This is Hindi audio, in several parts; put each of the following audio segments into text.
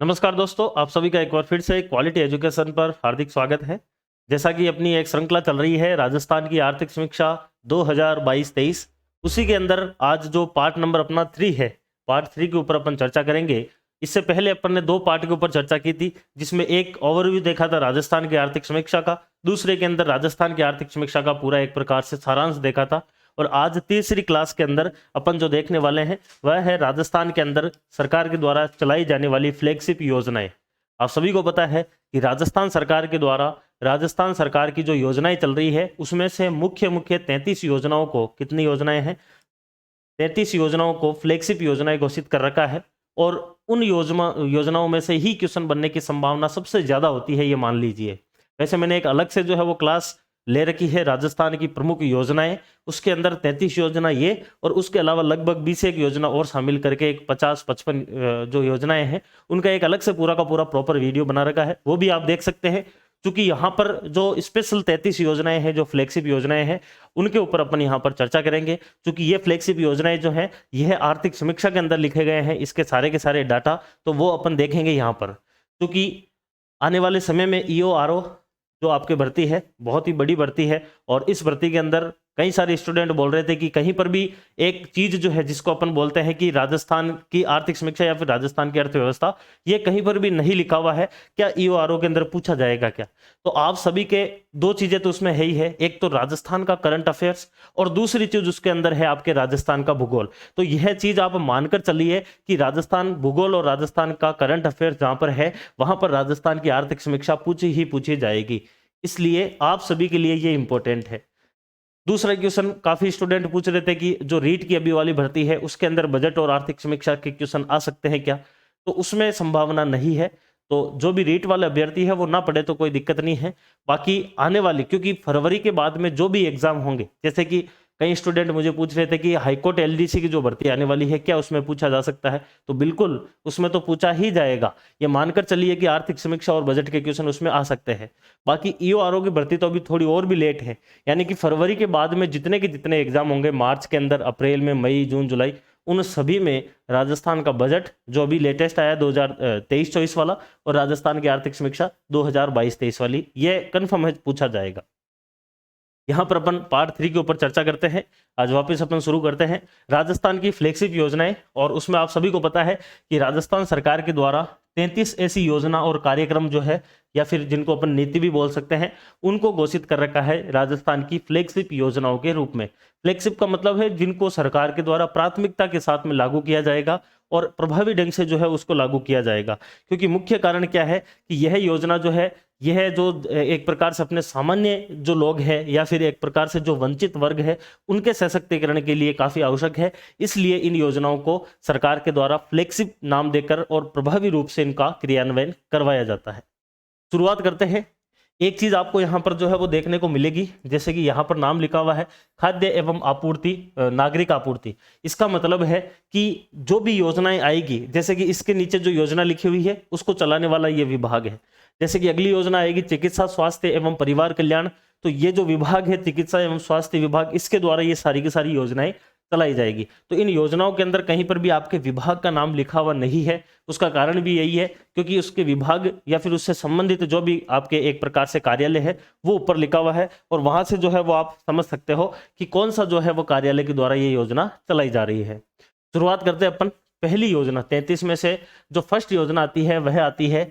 नमस्कार दोस्तों, आप सभी का एक बार फिर से क्वालिटी एजुकेशन पर हार्दिक स्वागत है। जैसा कि अपनी एक श्रृंखला चल रही है राजस्थान की आर्थिक समीक्षा 2022-23, उसी के अंदर आज जो पार्ट नंबर अपना 3 है, पार्ट 3 के ऊपर अपन चर्चा करेंगे। इससे पहले अपन ने 2 पार्ट के ऊपर चर्चा की थी, जिसमें एक ओवरव्यू देखा था राजस्थान की आर्थिक समीक्षा का, दूसरे के अंदर राजस्थान की आर्थिक समीक्षा का पूरा एक प्रकार से सारांश देखा था। और आज तीसरी क्लास के अंदर अपन जो देखने वाले हैं वह है राजस्थान के अंदर सरकार के द्वारा चलाई जाने वाली फ्लैगशिप योजनाएं। आप सभी को पता है कि राजस्थान सरकार के द्वारा राजस्थान सरकार की जो योजनाएं चल रही है उसमें से मुख्य मुख्य 33 योजनाओं को, कितनी योजनाएं हैं, 33 योजनाओं को फ्लैगशिप योजनाएं घोषित कर रखा है। और उन योजनाओं में से ही क्वेश्चन बनने की संभावना सबसे ज्यादा होती है, ये मान लीजिए। वैसे मैंने एक अलग से जो है वो क्लास ले रखी है राजस्थान की प्रमुख योजनाएं, उसके अंदर 33 योजना ये और उसके अलावा लगभग 20 एक योजना और शामिल करके एक 50-55 जो योजनाएं हैं उनका एक अलग से पूरा का पूरा प्रॉपर वीडियो बना रखा है, वो भी आप देख सकते हैं। क्योंकि यहाँ पर जो स्पेशल 33 योजनाएं हैं, जो फ्लैगशिप योजनाएं हैं, उनके ऊपर अपन यहाँ पर चर्चा करेंगे। क्योंकि ये फ्लैगशिप योजनाएं जो हैं यह आर्थिक समीक्षा के अंदर लिखे गए हैं, इसके सारे के सारे डाटा तो वो अपन देखेंगे यहाँ पर। क्योंकि आने वाले समय में EORO जो आपकी भर्ती है बहुत ही बड़ी भर्ती है, और इस भर्ती के अंदर कई सारे स्टूडेंट बोल रहे थे कि कहीं पर भी एक चीज जो है जिसको अपन बोलते हैं कि राजस्थान की आर्थिक समीक्षा या फिर राजस्थान की अर्थव्यवस्था, ये कहीं पर भी नहीं लिखा हुआ है, क्या EORO के अंदर पूछा जाएगा क्या? तो आप सभी के दो चीजें तो उसमें है ही है, एक तो राजस्थान का करंट अफेयर्स और दूसरी चीज उसके अंदर है आपके राजस्थान का भूगोल। तो यह चीज आप मानकर चलिए कि राजस्थान भूगोल और राजस्थान का करंट अफेयर्स जहां पर है वहां पर राजस्थान की आर्थिक समीक्षा पूछी जाएगी, इसलिए आप सभी के लिए ये इंपॉर्टेंट है। दूसरा क्वेश्चन काफी स्टूडेंट पूछ रहे थे कि जो रीट की अभी वाली भर्ती है उसके अंदर बजट और आर्थिक समीक्षा के क्वेश्चन आ सकते हैं क्या? तो उसमें संभावना नहीं है। तो जो भी रीट वाले अभ्यर्थी है वो ना पढ़े तो कोई दिक्कत नहीं है। बाकी आने वाली, क्योंकि फरवरी के बाद में जो भी एग्जाम होंगे, जैसे कि कई स्टूडेंट मुझे पूछ रहे थे कि हाईकोर्ट LDC की जो भर्ती आने वाली है क्या उसमें पूछा जा सकता है? तो बिल्कुल उसमें तो पूछा ही जाएगा। ये मानकर चलिए कि आर्थिक समीक्षा और बजट के क्वेश्चन उसमें आ सकते हैं। बाकी EORO की भर्ती तो अभी थोड़ी और भी लेट है, यानी कि फरवरी के बाद में जितने के जितने एग्जाम होंगे, मार्च के अंदर, अप्रैल में, मई, जून, जुलाई, उन सभी में राजस्थान का बजट जो अभी लेटेस्ट आया 2023-24 वाला और राजस्थान की आर्थिक समीक्षा 2022-23 वाली, ये कन्फर्म है पूछा जाएगा। यहाँ पर अपन पार्ट 3 के ऊपर चर्चा करते हैं। आज वापस अपन शुरू करते हैं राजस्थान की फ्लैगशिप योजनाएं, और उसमें आप सभी को पता है कि राजस्थान सरकार के द्वारा 33 ऐसी योजना और कार्यक्रम जो है, या फिर जिनको अपन नीति भी बोल सकते हैं, उनको घोषित कर रखा है राजस्थान की फ्लैगशिप योजनाओं के रूप में। फ्लैगशिप का मतलब है जिनको सरकार के द्वारा प्राथमिकता के साथ में लागू किया जाएगा और प्रभावी ढंग से जो है उसको लागू किया जाएगा। क्योंकि मुख्य कारण क्या है कि यह योजना जो है, यह जो एक प्रकार से अपने सामान्य जो लोग हैं या फिर एक प्रकार से जो वंचित वर्ग है उनके सशक्तिकरण के लिए काफी आवश्यक है। इसलिए इन योजनाओं को सरकार के द्वारा फ्लैगशिप नाम देकर और प्रभावी रूप से इनका क्रियान्वयन करवाया जाता है। शुरुआत करते हैं। एक चीज आपको यहाँ पर जो है वो देखने को मिलेगी, जैसे कि यहाँ पर नाम लिखा हुआ है खाद्य एवं आपूर्ति, नागरिक आपूर्ति। इसका मतलब है कि जो भी योजनाएं आएगी, जैसे कि इसके नीचे जो योजना लिखी हुई है उसको चलाने वाला ये विभाग है। जैसे कि अगली योजना आएगी चिकित्सा, स्वास्थ्य एवं परिवार कल्याण, तो ये जो विभाग है चिकित्सा एवं स्वास्थ्य विभाग, इसके द्वारा ये सारी की सारी योजनाएं चलाई जाएगी। तो इन योजनाओं के अंदर कहीं पर भी आपके विभाग का नाम लिखा हुआ नहीं है। उसका कारण भी यही है क्योंकि उसके विभाग या फिर उससे संबंधित जो भी आपके एक प्रकार से कार्यालय है वो ऊपर लिखा हुआ है, और वहां से जो है वो आप समझ सकते हो कि कौन सा जो है वो कार्यालय के द्वारा ये योजना चलाई जा रही है। शुरुआत करते हैं अपन पहली योजना 33 में से। जो फर्स्ट योजना आती है वह आती है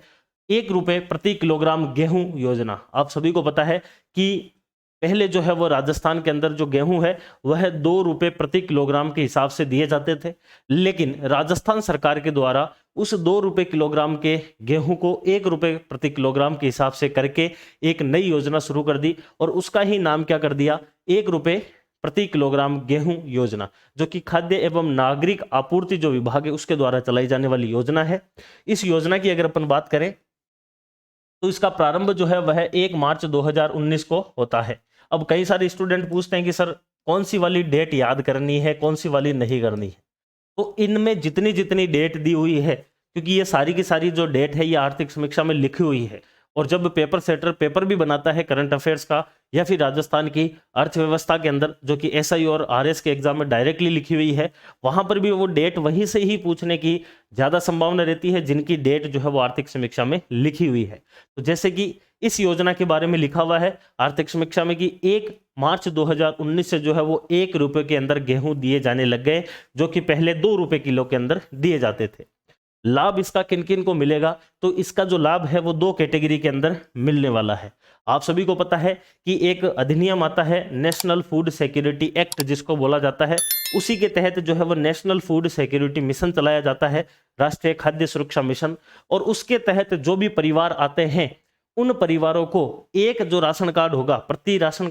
1 रुपए प्रति किलोग्राम गेहूं योजना। आप सभी को पता है कि पहले जो है वो राजस्थान के अंदर जो गेहूं है वह 2 रुपए प्रति किलोग्राम के हिसाब से दिए जाते थे, लेकिन राजस्थान सरकार के द्वारा उस 2 रुपए किलोग्राम के गेहूं को 1 रुपए प्रति किलोग्राम के हिसाब से करके एक नई योजना शुरू कर दी, और उसका ही नाम क्या कर दिया, 1 रुपए प्रति किलोग्राम गेहूं योजना, जो कि खाद्य एवं नागरिक आपूर्ति जो विभाग है उसके द्वारा चलाई जाने वाली योजना है। इस योजना की अगर अपन बात करें तो इसका प्रारंभ जो है वह 1 मार्च 2019 को होता है। अब कई सारे स्टूडेंट पूछते हैं कि सर कौन सी वाली डेट याद करनी है, कौन सी वाली नहीं करनी है। तो इनमें जितनी जितनी डेट दी हुई है, क्योंकि ये सारी की सारी जो डेट है ये आर्थिक समीक्षा में लिखी हुई है, और जब पेपर सेटर पेपर भी बनाता है करंट अफेयर्स का या फिर राजस्थान की अर्थव्यवस्था के अंदर, जो कि एसआई और आरएस के एग्जाम में डायरेक्टली लिखी हुई है, वहां पर भी वो डेट वहीं से ही पूछने की ज्यादा संभावना रहती है जिनकी डेट जो है वो आर्थिक समीक्षा में लिखी हुई है। तो जैसे कि इस योजना के बारे में लिखा हुआ है आर्थिक समीक्षा में कि 1 मार्च 2019 से जो है वो 1 रुपए के अंदर गेहूं दिए जाने लग गए, जो कि पहले 2 रुपए किलो के अंदर दिए जाते थे। लाभ इसका किन किन को मिलेगा, तो इसका जो लाभ है वो 2 कैटेगरी के अंदर मिलने वाला है। आप सभी को पता है कि एक अधिनियम आता है नेशनल फूड सिक्योरिटी एक्ट जिसको बोला जाता है, उसी के तहत जो है वो नेशनल फूड सिक्योरिटी मिशन चलाया जाता है, राष्ट्रीय खाद्य सुरक्षा मिशन। और उसके तहत जो भी परिवार आते हैं उन परिवारों को एक जो राशन कार्ड होगा, प्रति राशन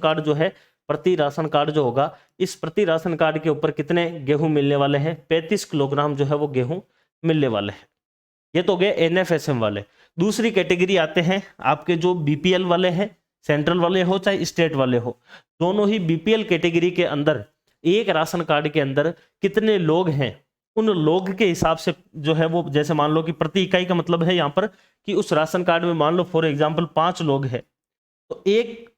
कार्ड जो होगा, इस प्रति राशन कार्ड के ऊपर कितने गेहूं मिलने वाले हैं, 35 किलोग्राम जो है वो गेहूं मिलने वाले हैं। ये तो गए एनएफएसएम वाले। दूसरी कैटेगरी आते हैं आपके जो बीपीएल वाले हैं, सेंट्रल वाले हो चाहे स्टेट वाले हो, दोनों ही बीपीएल कैटेगरी के अंदर एक राशन कार्ड के अंदर कितने लोग हैं, उन लोग के हिसाब से जो है वो, जैसे मान लो कि प्रति इकाई का मतलब है यहाँ पर कि उस राशन कार्ड में मान लो फॉर एग्जांपल 5 लोग हैं, तो एक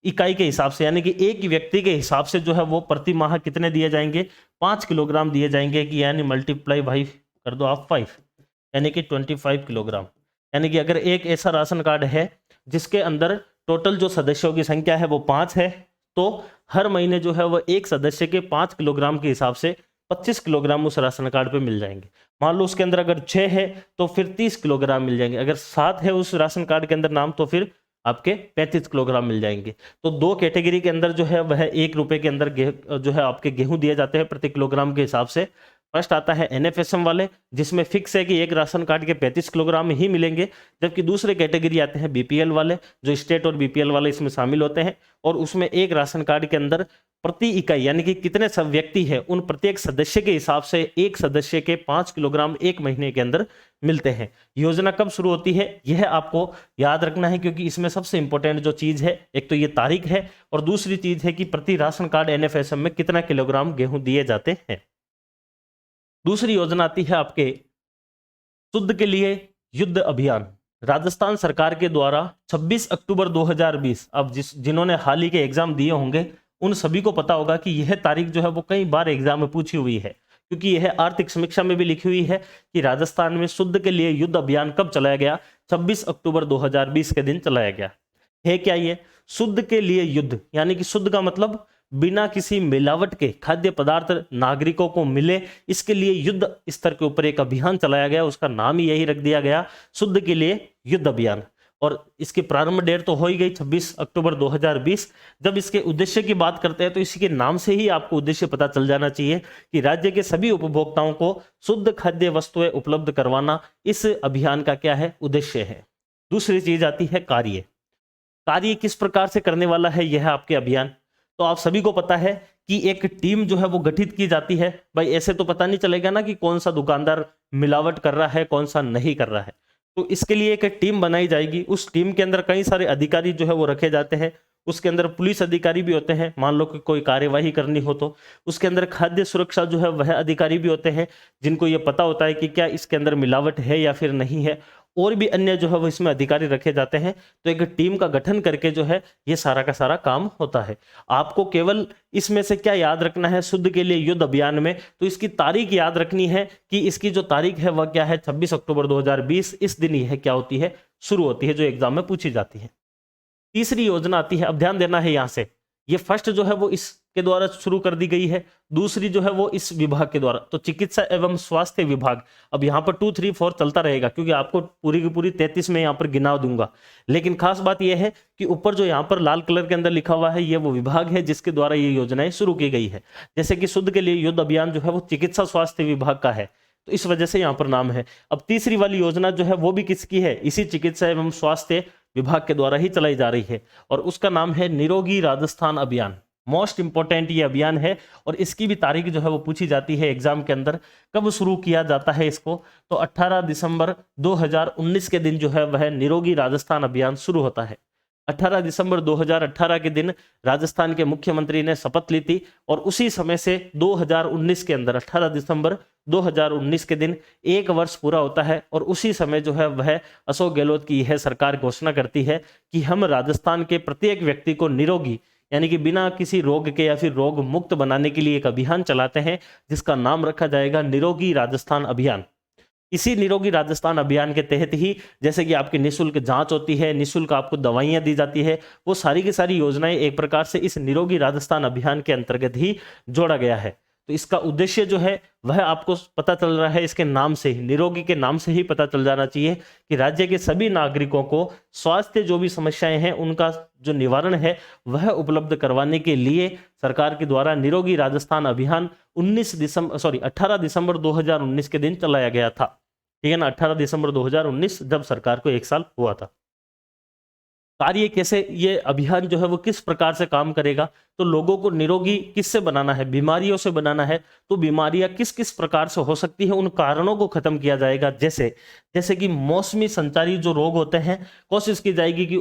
इकाई के हिसाब से यानी कि एक व्यक्ति के हिसाब से जो है वो प्रति माह कितने दिए जाएंगे, 5 किलोग्राम दिए जाएंगे, कि यानी मल्टीप्लाई भाई कर दो आप 5, यानी कि 25 किलोग्राम। यानी कि अगर एक ऐसा राशन कार्ड है जिसके अंदर टोटल जो सदस्यों की संख्या है वो 5 है, तो हर महीने जो है वो एक सदस्य के 5 किलोग्राम के हिसाब से 25 किलोग्राम उस राशन कार्ड पे मिल जाएंगे। मान लो उसके अंदर अगर 6 है तो फिर 30 किलोग्राम मिल जाएंगे, अगर 7 है उस राशन कार्ड के अंदर नाम तो फिर आपके 35 किलोग्राम मिल जाएंगे। तो 2 कैटेगरी के अंदर जो है वह 1 रुपए के अंदर जो है आपके गेहूं दिए जाते हैं प्रति किलोग्राम के हिसाब से। फर्स्ट आता है एनएफएसएम वाले, जिसमें फिक्स है कि एक राशन कार्ड के 35 किलोग्राम ही मिलेंगे, जबकि दूसरे कैटेगरी आते हैं बीपीएल वाले, जो स्टेट और बीपीएल वाले इसमें शामिल होते हैं, और उसमें एक राशन कार्ड के अंदर प्रति इकाई यानी कि कितने सब व्यक्ति है उन प्रत्येक सदस्य के हिसाब से एक सदस्य के 5 किलोग्राम एक महीने के अंदर मिलते हैं। योजना कब शुरू होती है यह आपको याद रखना है, क्योंकि इसमें सबसे इंपॉर्टेंट जो चीज है, एक तो ये तारीख है और दूसरी चीज है कि प्रति राशन कार्ड एनएफएसएम में कितना किलोग्राम गेहूं दिए जाते हैं। दूसरी योजना आती है आपके शुद्ध के लिए युद्ध अभियान। राजस्थान सरकार के द्वारा 26 अक्टूबर 2020, अब जिन्होंने हाल ही के एग्जाम दिए होंगे उन सभी को पता होगा कि यह तारीख जो है वो कई बार एग्जाम में पूछी हुई है, क्योंकि यह आर्थिक समीक्षा में भी लिखी हुई है कि राजस्थान में शुद्ध के लिए युद्ध अभियान कब चलाया गया, 26 अक्टूबर 2020 के दिन चलाया गया है। क्या ये शुद्ध के लिए युद्ध, यानी कि शुद्ध का मतलब बिना किसी मिलावट के खाद्य पदार्थ नागरिकों को मिले, इसके लिए युद्ध स्तर के ऊपर एक अभियान चलाया गया, उसका नाम ही यही रख दिया गया शुद्ध के लिए युद्ध अभियान। और इसकी प्रारंभ डेट तो हो ही गई 26 अक्टूबर 2020। जब इसके उद्देश्य की बात करते हैं तो इसी के नाम से ही आपको उद्देश्य पता चल जाना चाहिए कि राज्य के सभी उपभोक्ताओं को शुद्ध खाद्य वस्तुएं उपलब्ध करवाना इस अभियान का क्या है, उद्देश्य है। दूसरी चीज आती है कार्य। कार्य किस प्रकार से करने वाला है यह आपके अभियान, तो आप सभी को पता है कि एक टीम जो है वो गठित की जाती है। भाई ऐसे तो पता नहीं चलेगा ना कि कौन सा दुकानदार मिलावट कर रहा है कौन सा नहीं कर रहा है, तो इसके लिए एक टीम बनाई जाएगी। उस टीम के अंदर कई सारे अधिकारी जो है वो रखे जाते हैं, उसके अंदर पुलिस अधिकारी भी होते हैं, मान लो कि कोई कार्यवाही करनी हो तो उसके अंदर खाद्य सुरक्षा जो है वह अधिकारी भी होते हैं, जिनको ये पता होता है कि क्या इसके अंदर मिलावट है या फिर नहीं है, और भी अन्य जो है वो इसमें अधिकारी रखे जाते हैं। तो एक टीम का गठन करके जो है ये सारा का सारा काम होता है। आपको केवल इसमें से क्या याद रखना है शुद्ध के लिए युद्ध अभियान में, तो इसकी तारीख याद रखनी है कि इसकी जो तारीख है वह क्या है, 26 अक्टूबर 2020। इस दिन यह क्या होती है, शुरू होती है, जो एग्जाम में पूछी जाती है। तीसरी योजना आती है, अब ध्यान देना है यहां से, ये फर्स्ट जो है वो इसके द्वारा शुरू कर दी गई है, दूसरी जो है वो इस विभाग के द्वारा, तो चिकित्सा एवं स्वास्थ्य विभाग। अब यहाँ पर 2, 3, 4 चलता रहेगा, क्योंकि आपको पूरी की पूरी 33 में यहाँ पर गिना दूंगा। लेकिन खास बात यह है कि ऊपर जो यहाँ पर लाल कलर के अंदर लिखा हुआ है ये वो विभाग है जिसके द्वारा ये योजनाएं शुरू की गई है। जैसे कि शुद्ध के लिए युद्ध अभियान जो है वो चिकित्सा स्वास्थ्य विभाग का है, तो इस वजह से यहाँ पर नाम है। अब तीसरी वाली योजना जो है वो भी किसकी है, इसी चिकित्सा एवं स्वास्थ्य विभाग के द्वारा ही चलाई जा रही है, और उसका नाम है निरोगी राजस्थान अभियान। मोस्ट इंपॉर्टेंट ये अभियान है, और इसकी भी तारीख जो है वो पूछी जाती है एग्जाम के अंदर, कब शुरू किया जाता है इसको, तो 18 दिसंबर 2019 के दिन जो है वह निरोगी राजस्थान अभियान शुरू होता है। 18 दिसंबर 2018 के दिन राजस्थान के मुख्यमंत्री ने शपथ ली थी और उसी समय से 2019 के अंदर 18 दिसंबर 2019 के दिन 1 वर्ष पूरा होता है और उसी समय जो है वह अशोक गहलोत की यह सरकार घोषणा करती है कि हम राजस्थान के प्रत्येक व्यक्ति को निरोगी यानी कि बिना किसी रोग के या फिर रोग मुक्त बनाने के लिए एक अभियान चलाते हैं जिसका नाम रखा जाएगा निरोगी राजस्थान अभियान। इसी निरोगी राजस्थान अभियान के तहत ही जैसे कि आपकी निशुल्क जांच होती है, निशुल्क आपको दवाइयां दी जाती है, वो सारी की सारी योजनाएं एक प्रकार से इस निरोगी राजस्थान अभियान के अंतर्गत ही जोड़ा गया है। तो इसका उद्देश्य जो है वह आपको पता चल रहा है, इसके नाम से ही, निरोगी के नाम से ही पता चल जाना चाहिए कि राज्य के सभी नागरिकों को स्वास्थ्य जो भी समस्याएं हैं उनका जो निवारण है वह उपलब्ध करवाने के लिए सरकार के द्वारा निरोगी राजस्थान अभियान 18 दिसंबर 2019 के दिन चलाया गया था। ठीक है ना, 18 दिसंबर 2019 जब सरकार को 1 साल हुआ था। कार्य कैसे, ये अभियान जो है वो किस प्रकार से काम करेगा, तो लोगों को निरोगी किससे बनाना है, बीमारियों से बनाना है। तो बीमारियां किस किस प्रकार से हो सकती है, उन कारणों को खत्म किया जाएगा। जैसे कि मौसमी संचारी जो रोग होते हैं, कोशिश की जाएगी कि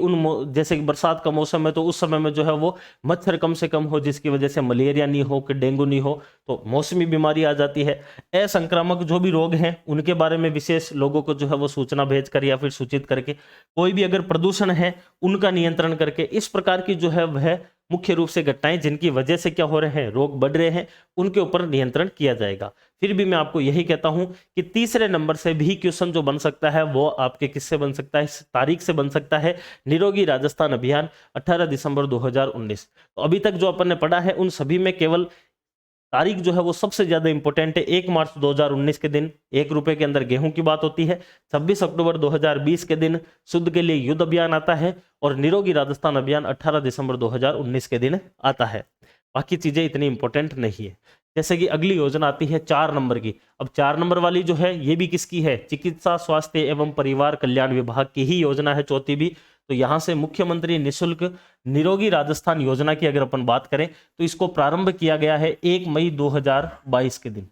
जैसे कि बरसात का मौसम है तो उस समय में जो है वो मच्छर कम से कम हो, जिसकी वजह से मलेरिया नहीं हो, कि डेंगू नहीं हो, तो मौसमी बीमारी आ जाती है। असंक्रामक जो भी रोग हैं उनके बारे में विशेष लोगों को जो है वो सूचना भेजकर या फिर सूचित करके, कोई भी अगर प्रदूषण है उनका नियंत्रण करके, इस प्रकार की जो है वह मुख्य रूप से घटनाएं जिनकी वजह से क्या हो रहे हैं, रोग बढ़ रहे हैं, उनके ऊपर नियंत्रण किया जाएगा। फिर भी मैं आपको यही कहता हूं कि तीसरे नंबर से भी क्वेश्चन जो बन सकता है वो आपके किससे बन सकता है, इस तारीख से बन सकता है, निरोगी राजस्थान अभियान 18 दिसंबर 2019। तो अभी तक जो अपन ने पढ़ा है उन सभी में केवल तारीख जो है वो सबसे ज्यादा इंपॉर्टेंट है। 1 मार्च 2019 के दिन 1 रुपए के अंदर गेहूं की बात होती है। 26 अक्टूबर 2020 के दिन शुद्ध के लिए युद्ध अभियान आता है और निरोगी राजस्थान अभियान 18 दिसंबर 2019 के दिन आता है। बाकी चीजें इतनी इंपॉर्टेंट नहीं है। जैसे कि अगली योजना आती है 4 नंबर की। अब 4 नंबर वाली जो है ये भी किसकी है, चिकित्सा स्वास्थ्य एवं परिवार कल्याण विभाग की ही योजना है, चौथी भी। तो यहां से मुख्यमंत्री निशुल्क निरोगी राजस्थान योजना की अगर अपन बात करें तो इसको प्रारंभ किया गया है 1 मई 2022 के दिन।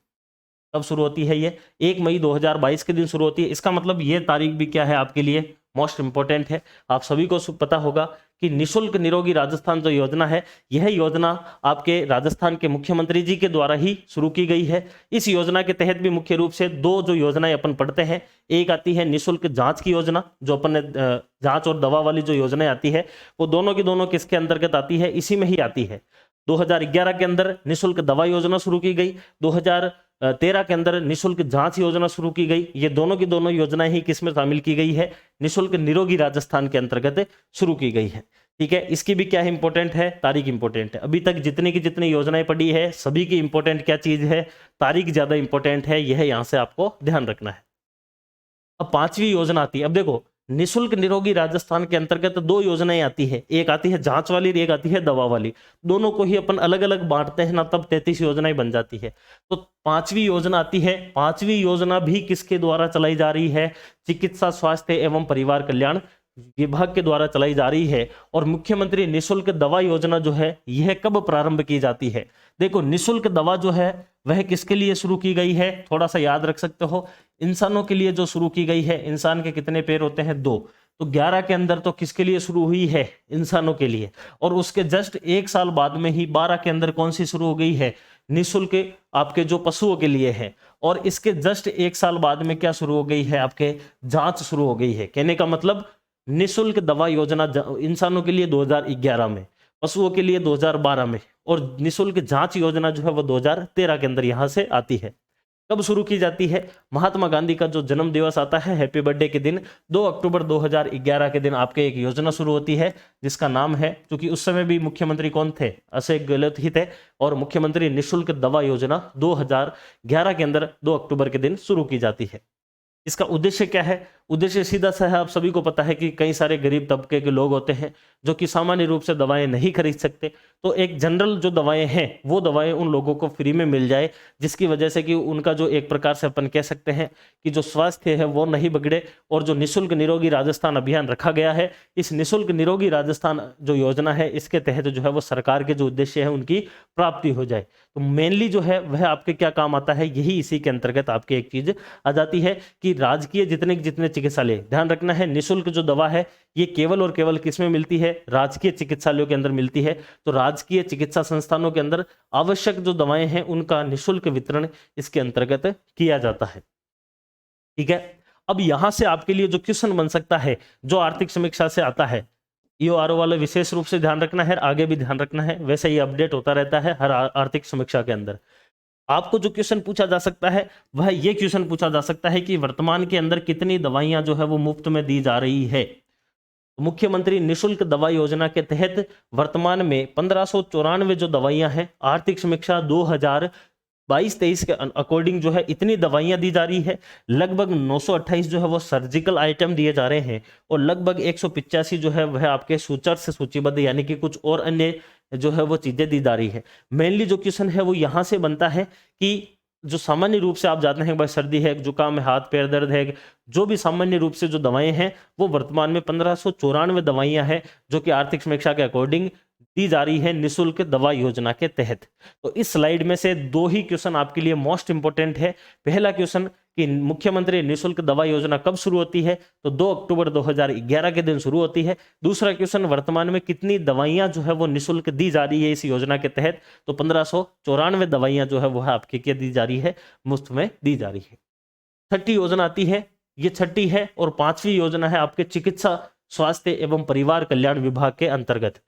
कब शुरू होती है ये, 1 मई 2022 के दिन शुरू होती है। इसका मतलब ये तारीख भी क्या है आपके लिए, मोस्ट इंपोर्टेंट है। आप सभी को पता होगा कि निशुल्क निरोगी राजस्थान जो योजना है, यह योजना आपके राजस्थान के मुख्यमंत्री जी के द्वारा ही शुरू की गई है। इस योजना के तहत भी मुख्य रूप से 2 जो योजनाएं अपन पढ़ते हैं, एक आती है निशुल्क जांच की योजना, जो अपन ने जांच और दवा वाली जो योजनाएं आती है वो दोनों की दोनों किसके अंतर्गत आती है, इसी में ही आती है। 2011 के अंदर निशुल्क दवा योजना शुरू की गई, 2013 के अंदर निशुल्क जांच योजना शुरू की गई। ये दोनों की दोनों योजनाएं ही किसमें शामिल की गई है, निशुल्क निरोगी राजस्थान के अंतर्गत शुरू की गई है। ठीक है, इसकी भी क्या है इंपॉर्टेंट है, तारीख इंपॉर्टेंट है। अभी तक जितनी की जितनी योजनाएं पड़ी है सभी की इंपॉर्टेंट क्या चीज है, तारीख ज्यादा इंपॉर्टेंट है, यह यहां से आपको ध्यान रखना है। अब 5वीं योजना आती है। अब देखो निशुल्क निरोगी राजस्थान के अंतर्गत 2 योजनाएं आती है, एक आती है जांच वाली और एक आती है दवा वाली। दोनों को ही अपन अलग अलग बांटते हैं ना, तब 33 योजनाएं बन जाती है। तो 5वीं योजना आती है। 5वीं योजना भी किसके द्वारा चलाई जा रही है, चिकित्सा स्वास्थ्य एवं परिवार कल्याण विभाग के द्वारा चलाई जा रही है। और मुख्यमंत्री निशुल्क दवा योजना जो है यह कब प्रारंभ की जाती है, देखो निशुल्क दवा जो है वह किसके लिए शुरू की गई है, थोड़ा सा याद रख सकते हो, इंसानों के लिए जो शुरू की गई है। इंसान के कितने पैर होते हैं, 2, तो 11 के अंदर तो किसके लिए शुरू हुई है, इंसानों के लिए। और उसके जस्ट 1 साल बाद में ही 12 के अंदर कौन सी शुरू हो गई है, निशुल्क आपके जो पशुओं के लिए है। और इसके जस्ट 1 साल बाद में क्या शुरू हो गई है, आपके जांच शुरू हो गई है। कहने का मतलब निशुल्क दवा योजना इंसानों के लिए 2011 में, पशुओं के लिए 2012 में, और निशुल्क जांच योजना जो है वो 2013 के अंदर यहां से आती है। कब शुरू की जाती है, महात्मा गांधी का जो जन्म दिवस आता है, हैप्पी बर्थडे के दिन 2 अक्टूबर 2011 के दिन आपके एक योजना शुरू होती है जिसका नाम है, क्योंकि उस समय भी मुख्यमंत्री कौन थे, अशोक गहलोत ही थे, और मुख्यमंत्री निशुल्क दवा योजना 2011 के अंदर 2 अक्टूबर के दिन शुरू की जाती है। इसका उद्देश्य क्या है, उद्देश्य सीधा सा है, आप सभी को पता है कि कई सारे गरीब तबके के लोग होते हैं जो कि सामान्य रूप से दवाएं नहीं खरीद सकते। तो एक जनरल जो दवाएं हैं वो दवाएं उन लोगों को फ्री में मिल जाए, जिसकी वजह से कि उनका जो एक प्रकार से अपन कह सकते हैं कि जो स्वास्थ्य है वो नहीं बिगड़े। और जो निशुल्क निरोगी राजस्थान अभियान रखा गया है, इस निशुल्क निरोगी राजस्थान जो योजना है इसके तहत जो है वो सरकार के जो उद्देश्य है उनकी प्राप्ति हो जाए। तो मेनली जो है वह आपके क्या काम आता है, यही इसी के अंतर्गत आपके एक चीज आ जाती है कि राजकीय जितने चिकित्सालय, ध्यान रखना है निःशुल्क जो दवा है ये केवल और केवल किसमें मिलती है, राजकीय चिकित्सालयों के अंदर मिलती है। तो राजकीय चिकित्सा संस्थानों के अंदर आवश्यक जो दवाएं हैं उनका निःशुल्क वितरण इसके अंतर्गत किया जाता है। ठीक है, अब यहां से आपके लिए जो क्वेश्चन बन सकता है जो आर्थिक समीक्षा से आता है, ईओआरओ वाला विशेष रूप से ध्यान रखना है, आगे भी ध्यान रखना है, वैसे ये अपडेट होता रहता है हर आर्थिक समीक्षा के अंदर। आपको जो क्वेश्चन पूछा जा सकता है वह ये क्वेश्चन पूछा जा सकता है कि वर्तमान के अंदर कितनी दवाइयां जो है वो मुफ्त में दी जा रही है। मुख्यमंत्री निःशुल्क दवा योजना के तहत वर्तमान में 1594 जो दवाइयां हैं आर्थिक समीक्षा 2022-23 के अकॉर्डिंग जो है इतनी दवाइयां दी जा रही है। लगभग 928 जो है वो सर्जिकल आइटम दिए जा रहे हैं और लगभग 185 जो है वह आपके सूचर से सूचीबद्ध यानी कि कुछ और अन्य जो है वो चीजें दी जा रही है। मेनली जो क्वेश्चन है वो यहां से बनता है कि जो सामान्य रूप से आप जानते हैं भाई सर्दी है, जुकाम है, हाथ पैर दर्द है, जो भी सामान्य रूप से जो दवाएं हैं वो वर्तमान में 1594 दवाइयां हैं जो कि आर्थिक समीक्षा के अकॉर्डिंग दी जा रही है निःशुल्क दवा योजना के तहत। तो इस स्लाइड में से दो ही क्वेश्चन आपके लिए मोस्ट इंपोर्टेंट है। पहला क्वेश्चन कि मुख्यमंत्री निःशुल्क दवा योजना कब शुरू होती है, तो 2 अक्टूबर 2011 के दिन शुरू होती है। दूसरा क्वेश्चन वर्तमान में कितनी दवाइयां जो है वो निःशुल्क दी जा रही है इस योजना के तहत, तो 1594 दवाइयां जो है वो आपके क्या दी जा रही है, मुफ्त में दी जा रही है। छठी योजना आती है, ये छठी है और पांचवी योजना है आपके चिकित्सा स्वास्थ्य एवं परिवार कल्याण विभाग के अंतर्गत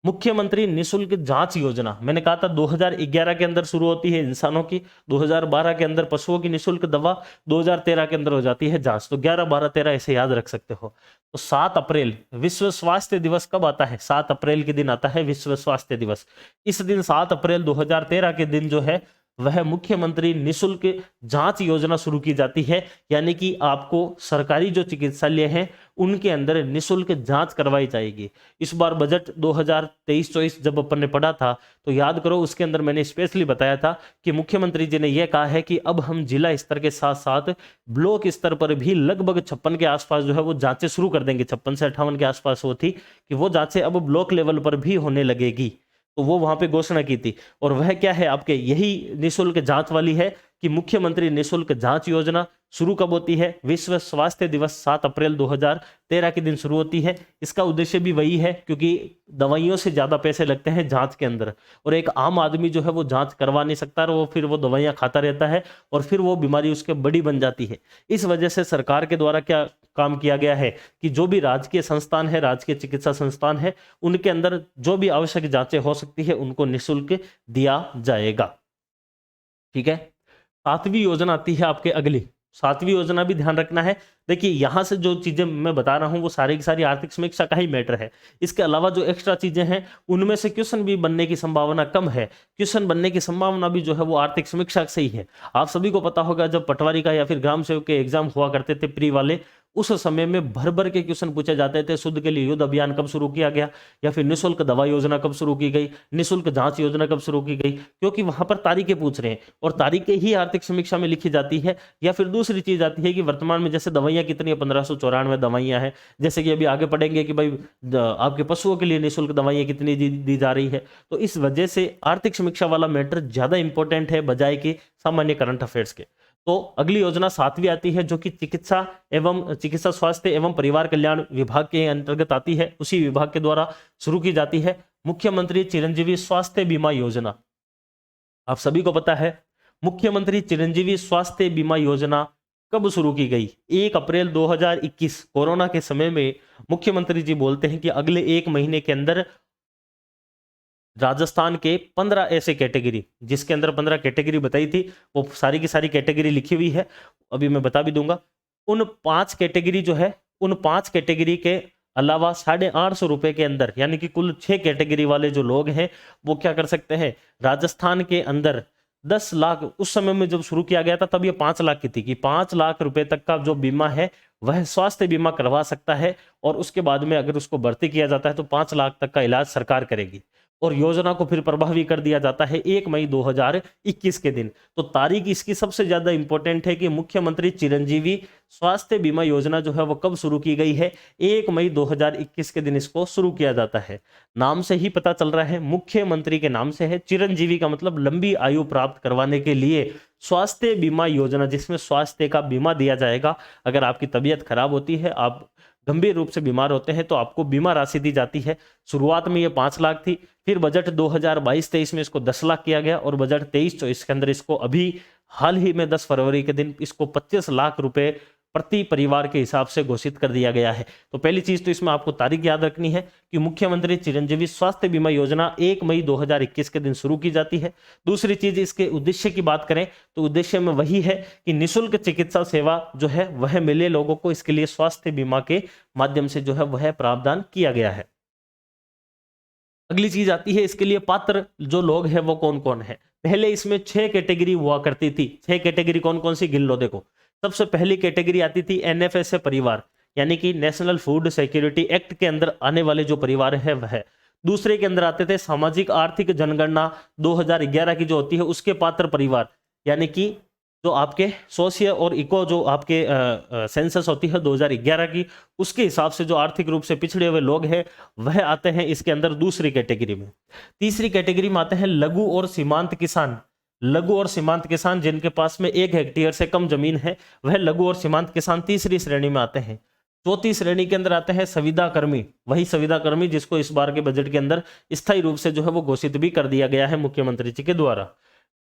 मुख्यमंत्री निःशुल्क जांच योजना। मैंने कहा था 2011 के अंदर शुरू होती है इंसानों की, 2012 के अंदर पशुओं की निःशुल्क दवा, 2013 के अंदर हो जाती है जांच। तो 11, 12, 13 ऐसे याद रख सकते हो। तो 7 अप्रैल विश्व स्वास्थ्य दिवस कब आता है, 7 अप्रैल के दिन आता है विश्व स्वास्थ्य दिवस। इस दिन 7 अप्रैल 2013 के दिन जो है वह मुख्यमंत्री निःशुल्क जांच योजना शुरू की जाती है, यानी कि आपको सरकारी जो चिकित्सालय हैं उनके अंदर निःशुल्क जांच करवाई जाएगी। इस बार बजट 2023-24 जब अपन ने पढ़ा था तो याद करो उसके अंदर मैंने स्पेशली बताया था कि मुख्यमंत्री जी ने यह कहा है कि अब हम जिला स्तर के साथ साथ ब्लॉक स्तर पर भी लगभग 56 के आसपास जो है वो जांचें शुरू कर देंगे। 56 से 58 के आसपास वो थी कि वो जांचें अब ब्लॉक लेवल पर भी होने लगेगी। तो वो वहां पे घोषणा की थी और वह क्या है आपके यही निःशुल्क जांच वाली है कि मुख्यमंत्री निःशुल्क जांच योजना शुरू कब होती है, विश्व स्वास्थ्य दिवस 7 अप्रैल 2013 के दिन शुरू होती है। इसका उद्देश्य भी वही है क्योंकि दवाइयों से ज्यादा पैसे लगते हैं जांच के अंदर और एक आम आदमी जो है वो जांच करवा नहीं सकता और वो फिर वो दवाइयां खाता रहता है और फिर वो बीमारी उसके बड़ी बन जाती है। इस वजह से सरकार के द्वारा क्या काम किया गया है कि जो भी राजकीय संस्थान है, राजकीय चिकित्सा संस्थान है, उनके अंदर जो भी आवश्यक जांचें हो सकती है उनको निःशुल्क दिया जाएगा। ठीक है, 7वीं योजना आती है आपके अगली। 7वीं योजना भी ध्यान रखना है। देखिए यहां से जो चीजें मैं बता रहा हूं वो सारी की सारी आर्थिक समीक्षा का ही मैटर है। इसके अलावा जो एक्स्ट्रा चीजें हैं उनमें से क्वेश्चन भी बनने की संभावना कम है। क्वेश्चन बनने की संभावना भी जो है वो आर्थिक समीक्षा से ही है। आप सभी को पता होगा जब पटवारी का या फिर ग्राम सेवक के एग्जाम हुआ करते थे प्री वाले, उस समय में भर भर के क्वेश्चन पूछे जाते थे। शुद्ध के लिए युद्ध अभियान कब शुरू किया गया, या फिर निःशुल्क दवा योजना कब शुरू की गई, निःशुल्क जांच योजना कब शुरू की गई, क्योंकि वहां पर तारीखें पूछ रहे हैं और तारीखें ही आर्थिक समीक्षा में लिखी जाती है। या फिर दूसरी चीज आती है कि वर्तमान में जैसे दवाइयां कितनी है, 1594 दवाइयां हैं। जैसे कि अभी आगे पढ़ेंगे कि भाई आपके पशुओं के लिए निःशुल्क दवाइयां कितनी दी जा रही है। तो इस वजह से आर्थिक समीक्षा वाला मैटर ज्यादा इंपॉर्टेंट है बजाय कि सामान्य करंट अफेयर्स के। तो अगली योजना 7वीं आती है जो कि चिकित्सा स्वास्थ्य एवं परिवार कल्याण विभाग के अंतर्गत आती है। उसी विभाग के द्वारा शुरू की जाती है मुख्यमंत्री चिरंजीवी स्वास्थ्य बीमा योजना। आप सभी को पता है मुख्यमंत्री चिरंजीवी स्वास्थ्य बीमा योजना कब शुरू की गई, 1 अप्रैल 2021। कोरोना के समय में मुख्यमंत्री जी बोलते हैं कि अगले 1 महीने के अंदर राजस्थान के 15 ऐसे कैटेगरी, जिसके अंदर 15 कैटेगरी बताई थी, वो सारी की सारी कैटेगरी लिखी हुई है, अभी मैं बता भी दूंगा। उन 5 कैटेगरी जो है, उन 5 कैटेगरी के अलावा 850 रुपए के अंदर, यानी कि कुल 6 कैटेगरी वाले जो लोग हैं वो क्या कर सकते हैं, राजस्थान के अंदर 10 लाख, उस समय में जब शुरू किया गया था तब ये 5 लाख की थी कि 5 लाख रुपए तक का जो बीमा है वह स्वास्थ्य बीमा करवा सकता है और उसके बाद में अगर उसको भर्ती किया जाता है तो 5 लाख तक का इलाज सरकार करेगी। और योजना को फिर प्रभावी कर दिया जाता है 1 मई 2021 के दिन। तो तारीख इसकी सबसे ज्यादा इंपॉर्टेंट है कि मुख्यमंत्री चिरंजीवी स्वास्थ्य बीमा योजना जो है वो कब शुरू की गई है, 1 मई 2021 के दिन इसको शुरू किया जाता है। नाम से ही पता चल रहा है, मुख्यमंत्री के नाम से है। चिरंजीवी का मतलब लंबी आयु प्राप्त करवाने के लिए स्वास्थ्य बीमा योजना, जिसमें स्वास्थ्य का बीमा दिया जाएगा। अगर आपकी तबीयत खराब होती है, आप गंभीर रूप से बीमार होते हैं, तो आपको बीमा राशि दी जाती है। शुरुआत में ये 5 लाख थी, फिर बजट 2022-23 में इसको 10 लाख किया गया और बजट 23-24 के अंदर इसको अभी हाल ही में 10 फरवरी के दिन इसको 25 लाख रुपए प्रति परिवार के हिसाब से घोषित कर दिया गया है। तो पहली चीज तो इसमें आपको तारीख याद रखनी है कि मुख्यमंत्री चिरंजीवी स्वास्थ्य बीमा योजना 1 मई 2021 के दिन शुरू की जाती है। दूसरी चीज, इसके उद्देश्य की बात करें तो उद्देश्य में वही है कि निःशुल्क चिकित्सा सेवा जो है वह मिले लोगों को, इसके लिए स्वास्थ्य बीमा के माध्यम से जो है वह प्रावधान किया गया है। अगली चीज आती है, इसके लिए पात्र जो लोग हैं वो कौन कौन है। पहले इसमें 6 कैटेगरी हुआ करती थी। 6 कैटेगरी कौन कौन सी, गिन लो। देखो, सबसे पहली कैटेगरी आती थी एनएफएसए परिवार, यानी कि नेशनल फूड सिक्योरिटी एक्ट के अंदर आने वाले जो परिवार है वह। दूसरे के अंदर आते थे सामाजिक आर्थिक जनगणना 2011 की जो होती है उसके पात्र परिवार, यानी कि जो आपके सोशियो और इको जो आपके सेंसस होती है 2011 की, उसके हिसाब से जो आर्थिक रूप से पिछड़े हुए लोग हैं वह आते हैं इसके अंदर दूसरी कैटेगरी में। तीसरी कैटेगरी में आते हैं लघु और सीमांत किसान। लघु और सीमांत किसान जिनके पास में 1 हेक्टेयर से कम जमीन है, वह लघु और सीमांत किसान तीसरी श्रेणी में आते हैं। चौथी श्रेणी के अंदर आते हैं संविदा कर्मी, वही संविदा कर्मी जिसको इस बार के बजट के अंदर स्थायी रूप से जो है वो घोषित भी कर दिया गया है मुख्यमंत्री जी के द्वारा।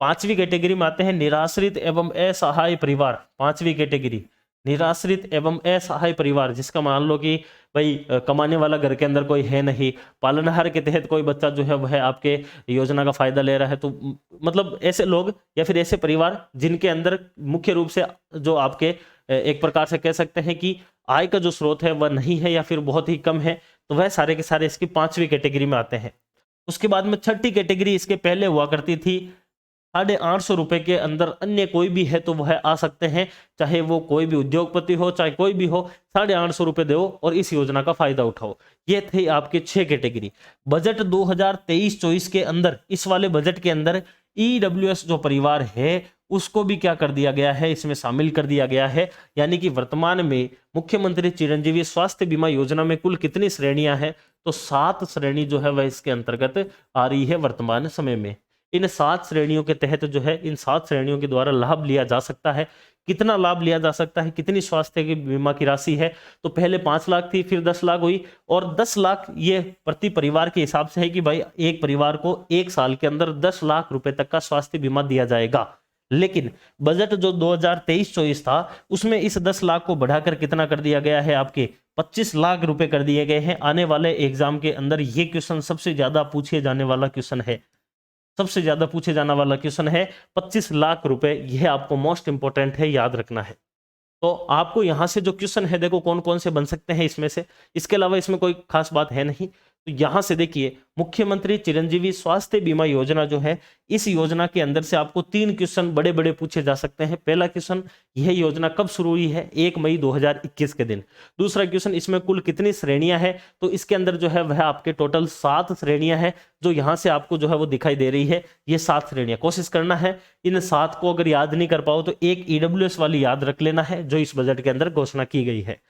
पांचवी कैटेगरी में आते हैं निराश्रित एवं असहाय परिवार। पांचवी कैटेगरी निराश्रित एवं असहाय परिवार, जिसका मान लो कि भाई कमाने वाला घर के अंदर कोई है नहीं, पालनहार के तहत कोई बच्चा जो है वह आपके योजना का फायदा ले रहा है, तो मतलब ऐसे लोग या फिर ऐसे परिवार जिनके अंदर मुख्य रूप से जो आपके एक प्रकार से कह सकते हैं कि आय का जो स्रोत है वह नहीं है या फिर बहुत ही कम है, तो वह सारे के सारे इसकी 5वीं कैटेगरी में आते हैं। उसके बाद में 6ठी कैटेगरी इसके पहले हुआ करती थी 850 रुपए के अंदर अन्य कोई भी है तो वह आ सकते हैं, चाहे वो कोई भी उद्योगपति हो चाहे कोई भी हो, 850 रुपए दो और इस योजना का फायदा उठाओ। ये थे आपके 6 कैटेगरी। बजट 2023-24 के अंदर, इस वाले बजट के अंदर ईडब्ल्यूएस जो परिवार है उसको भी क्या कर दिया गया है, इसमें शामिल कर दिया गया है। यानी कि वर्तमान में मुख्यमंत्री चिरंजीवी स्वास्थ्य बीमा योजना में कुल कितनी श्रेणियां हैं, तो 7 श्रेणी जो है वह इसके अंतर्गत आ रही है वर्तमान समय में। इन 7 श्रेणियों के तहत जो है, इन 7 श्रेणियों के द्वारा लाभ लिया जा सकता है। कितना लाभ लिया जा सकता है, कितनी स्वास्थ्य की बीमा की राशि है, तो पहले 5 लाख थी, फिर 10 लाख हुई और 10 लाख ये प्रति परिवार के हिसाब से है कि भाई एक परिवार को 1 साल के अंदर 10 लाख रुपए तक का स्वास्थ्य बीमा दिया जाएगा। लेकिन बजट जो 2023-24 था उसमें इस 10 लाख को बढ़ाकर कितना कर दिया गया है, आपके 25 लाख रुपए कर दिए गए हैं। आने वाले एग्जाम के अंदर ये क्वेश्चन सबसे ज्यादा पूछे जाने वाला क्वेश्चन है, सबसे ज्यादा पूछे जाने वाला क्वेश्चन है। 25 लाख रुपए, यह आपको मोस्ट इंपोर्टेंट है, याद रखना है। तो आपको यहां से जो क्वेश्चन है, देखो कौन कौन से बन सकते हैं इसमें से, इसके अलावा इसमें कोई खास बात है नहीं। तो यहां से देखिए, मुख्यमंत्री चिरंजीवी स्वास्थ्य बीमा योजना जो है, इस योजना के अंदर से आपको 3 क्वेश्चन बड़े बड़े पूछे जा सकते हैं। पहला क्वेश्चन, यह योजना कब शुरू हुई है, 1 मई 2021 के दिन। दूसरा क्वेश्चन, इसमें कुल कितनी श्रेणियां हैं, तो इसके अंदर जो है वह आपके टोटल 7 श्रेणियां हैं, जो यहां से आपको जो है वो दिखाई दे रही है। ये 7 श्रेणियां, कोशिश करना है इन 7 को अगर याद नहीं कर पाओ तो एक ईडब्ल्यूएस वाली याद रख लेना है जो इस बजट के अंदर घोषणा की गई है।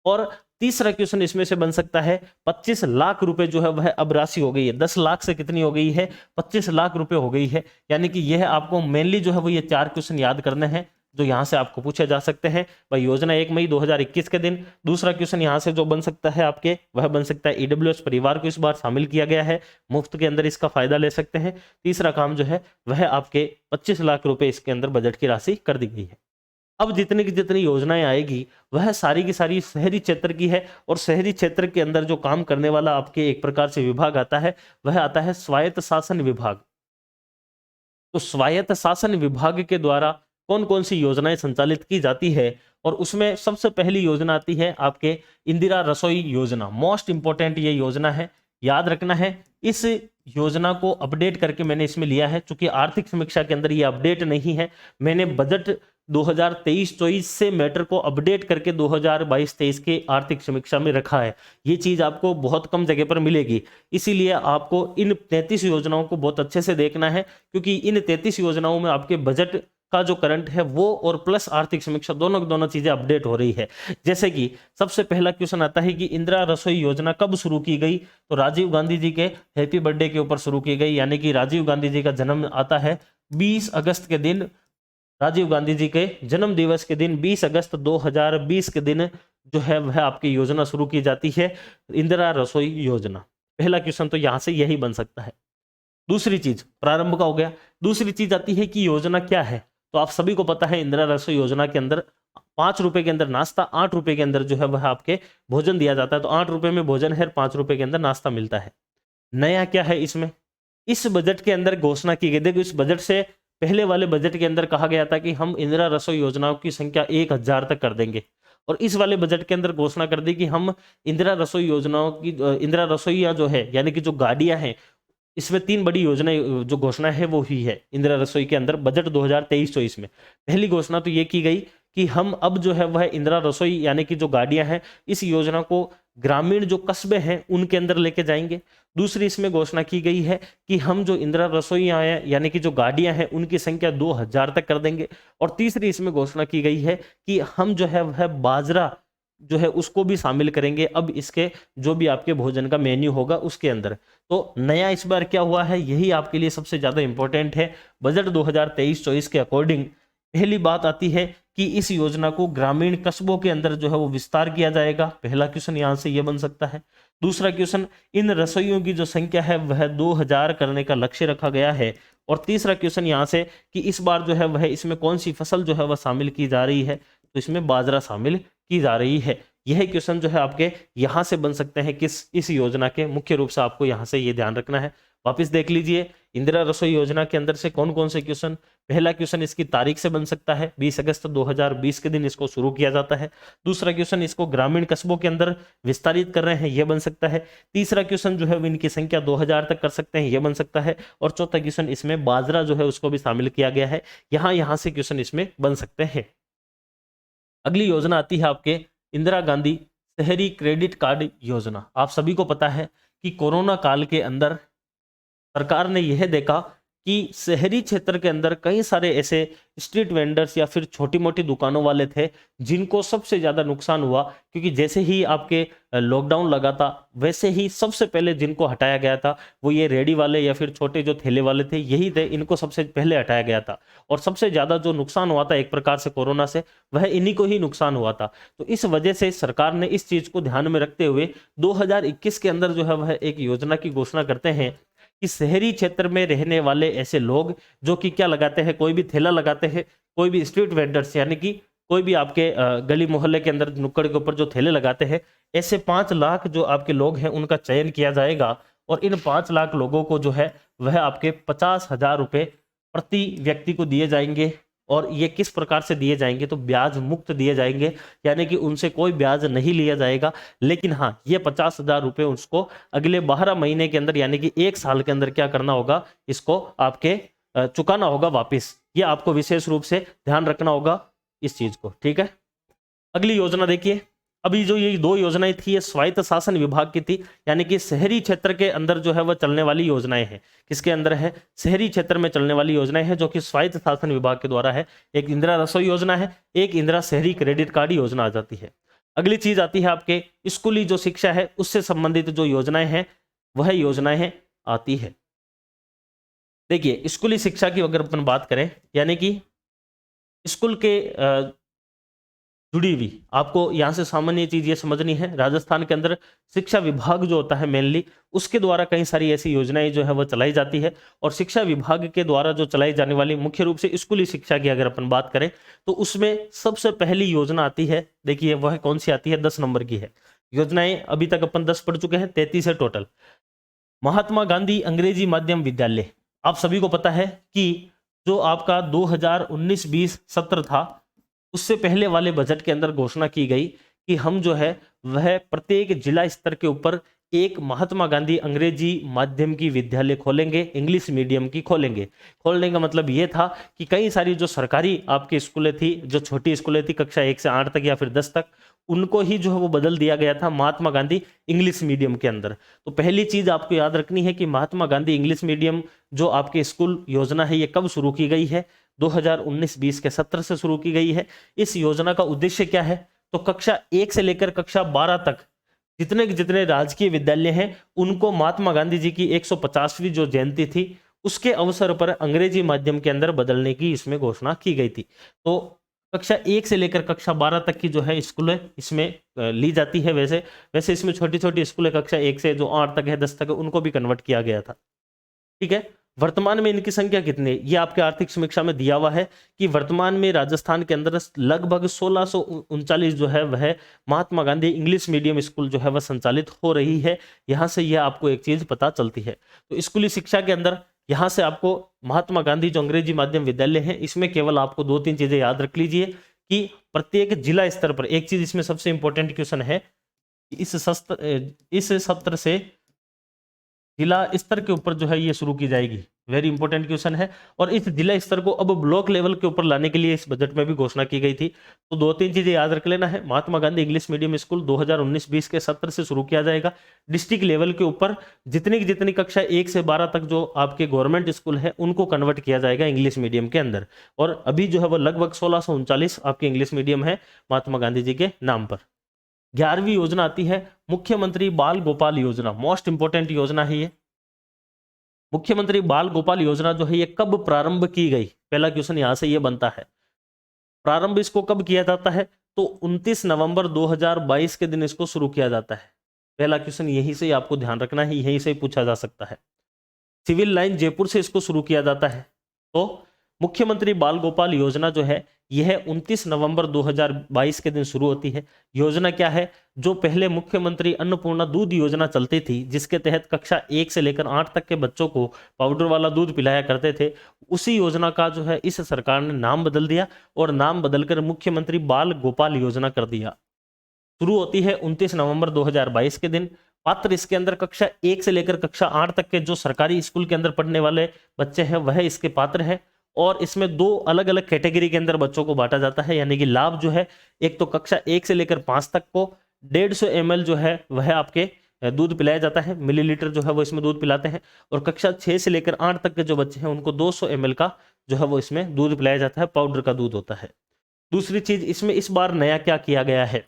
और तीसरा क्वेश्चन इसमें से बन सकता है, 25 लाख रुपए जो है वह अब राशि हो गई है, 10 लाख से कितनी हो गई है, 25 लाख रुपए हो गई है। यानी कि यह आपको मेनली जो है वो ये 4 क्वेश्चन याद करने हैं जो यहां से आपको पूछे जा सकते हैं। भाई योजना 1 मई 2021 के दिन। दूसरा क्वेश्चन यहां से जो बन सकता है आपके, वह बन सकता है ईडब्ल्यूएस परिवार को इस बार शामिल किया गया है, मुफ्त के अंदर इसका फायदा ले सकते हैं। तीसरा काम जो है वह आपके 25 लाख रुपए इसके अंदर बजट की राशि कर दी गई है। अब जितनी की जितनी योजनाएं आएगी वह सारी की सारी शहरी क्षेत्र की है, और शहरी क्षेत्र के अंदर जो काम करने वाला आपके एक प्रकार से विभाग आता है वह आता है स्वायत्त शासन विभाग। तो स्वायत्त शासन विभाग के द्वारा कौन कौन सी योजनाएं संचालित की जाती है, और उसमें सबसे पहली योजना आती है आपके इंदिरा रसोई योजना। मोस्ट इंपोर्टेंट ये योजना है, याद रखना है। इस योजना को अपडेट करके मैंने इसमें लिया है, क्योंकि आर्थिक समीक्षा के अंदर ये अपडेट नहीं है। मैंने बजट 2023-24 से मैटर को अपडेट करके 2022-23 के आर्थिक समीक्षा में रखा है। ये चीज आपको बहुत कम जगह पर मिलेगी, इसीलिए आपको इन 33 योजनाओं को बहुत अच्छे से देखना है, क्योंकि इन 33 योजनाओं में आपके बजट का जो करंट है वो और प्लस आर्थिक समीक्षा दोनों चीजें अपडेट हो रही है। जैसे कि सबसे पहला क्वेश्चन आता है कि इंदिरा रसोई योजना कब शुरू की गई, तो राजीव गांधी जी के हैप्पी बर्थडे के ऊपर शुरू की गई। यानी कि राजीव गांधी जी का जन्म आता है 20 अगस्त के दिन राजीव गांधी जी के जन्म दिवस के दिन 20 अगस्त 2020 के दिन जो है वह आपकी योजना शुरू की जाती है, इंदिरा रसोई योजना। पहला क्वेश्चन तो यहां से यही बन सकता है। दूसरी चीज प्रारंभ का हो गया। दूसरी चीज आती है कि योजना क्या है। तो आप सभी को पता है इंदिरा रसोई योजना के अंदर 5 रुपए के अंदर नाश्ता, 8 रुपए के अंदर जो है वह आपके भोजन दिया जाता है। तो 8 रुपए में भोजन है, 5 रुपए के अंदर नाश्ता मिलता है। नया क्या है इसमें, इस बजट के अंदर घोषणा की गई। देखो, इस बजट से पहले वाले बजट के अंदर कहा गया था कि हम इंदिरा रसोई योजनाओं की संख्या 1000 तक कर देंगे, और इस वाले बजट के अंदर घोषणा कर दी कि हम इंदिरा रसोई योजनाओं की इंदिरा रसोईया जो है यानी कि जो गाड़ियां हैं, इसमें 3 बड़ी योजनाएं जो घोषणा है वो हुई है इंदिरा रसोई के अंदर बजट 2023-24 में। पहली घोषणा तो ये की गई कि हम अब जो है वह इंदिरा रसोई यानी कि जो गाड़ियां हैं इस योजना को ग्रामीण जो कस्बे हैं उनके अंदर लेके जाएंगे। दूसरी इसमें घोषणा की गई है कि हम जो इंदिरा रसोईयां हैं यानी कि जो गाड़ियां हैं उनकी संख्या 2000 तक कर देंगे। और तीसरी इसमें घोषणा की गई है कि हम जो है वह बाजरा जो है उसको भी शामिल करेंगे अब इसके जो भी आपके भोजन का मेन्यू होगा उसके अंदर। तो नया इस बार क्या हुआ है, यही आपके लिए सबसे ज्यादा इंपॉर्टेंट है। बजट 2023-24 के अकॉर्डिंग पहली बात आती है कि इस योजना को ग्रामीण कस्बों के अंदर जो है वो विस्तार किया जाएगा। पहला क्वेश्चन यहां से ये बन सकता है। दूसरा क्वेश्चन, इन रसोइयों की जो संख्या है वह 2000 करने का लक्ष्य रखा गया है। और तीसरा क्वेश्चन यहां से कि इस बार जो है वह इसमें कौन सी फसल जो है वह शामिल की जा रही है, तो इसमें बाजरा शामिल की जा रही है। यह क्वेश्चन जो है आपके यहां से बन सकते हैं किस इस योजना के। मुख्य रूप से आपको यहां से ये ध्यान रखना है। वापस देख लीजिए इंदिरा रसोई योजना के अंदर से कौन कौन से क्वेश्चन। पहला क्वेश्चन इसकी तारीख से बन सकता है, 20 अगस्त 2020 के दिन इसको शुरू किया जाता है। दूसरा क्वेश्चन, इसको ग्रामीण कस्बों के अंदर विस्तारित कर रहे हैं, यह बन सकता है। तीसरा क्वेश्चन जो है इनकी संख्या 2000 तक कर सकते हैं, यह बन सकता है। और चौथा क्वेश्चन, इसमें बाजरा जो है उसको भी शामिल किया गया है। यहां से क्वेश्चन इसमें बन सकते हैं। अगली योजना आती है आपके इंदिरा गांधी शहरी क्रेडिट कार्ड योजना। आप सभी को पता है कि कोरोना काल के अंदर सरकार ने यह देखा कि शहरी क्षेत्र के अंदर कई सारे ऐसे स्ट्रीट वेंडर्स या फिर छोटी मोटी दुकानों वाले थे जिनको सबसे ज्यादा नुकसान हुआ, क्योंकि जैसे ही आपके लॉकडाउन लगा था वैसे ही सबसे पहले जिनको हटाया गया था वो ये रेडी वाले या फिर छोटे जो ठेले वाले थे, यही थे, इनको सबसे पहले हटाया गया था। और सबसे ज्यादा जो नुकसान हुआ था एक प्रकार से कोरोना से, वह इन्हीं को ही नुकसान हुआ था। तो इस वजह से सरकार ने इस चीज को ध्यान में रखते हुए 2021 के अंदर जो है वह एक योजना की घोषणा करते हैं कि शहरी क्षेत्र में रहने वाले ऐसे लोग जो कि क्या लगाते हैं, कोई भी ठेला लगाते हैं, कोई भी स्ट्रीट वेंडर्स यानी कि कोई भी आपके गली मोहल्ले के अंदर नुक्कड़ के ऊपर जो ठेले लगाते हैं, ऐसे 5 लाख जो आपके लोग हैं उनका चयन किया जाएगा। और इन 5 लाख लोगों को जो है वह आपके 50,000 रुपए प्रति व्यक्ति को दिए जाएंगे। और ये किस प्रकार से दिए जाएंगे, तो ब्याज मुक्त दिए जाएंगे, यानी कि उनसे कोई ब्याज नहीं लिया जाएगा। लेकिन हाँ, ये 50,000 रुपए उसको अगले 12 महीने के अंदर यानी कि 1 साल के अंदर क्या करना होगा, इसको आपके चुकाना होगा वापिस। ये आपको विशेष रूप से ध्यान रखना होगा इस चीज को, ठीक है। अगली योजना देखिए, अभी जो ये 2 योजनाएं थी ये स्वायत्त शासन विभाग की थी, यानी कि शहरी क्षेत्र के अंदर जो है वह चलने वाली योजनाएं हैं। किसके अंदर है, शहरी क्षेत्र में चलने वाली योजनाएं हैं जो कि स्वायत्त शासन विभाग के द्वारा है। एक इंदिरा रसोई योजना है, एक इंदिरा शहरी क्रेडिट कार्ड योजना आ जाती है। अगली चीज आती है आपके स्कूली जो शिक्षा है उससे संबंधित जो योजनाएं हैं वह योजनाएं आती है। देखिए स्कूली शिक्षा की अगर अपन बात करें, यानी कि स्कूल के जुड़ी हुई, आपको यहां से सामान्य चीज ये समझनी है, राजस्थान के अंदर शिक्षा विभाग जो होता है मेनली उसके द्वारा कई सारी ऐसी योजनाएं जो है वो चलाई जाती है। और शिक्षा विभाग के द्वारा जो चलाई जाने वाली मुख्य रूप से स्कूली शिक्षा की अगर अपन बात करें तो उसमें सबसे पहली योजना आती है, देखिए वह कौन सी आती है, 10 नंबर की है। योजनाएं अभी तक अपन 10 पढ़ चुके हैं, 33 है टोटल। महात्मा गांधी अंग्रेजी माध्यम विद्यालय, आप सभी को पता है कि जो आपका 2019-20 सत्र था उससे पहले वाले बजट के अंदर घोषणा की गई कि हम जो है वह प्रत्येक जिला स्तर के ऊपर एक महात्मा गांधी अंग्रेजी माध्यम की विद्यालय खोलेंगे, इंग्लिश मीडियम की खोलेंगे। खोलने का मतलब ये था कि कई सारी जो सरकारी आपकी स्कूलें थी, जो छोटी स्कूलें थी कक्षा 1 से 8 तक या फिर 10 तक, उनको ही जो है वो बदल दिया गया था महात्मा गांधी इंग्लिश मीडियम के अंदर। तो पहली चीज आपको याद रखनी है कि महात्मा गांधी इंग्लिश मीडियम जो आपके स्कूल योजना है ये कब शुरू की गई है, 2019-20 के सत्र से शुरू की गई है। इस योजना का उद्देश्य क्या है, तो कक्षा 1 से लेकर कक्षा 12 तक जितने जितने राजकीय विद्यालय हैं उनको महात्मा गांधी जी की 150वीं जो जयंती थी उसके अवसर पर अंग्रेजी माध्यम के अंदर बदलने की इसमें घोषणा की गई थी। तो कक्षा 1 से लेकर कक्षा 12 तक की जो है स्कूलें इसमें ली जाती है। वैसे वैसे इसमें छोटी-छोटी स्कूलें कक्षा 1 से जो 8 तक है, 10 तक है, उनको भी कन्वर्ट किया गया था। ठीक है। वर्तमान में इनकी संख्या कितनी है, ये आपके आर्थिक समीक्षा में दिया हुआ है कि वर्तमान में राजस्थान के अंदर लगभग 1639 जो है वह Mahatma Gandhi English medium school जो है वह संचालित हो रही है। यहाँ से यह आपको एक चीज पता चलती है। तो स्कूली शिक्षा के अंदर यहाँ से आपको महात्मा गांधी जो अंग्रेजी माध्यम विद्यालय है, इसमें केवल आपको 2-3 चीजें याद रख लीजिए कि प्रत्येक जिला स्तर पर एक चीज इसमें सबसे इंपॉर्टेंट क्वेश्चन है, इस सत्र से जिला स्तर के ऊपर जो है ये शुरू की जाएगी। वेरी इंपॉर्टेंट क्वेश्चन है। और इस जिला स्तर को अब ब्लॉक लेवल के ऊपर लाने के लिए इस बजट में भी घोषणा की गई थी। तो 2-3 चीजें याद रख लेना है। Mahatma Gandhi English medium school 2019-20 के सत्र से शुरू किया जाएगा। डिस्ट्रिक्ट लेवल के ऊपर जितनी कक्षा 1 से 12 तक जो आपके गवर्नमेंट स्कूल है उनको कन्वर्ट किया जाएगा इंग्लिश मीडियम के अंदर। और अभी जो है वो लगभग 1639 आपके इंग्लिश मीडियम है महात्मा गांधी जी के नाम पर। 11वीं योजना आती है मुख्यमंत्री बाल गोपाल योजना। मोस्ट इंपोर्टेंट योजना है ये। मुख्यमंत्री बाल गोपाल योजना जो है ये कब प्रारंभ की गई, पहला क्वेश्चन यहां से ये बनता है। प्रारंभ इसको कब किया जाता है, तो 29 नवंबर 2022 के दिन इसको शुरू किया जाता है। पहला क्वेश्चन यहीं से आपको ध्यान रखना है, यहीं से पूछा जा सकता है। सिविल लाइन जयपुर से इसको शुरू किया जाता है। तो मुख्यमंत्री बाल गोपाल योजना जो है यह 29 नवंबर 2022 के दिन शुरू होती है। योजना क्या है, जो पहले मुख्यमंत्री अन्नपूर्णा दूध योजना चलती थी, जिसके तहत कक्षा 1 से लेकर 8 तक के बच्चों को पाउडर वाला दूध पिलाया करते थे, उसी योजना का जो है इस सरकार ने नाम बदल दिया और नाम बदलकर मुख्यमंत्री बाल गोपाल योजना कर दिया। शुरू होती है 29 नवंबर 2022 के दिन। पात्र इसके अंदर कक्षा 1 से लेकर कक्षा 8 तक के जो सरकारी स्कूल के अंदर पढ़ने वाले बच्चे हैं वह इसके पात्र हैं। और इसमें 2 अलग अलग कैटेगरी के अंदर बच्चों को बांटा जाता है। यानी कि लाभ जो है, एक तो कक्षा 1 से लेकर 5 तक को 150 ml जो है वह आपके दूध पिलाया जाता है, मिलीलीटर जो है वो इसमें दूध पिलाते हैं। और कक्षा 6 से लेकर 8 तक के जो बच्चे हैं उनको 200 ml का जो है वो इसमें दूध पिलाया जाता है, पाउडर का दूध होता है। दूसरी चीज इसमें इस बार नया क्या किया गया है,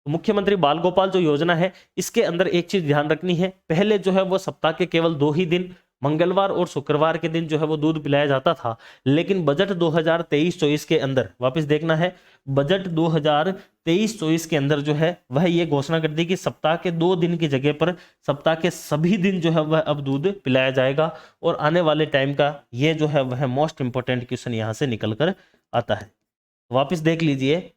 मुख्यमंत्री बाल गोपाल जो योजना है इसके अंदर एक चीज ध्यान रखनी है। पहले जो है वो सप्ताह के केवल 2 ही दिन, मंगलवार और शुक्रवार के दिन जो है वो दूध पिलाया जाता था। लेकिन बजट 2023-24 के अंदर, वापस देखना है, बजट 2023-24 के अंदर जो है वह ये घोषणा कर दी कि सप्ताह के 2 दिन की जगह पर सप्ताह के सभी दिन जो है वह अब दूध पिलाया जाएगा। और आने वाले टाइम का ये जो है वह मोस्ट इंपोर्टेंट क्वेश्चन यहाँ से निकल कर आता है। वापिस देख लीजिए,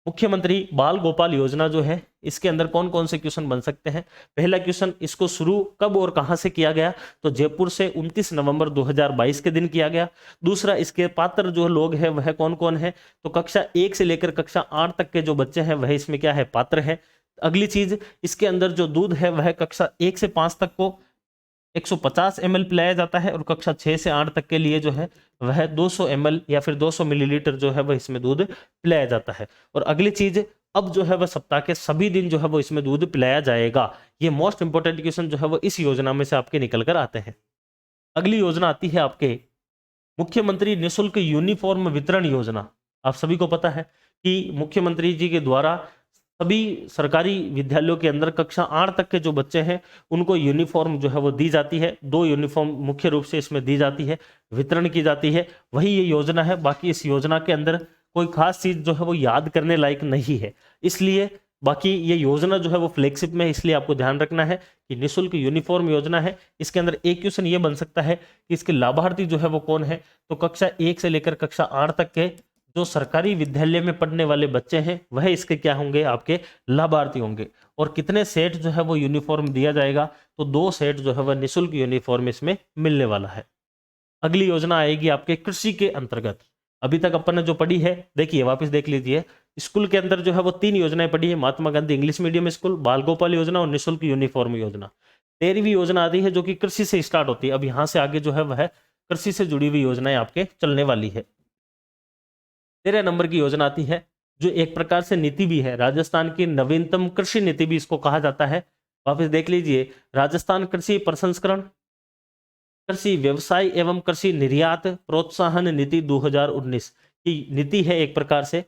मुख्यमंत्री बाल गोपाल योजना जो है इसके अंदर कौन कौन से क्वेश्चन बन सकते हैं। पहला क्वेश्चन, इसको शुरू कब और कहां से किया गया, तो जयपुर से 29 नवंबर 2022 के दिन किया गया। दूसरा, इसके पात्र जो लोग हैं वह कौन कौन है, तो कक्षा 1 से लेकर कक्षा 8 तक के जो बच्चे हैं वह इसमें क्या है, पात्र है। अगली चीज, इसके अंदर जो दूध है वह कक्षा 1 से 5 तक को 150 ml पिलाया जाता है और कक्षा 6 से 8 तक के लिए जो है वह 200 ml या फिर 200 मिलीलीटर जो है वह इसमें दूध पिलाया जाता है। और अगली चीज, अब जो है वह सप्ताह के सभी दिन जो है वो इसमें दूध पिलाया जाएगा। ये मोस्ट इंपोर्टेंट क्वेश्चन जो है वो इस योजना में से आपके निकल कर आते हैं। अगली योजना आती है आपके मुख्यमंत्री निःशुल्क यूनिफॉर्म वितरण योजना। आप सभी को पता है कि मुख्यमंत्री जी के द्वारा सभी सरकारी विद्यालयों के अंदर कक्षा 8 तक के जो बच्चे हैं उनको यूनिफॉर्म जो है वो दी जाती है। 2 यूनिफॉर्म मुख्य रूप से इसमें दी जाती है, वितरण की जाती है, वही ये योजना है। बाकी इस योजना के अंदर कोई खास चीज जो है वो याद करने लायक नहीं है, इसलिए बाकी ये योजना जो है वो फ्लैगशिप में है, इसलिए आपको ध्यान रखना है कि निःशुल्क यूनिफॉर्म योजना है। इसके अंदर एक क्वेश्चन ये बन सकता है कि इसके लाभार्थी जो है वो कौन है, तो कक्षा 1 से लेकर कक्षा 8 तक के जो सरकारी विद्यालय में पढ़ने वाले बच्चे हैं वह इसके क्या होंगे, आपके लाभार्थी होंगे। और कितने सेट जो है वो यूनिफॉर्म दिया जाएगा, तो 2 सेट जो है वह निःशुल्क यूनिफॉर्म इसमें मिलने वाला है। अगली योजना आएगी आपके कृषि के अंतर्गत। अभी तक अपन ने जो पढ़ी है, देखिए वापस देख लीजिए, स्कूल के अंदर जो है वो 3 योजनाएं पढ़ी है, Mahatma Gandhi English medium school, बाल गोपाल योजना और निःशुल्क यूनिफॉर्म योजना। 13वीं योजना आती है जो कि कृषि से स्टार्ट होती है। अब यहाँ से आगे जो है वह कृषि से जुड़ी हुई योजनाएं आपके चलने वाली है। 13 नंबर की योजना आती है जो एक प्रकार से नीति भी है, राजस्थान की नवीनतम कृषि नीति भी इसको कहा जाता है। वापस देख लीजिए, राजस्थान कृषि प्रसंस्करण, कृषि व्यवसाय एवं कृषि निर्यात प्रोत्साहन नीति 2019 की नीति है एक प्रकार से।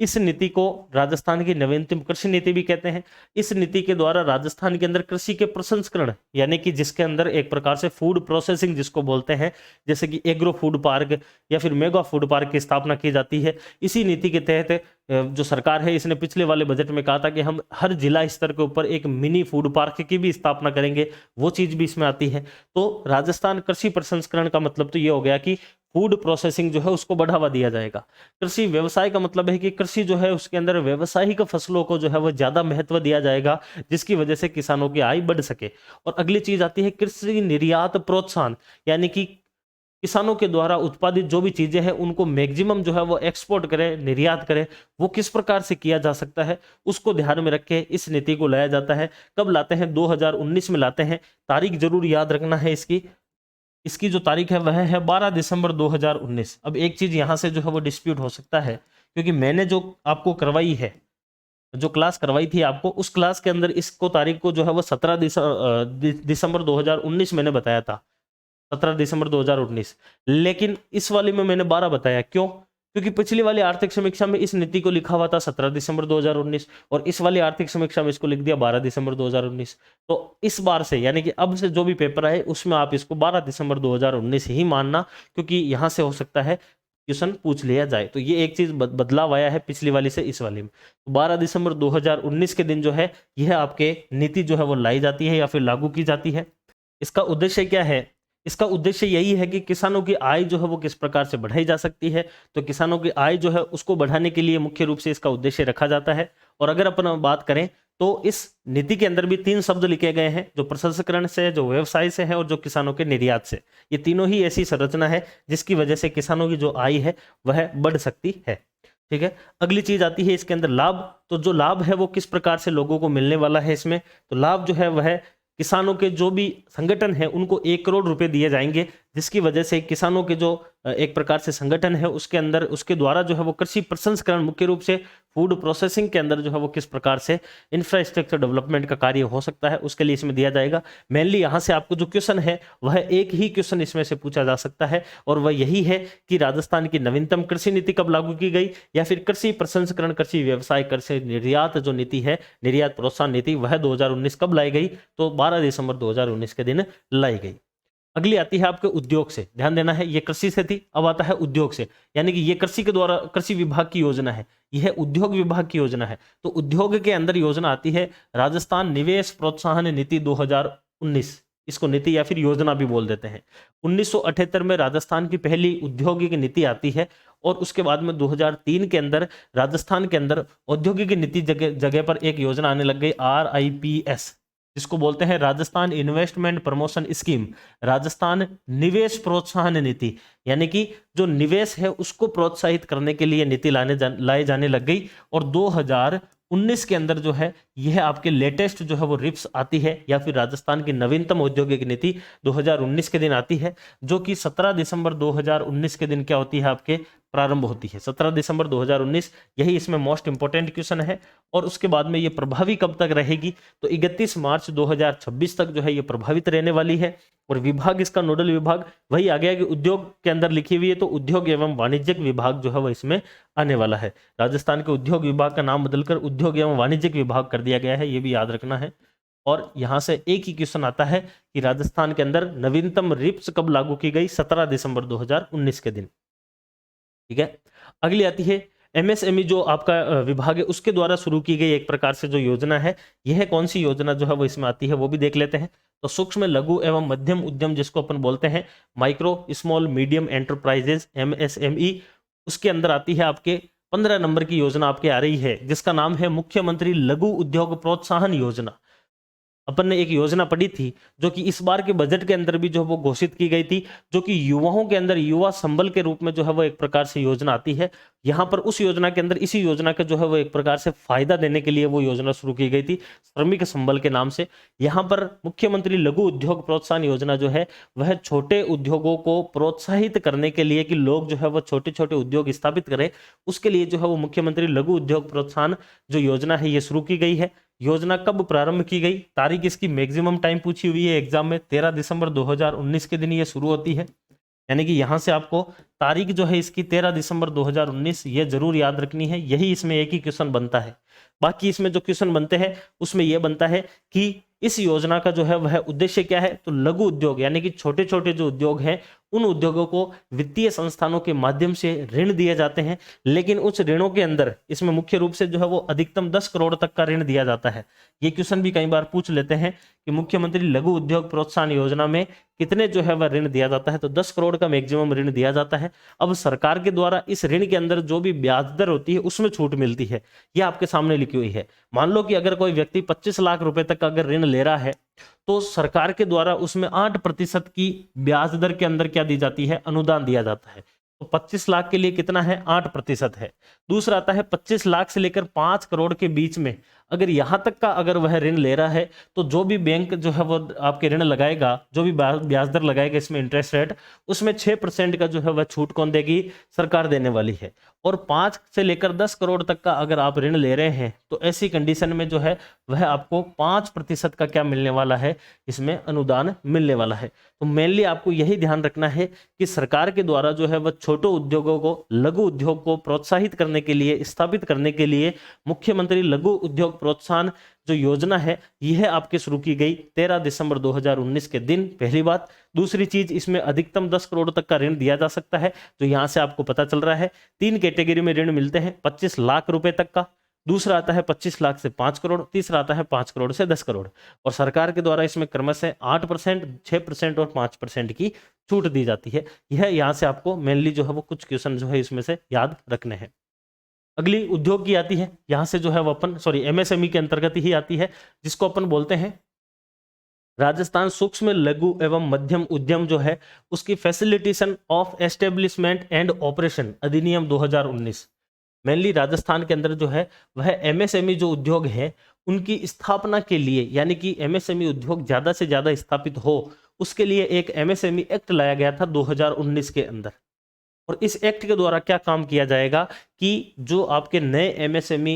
इस नीति को राजस्थान की नवीनतम कृषि नीति भी कहते हैं। इस नीति के द्वारा राजस्थान के अंदर कृषि के प्रसंस्करण, यानी कि जिसके अंदर एक प्रकार से फूड प्रोसेसिंग जिसको बोलते हैं, जैसे कि एग्रो फूड पार्क या फिर मेगा फूड पार्क की स्थापना की जाती है। इसी नीति के तहत जो सरकार है, इसने पिछले वाले बजट में कहा था कि हम हर जिला स्तर के ऊपर एक मिनी फूड पार्क की भी स्थापना करेंगे, वो चीज भी इसमें आती है। तो राजस्थान कृषि प्रसंस्करण का मतलब तो ये हो गया कि फूड प्रोसेसिंग जो है उसको बढ़ावा दिया जाएगा। कृषि व्यवसाय का मतलब है कि कृषि जो है उसके अंदर व्यवसायिक फसलों को जो है वो ज्यादा महत्व दिया जाएगा, जिसकी वजह से किसानों की आय बढ़ सके। और अगली चीज आती है कृषि निर्यात प्रोत्साहन, यानी कि किसानों के द्वारा उत्पादित जो भी चीजें हैं उनको मैक्सिमम जो है वो एक्सपोर्ट करें, निर्यात करें। वो किस प्रकार से किया जा सकता है उसको ध्यान में रख के इस नीति को लाया जाता है। कब लाते हैं? 2019 में लाते हैं। तारीख जरूर याद रखना है इसकी। इसकी जो तारीख है वह है 12 दिसंबर 2019। अब एक चीज यहां से जो है वो डिस्प्यूट हो सकता है, क्योंकि मैंने जो आपको करवाई है, जो क्लास करवाई थी आपको, उस क्लास के अंदर इसको तारीख को जो है वो 17 दिसंबर 2019 मैंने बताया था, 17 दिसंबर 2019। लेकिन इस वाली में मैंने 12 बताया। क्यों? क्योंकि पिछली वाली आर्थिक समीक्षा में इस नीति को लिखा हुआ था 17 दिसंबर 2019 और इस वाली आर्थिक समीक्षा में इसको लिख दिया 12 दिसंबर 2019। तो इस बार से, यानी कि अब से जो भी पेपर आए उसमें आप इसको 12 दिसंबर 2019 ही मानना, क्योंकि यहां से हो सकता है क्वेश्चन पूछ लिया जाए। तो ये एक चीज बदलाव आया है पिछली वाली से इस वाली में। तो 12 दिसंबर 2019 के दिन जो है यह आपके नीति जो है वो लाई जाती है या फिर लागू की जाती है। इसका उद्देश्य क्या है? इसका उद्देश्य यही है कि किसानों की आय जो है वो किस प्रकार से बढ़ाई जा सकती है। तो किसानों की आय जो है उसको बढ़ाने के लिए मुख्य रूप से इसका उद्देश्य रखा जाता है। और अगर अपन बात करें तो इस नीति के अंदर भी 3 शब्द लिखे गए हैं, जो प्रसंस्करण से, जो व्यवसाय से है और जो किसानों के निर्यात से। ये तीनों ही ऐसी संरचना है जिसकी वजह से किसानों की जो आय है वह बढ़ सकती है। ठीक है। अगली चीज आती है इसके अंदर लाभ। तो जो लाभ है वो किस प्रकार से लोगों को मिलने वाला है इसमें? तो लाभ जो है वह किसानों के जो भी संगठन है उनको 1 करोड़ रुपए दिए जाएंगे, जिसकी वजह से किसानों के जो एक प्रकार से संगठन है उसके अंदर, उसके द्वारा जो है वो कृषि प्रसंस्करण, मुख्य रूप से फूड प्रोसेसिंग के अंदर जो है वो किस प्रकार से इंफ्रास्ट्रक्चर डेवलपमेंट का कार्य हो सकता है, उसके लिए इसमें दिया जाएगा। मेनली यहाँ से आपको जो क्वेश्चन है वह एक ही क्वेश्चन इसमें से पूछा जा सकता है, और वह यही है कि राजस्थान की नवीनतम कृषि नीति कब लागू की गई, या फिर कृषि प्रसंस्करण, कृषि व्यवसाय, कृषि निर्यात जो नीति है, निर्यात प्रोत्साहन नीति, वह 2019 कब लाई गई? तो 12 दिसंबर 2019 के दिन लाई गई। अगली आती है आपके उद्योग से। ध्यान देना है, ये कृषि से थी, अब आता है उद्योग से, यानी कि ये कृषि के द्वारा, कृषि विभाग की योजना है, यह उद्योग विभाग की योजना है। तो उद्योग के अंदर योजना आती है राजस्थान निवेश प्रोत्साहन नीति 2019। इसको नीति या फिर योजना भी बोल देते हैं। 1978 में राजस्थान की पहली औद्योगिक नीति आती है, और उसके बाद में 2003 के अंदर राजस्थान के अंदर औद्योगिक नीति जगह पर एक योजना आने लग गई, RIPS, जिसको बोलते हैं Rajasthan investment promotion scheme, Rajasthan निवेश प्रोत्साहन नीति। यानी कि जो निवेश है उसको प्रोत्साहित करने के लिए नीति लाए जाने लग गई। और 2019 के अंदर जो है यह आपके लेटेस्ट जो है वो रिप्स आती है, या फिर राजस्थान की नवीनतम औद्योगिक नीति 2019 के दिन आती है, जो कि 17 दिसंबर 2019 के दिन क्या होती है, आपके प्रारंभ होती है। 17 दिसंबर 2019, यही इसमें मोस्ट इंपोर्टेंट क्वेश्चन है। और उसके बाद में ये प्रभावी कब तक रहेगी? तो 31 मार्च 2026 तक जो है ये प्रभावित रहने वाली है। और विभाग, इसका नोडल विभाग वही आ गया कि उद्योग के अंदर लिखी हुई है, तो उद्योग एवं वाणिज्यिक विभाग जो है वो इसमें आने वाला है। राजस्थान के उद्योग विभाग का नाम बदलकर उद्योग एवं वाणिज्यिक विभाग कर दिया गया है, ये भी याद रखना है। और यहां से एक ही क्वेश्चन आता है कि राजस्थान के अंदर नवीनतम रिप्स कब लागू की गई? 17 दिसंबर 2019 के दिन। ठीक है। अगली आती है MSME, जो आपका विभाग है उसके द्वारा शुरू की गई एक प्रकार से जो योजना है, यह कौन सी योजना जो है वो इसमें आती है, वो भी देख लेते हैं। तो सूक्ष्म लघु एवं मध्यम उद्यम, जिसको अपन बोलते हैं micro small medium enterprises, MSME, उसके अंदर आती है आपके 15 नंबर की योजना आपके आ रही है, जिसका नाम है मुख्यमंत्री लघु उद्योग प्रोत्साहन योजना। अपन ने एक योजना पढ़ी थी जो कि इस बार के बजट के अंदर भी जो वो घोषित की गई थी, जो कि युवाओं के अंदर युवा संबल के रूप में जो है वो एक प्रकार से योजना आती है। यहाँ पर उस योजना के अंदर, इसी योजना का जो है वो एक प्रकार से फायदा देने के लिए वो योजना शुरू की गई थी, श्रमिक संबल के नाम से। यहाँ पर मुख्यमंत्री लघु उद्योग प्रोत्साहन योजना जो है वह छोटे उद्योगों को प्रोत्साहित करने के लिए, कि लोग जो है वो छोटे छोटे उद्योग स्थापित करें, उसके लिए जो है वो मुख्यमंत्री लघु उद्योग प्रोत्साहन जो योजना है ये शुरू की गई है। योजना कब प्रारंभ की गई? तारीख इसकी मैक्सिमम टाइम पूछी हुई है एग्जाम में, 13 दिसंबर 2019 के दिन ये शुरू होती है। यानी कि यहाँ से आपको तारीख जो है इसकी 13 दिसंबर 2019 ये जरूर याद रखनी है। यही इसमें एक ही क्वेश्चन बनता है। बाकी इसमें जो क्वेश्चन बनते हैं उसमें यह बनता है कि इस योजना का जो है वह उद्देश्य क्या है। तो लघु उद्योग यानी कि छोटे छोटे जो उद्योग हैं उन उद्योगों को वित्तीय संस्थानों के माध्यम से ऋण दिए जाते हैं, लेकिन उस ऋणों के अंदर इसमें मुख्य रूप से जो है वो अधिकतम 10 करोड़ तक का ऋण दिया जाता है। ये क्वेश्चन भी कई बार पूछ लेते हैं कि मुख्यमंत्री लघु उद्योग प्रोत्साहन योजना में कितने जो है वह ऋण दिया जाता है। तो 10 करोड़ का मैक्सिमम ऋण दिया जाता है। अब सरकार के द्वारा इस ऋण के अंदर जो भी ब्याज दर होती है उसमें छूट मिलती है, यह आपके सामने लिखी हुई है। मान लो कि अगर कोई व्यक्ति 25 लाख रुपए तक अगर ऋण ले रहा है तो सरकार के द्वारा उसमें 8% की ब्याज दर के अंदर क्या दी जाती है, अनुदान दिया जाता है। तो 25 लाख के लिए कितना है, 8% है। दूसरा आता है 25 लाख से लेकर 5 करोड़ के बीच में अगर यहां तक का अगर वह ऋण ले रहा है तो जो भी बैंक जो है वो आपके ऋण लगाएगा, जो भी ब्याज दर लगाएगा इसमें इंटरेस्ट रेट, उसमें 6% का जो है वह छूट कौन देगी, सरकार देने वाली है। और 5 से लेकर 10 करोड़ तक का अगर आप ऋण ले रहे हैं तो ऐसी कंडीशन में जो है वह आपको 5% का क्या मिलने वाला है, इसमें अनुदान मिलने वाला है। तो मेनली आपको यही ध्यान रखना है कि सरकार के द्वारा जो है वह छोटे उद्योगों को, लघु उद्योग को प्रोत्साहित करने के लिए, स्थापित करने के लिए मुख्यमंत्री लघु उद्योग प्रोत्साहन जो योजना है यह आपके शुरू की गई 13 दिसंबर 2019 के दिन, पहली बात। दूसरी चीज, इसमें अधिकतम 10 करोड़ तक का ऋण दिया जा सकता है। तो यहां से आपको पता चल रहा है 3 कैटेगरी में ऋण मिलते हैं, 25 लाख रुपए तक का, दूसरा आता है 25 लाख से 5 करोड़, तीसरा आता है 5 करोड़ से 10 करोड़। और सरकार के द्वारा इसमें क्रमशः 8%, 6% और 5% की छूट दी जाती है। यह यहाँ से आपको मेनली जो है वो कुछ क्वेश्चन जो है इसमें से याद रखने हैं। अगली उद्योग की आती है, यहां से जो है वो अपन एमएसएमई के अंतर्गत ही आती है, जिसको अपन बोलते हैं राजस्थान सूक्ष्म लघु एवं मध्यम उद्यम जो है उसकी facilitation of establishment and operation अधिनियम 2019। मेनली राजस्थान के अंदर जो है वह एमएसएमई जो उद्योग है उनकी स्थापना के लिए, यानी कि एमएसएमई उद्योग ज्यादा से ज्यादा स्थापित हो उसके लिए एक एमएसएमई एक्ट लाया गया था 2019 के अंदर। और इस एक्ट के द्वारा क्या काम किया जाएगा कि जो आपके नए एमएसएमई,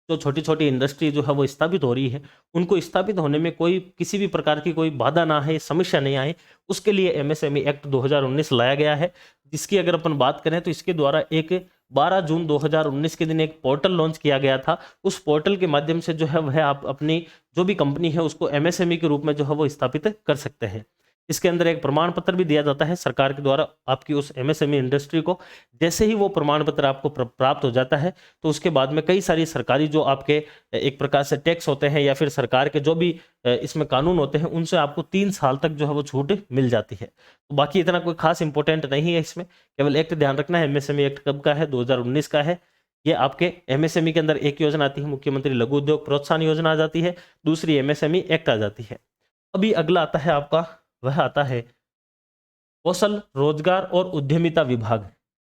जो छोटी छोटी इंडस्ट्री जो है वो स्थापित हो रही है, उनको स्थापित होने में कोई किसी भी प्रकार की कोई बाधा ना आए, समस्या नहीं आए, उसके लिए एमएसएमई एक्ट 2019 लाया गया है। जिसकी अगर अपन बात करें तो इसके द्वारा एक 12 जून 2019 के दिन एक पोर्टल लॉन्च किया गया था। उस पोर्टल के माध्यम से जो है वह आप अपनी जो भी कंपनी है उसको एमएसएमई के रूप में जो है वो स्थापित कर सकते हैं। इसके अंदर एक प्रमाण पत्र भी दिया जाता है सरकार के द्वारा आपकी उस एमएसएमई इंडस्ट्री को। जैसे ही वो प्रमाण पत्र आपको प्राप्त हो जाता है तो उसके बाद में कई सारी सरकारी जो आपके एक प्रकार से टैक्स होते हैं या फिर सरकार के जो भी इसमें कानून होते हैं उनसे आपको 3 साल तक जो है वो छूट मिल जाती है। तो बाकी इतना कोई खास इंपॉर्टेंट नहीं है इसमें, केवल एक्ट ध्यान रखना है। एमएसएमई एक्ट कब का है, 2019 का है। ये आपके एमएसएमई के अंदर एक योजना आती है, मुख्यमंत्री लघु उद्योग प्रोत्साहन योजना आ जाती है, दूसरी एमएसएमई एक्ट आ जाती है। अभी अगला आता है आपका, वह आता है कौशल रोजगार और उद्यमिता विभाग।